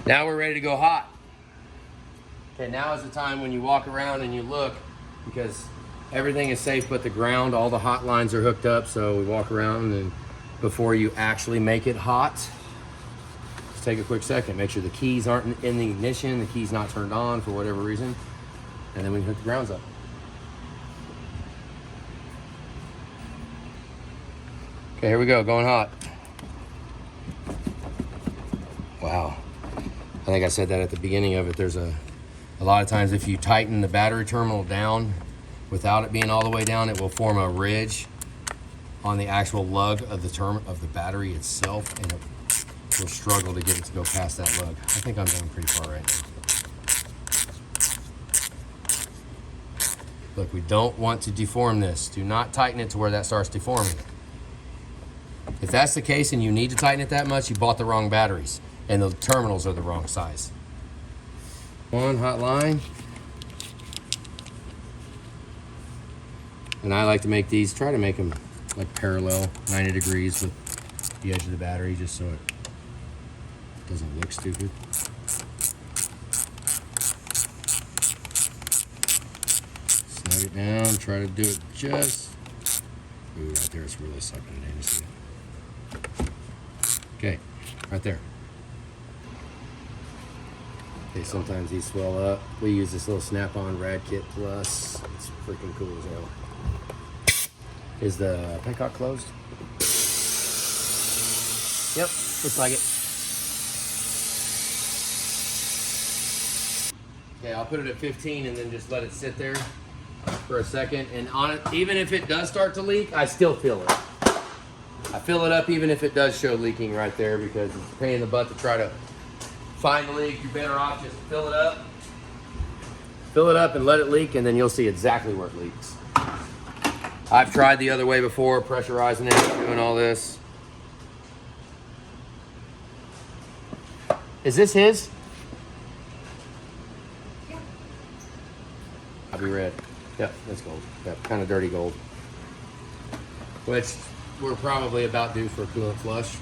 Now we're ready to go hot. Okay, now is the time when you walk around and you look, because everything is safe but the ground, all the hot lines are hooked up, so we walk around and before you actually make it hot, just take a quick second, make sure the keys aren't in the ignition, the key's not turned on for whatever reason, and then we can hook the grounds up. Okay, here we go, going hot. Wow. I think I said that at the beginning of it. There's a lot of times if you tighten the battery terminal down without it being all the way down, it will form a ridge on the actual lug of the battery itself, and it will struggle to get it to go past that lug. I think I'm going pretty far right now. Look, we don't want to deform this. Do not tighten it to where that starts deforming. If that's the case and you need to tighten it that much, you bought the wrong batteries and the terminals are the wrong size. One hot line. And I like to make these, try to make them like parallel, 90 degrees with the edge of the battery, just so it doesn't look stupid. Snug it down, try to do it just, ooh, right there it's really sucking it in, you see it? Okay, right there. Okay, sometimes these swell up. We use this little Snap-on Rad Kit Plus. It's freaking cool as hell. Is the petcock closed? Yep, looks like it. Okay, I'll put it at 15 and then just let it sit there for a second. And on it, even if it does start to leak, I still fill it. I fill it up even if it does show leaking right there, because it's a pain in the butt to try to find the leak. You're better off just fill it up. Fill it up and let it leak, and then you'll see exactly where it leaks. I've tried the other way before, pressurizing it, doing all this. Is this his? Yeah. I'll be red. Yep, that's gold. Yep, kind of dirty gold. Which we're probably about due for a coolant flush.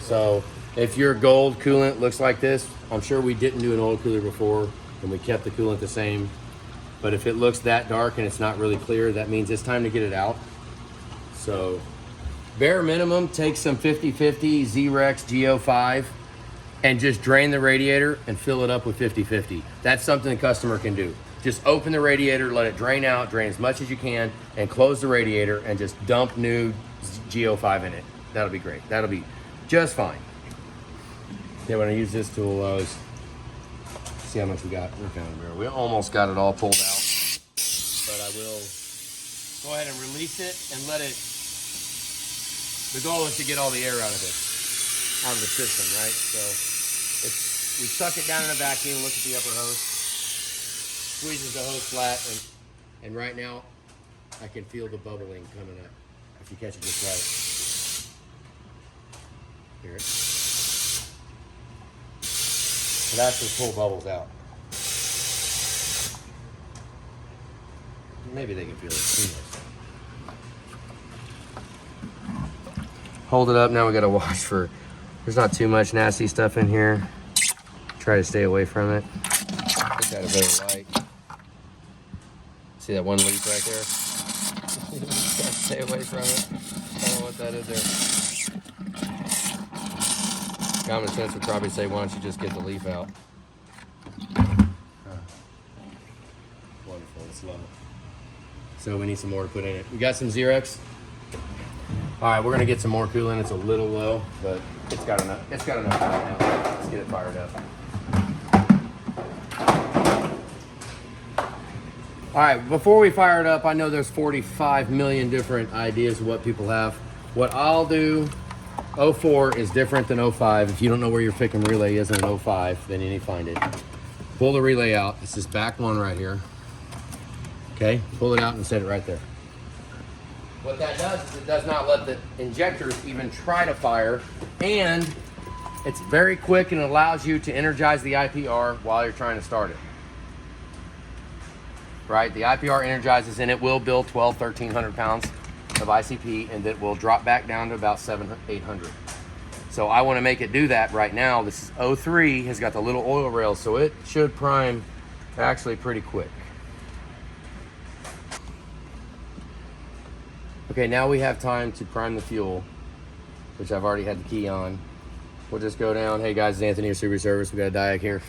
So if your gold coolant looks like this, I'm sure we didn't do an oil cooler before and we kept the coolant the same. But if it looks that dark and it's not really clear, that means it's time to get it out. So bare minimum, take some 50/50 Z-Rex G05 and just drain the radiator and fill it up with 50/50. That's something the customer can do. Just open the radiator, let it drain out, drain as much as you can, and close the radiator and just dump new G05 in it. That'll be great. That'll be just fine. Yeah, when I use this tool, I was, see how much we got. We almost got it all pulled out, but I will go ahead and release it and let it, the goal is to get all the air out of it, out of the system, right? So it's, we suck it down in a vacuum, look at the upper hose, squeezes the hose flat, and right now I can feel the bubbling coming up if you catch it just right. Hear it? So that's just pull bubbles out. Maybe they can feel it. Hold it up. Now we gotta watch for, there's not too much nasty stuff in here. Try to stay away from it. Look at it very light. See that one leak right there? Stay away from it. I don't know what that is there. Common sense would probably say, why don't you just get the leaf out? Wonderful, it's low. So we need some more to put in it. We got some Z-Rex. All right, we're gonna get some more coolant. It's a little low, but it's got enough. It's got enough right now. Let's get it fired up. All right, before we fire it up, I know there's 45 million different ideas of what people have. What I'll do, 04 is different than 05. If you don't know where your pick and relay is in an 05, then you need to find it. Pull the relay out. It's this back one right here. Okay, pull it out and set it right there. What that does is it does not let the injectors even try to fire, and it's very quick and allows you to energize the IPR while you're trying to start it. Right, the IPR energizes and it will build 1,300 pounds of ICP, and it will drop back down to about 800. So I want to make it do that right now. This is 03, has got the little oil rails, so it should prime actually pretty quick. Okay, now we have time to prime the fuel, which I've already had the key on. We'll just go down. Hey guys, it's Anthony here, Subaru Service. We got a Diac here.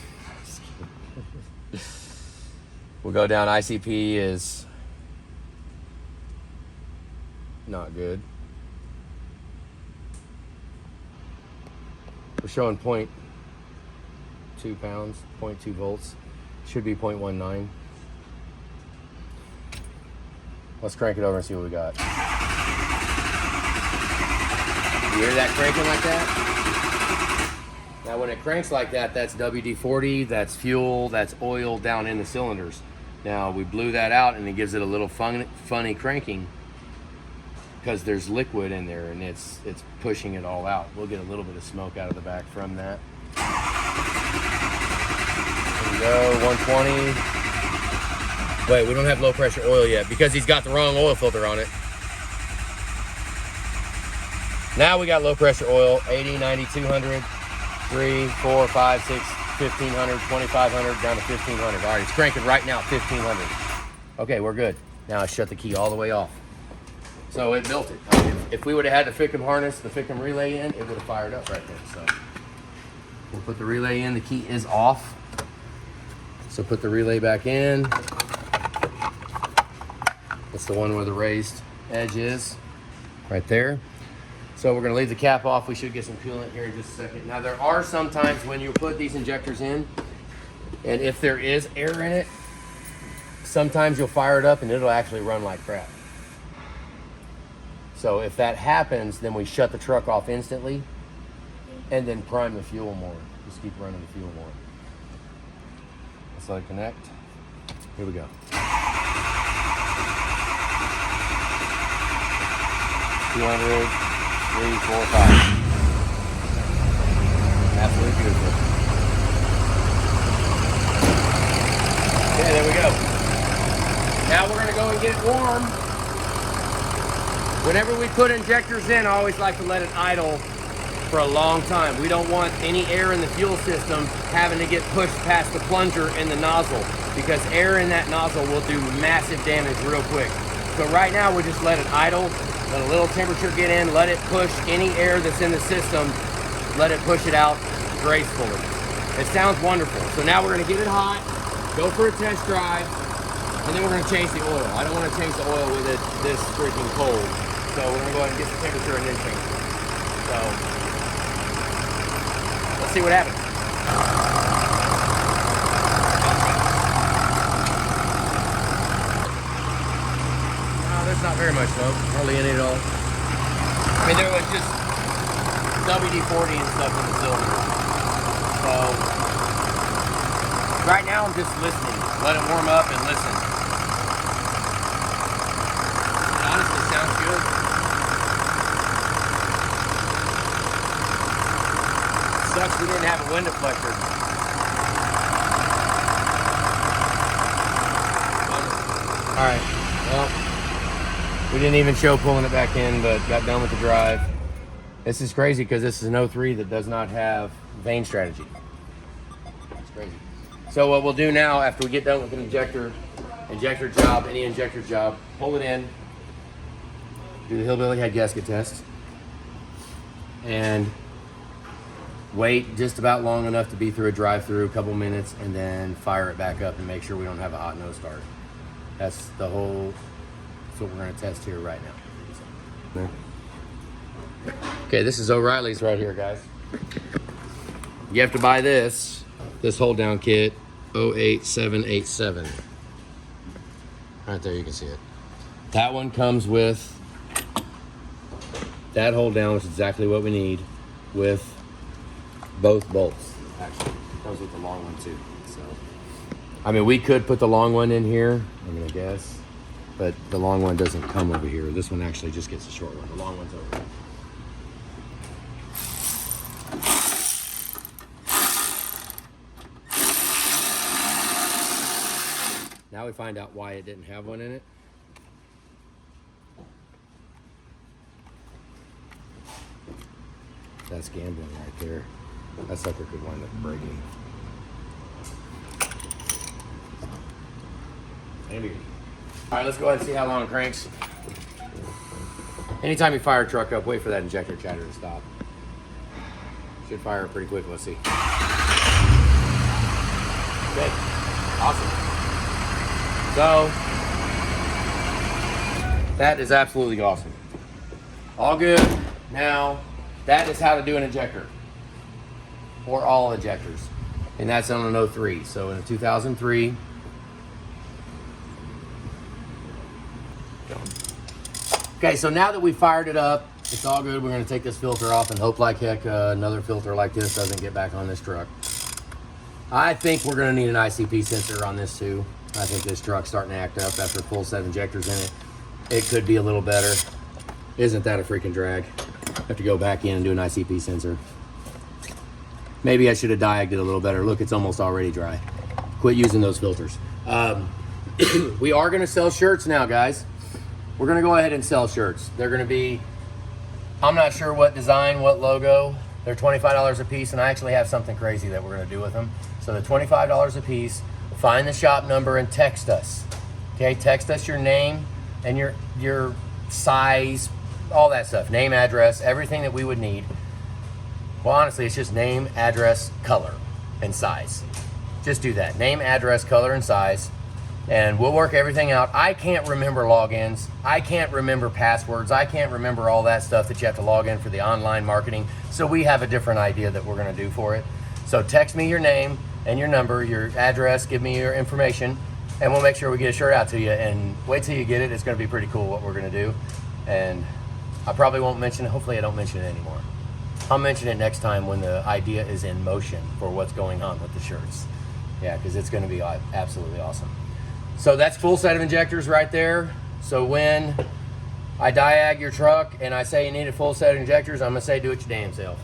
We'll go down. ICP is not good. We're showing 0.2 pounds, 0.2 volts. Should be 0.19. Let's crank it over and see what we got. You hear that cranking like that? Now when it cranks like that, that's WD-40, that's fuel, that's oil down in the cylinders. Now we blew that out and it gives it a little funny cranking because there's liquid in there and it's pushing it all out. We'll get a little bit of smoke out of the back from that. There we go, 120. Wait, we don't have low pressure oil yet because he's got the wrong oil filter on it. Now we got low pressure oil, 80, 90, 200, 3, 4, 5, 6, 1,500, 2,500, down to 1,500. All right, it's cranking right now, 1,500. Okay, we're good. Now I shut the key all the way off. So it built it. I mean, if we would have had the Fickum harness, the Fickum relay in, it would have fired up right there. So We'll put the relay in. The key is off. So put the relay back in. That's the one where the raised edge is, right there. So we're gonna leave the cap off. We should get some coolant here in just a second. Now there are some times when you put these injectors in, and if there is air in it, sometimes you'll fire it up and it'll actually run like crap. So if that happens, then we shut the truck off instantly and then prime the fuel more. Just keep running the fuel more. Let's let it connect. Here we go. 200, 3, 4, 5. Absolutely beautiful. Okay, there we go. Now we're gonna go and get it warm. Whenever we put injectors in, I always like to let it idle for a long time. We don't want any air in the fuel system having to get pushed past the plunger in the nozzle, because air in that nozzle will do massive damage real quick. So right now we just let it idle, let a little temperature get in, let it push any air that's in the system, let it push it out gracefully. It sounds wonderful. So now we're gonna get it hot, go for a test drive, and then we're gonna change the oil. I don't wanna change the oil with it this freaking cold. So we're gonna go ahead and get the temperature and then change it. So let's see what happens. There's not very much smoke, hardly any at all. I mean, there was just WD-40 and stuff in the cylinder. So, right now I'm just listening. Let it warm up and listen. It honestly sounds good. Sucks we didn't have a wind deflector. All right, well, we didn't even show pulling it back in, but got done with the drive. This is crazy because this is an 03 that does not have vane strategy. It's crazy. So what we'll do now, after we get done with an injector job, any injector job, pull it in, do the hillbilly head gasket test, and wait just about long enough to be through a drive-through, a couple minutes, and then fire it back up and make sure we don't have a hot nose start. That's the whole. That's what we're going to test here right now. Okay, this is O'Reilly's right here, guys. You have to buy this hold down kit, 08787. Right there, you can see it. That one comes with that hold down, which is exactly what we need, with both bolts. Actually, it comes with the long one too. So, I mean, we could put the long one in here, I guess. But the long one doesn't come over here. This one actually just gets a short one. The long one's over here. Now we find out why it didn't have one in it. That's gambling right there. That sucker could wind up breaking. Maybe. All right, let's go ahead and see how long it cranks. Anytime you fire a truck up, wait for that injector chatter to stop. Should fire pretty quick. Let's see. Good. Awesome. So, that is absolutely awesome. All good. Now, that is how to do an injector. Or all injectors. And that's on an 03. So in a 2003, okay, so now that we fired it up, it's all good. We're gonna take this filter off and hope like heck another filter like this doesn't get back on this truck. I think we're gonna need an ICP sensor on this too. I think this truck's starting to act up after a full set of injectors in it. It could be a little better. Isn't that a freaking drag? Have to go back in and do an ICP sensor. Maybe I should have diagged it a little better. Look, it's almost already dry. Quit using those filters. We are gonna sell shirts now, guys. We're gonna go ahead and sell shirts. They're gonna be, I'm not sure what design, what logo. They're $25 a piece, and I actually have something crazy that we're gonna do with them. So they're $25 a piece. Find the shop number and text us. Okay, text us your name and your size, all that stuff, name, address, everything that we would need. Well, honestly, it's just name, address, color, and size. Just do that. Name, address, color, and size. And we'll work everything out. I can't remember logins. I can't remember passwords. I can't remember all that stuff that you have to log in for the online marketing. So we have a different idea that we're gonna do for it. So text me your name and your number, your address, give me your information, and we'll make sure we get a shirt out to you. And wait till you get it. It's gonna be pretty cool what we're gonna do. And I probably won't mention it. Hopefully I don't mention it anymore. I'll mention it next time when the idea is in motion for what's going on with the shirts. Yeah, because it's gonna be absolutely awesome. So that's full set of injectors right there. So when I diag your truck and I say you need a full set of injectors, I'm gonna say do it your damn self.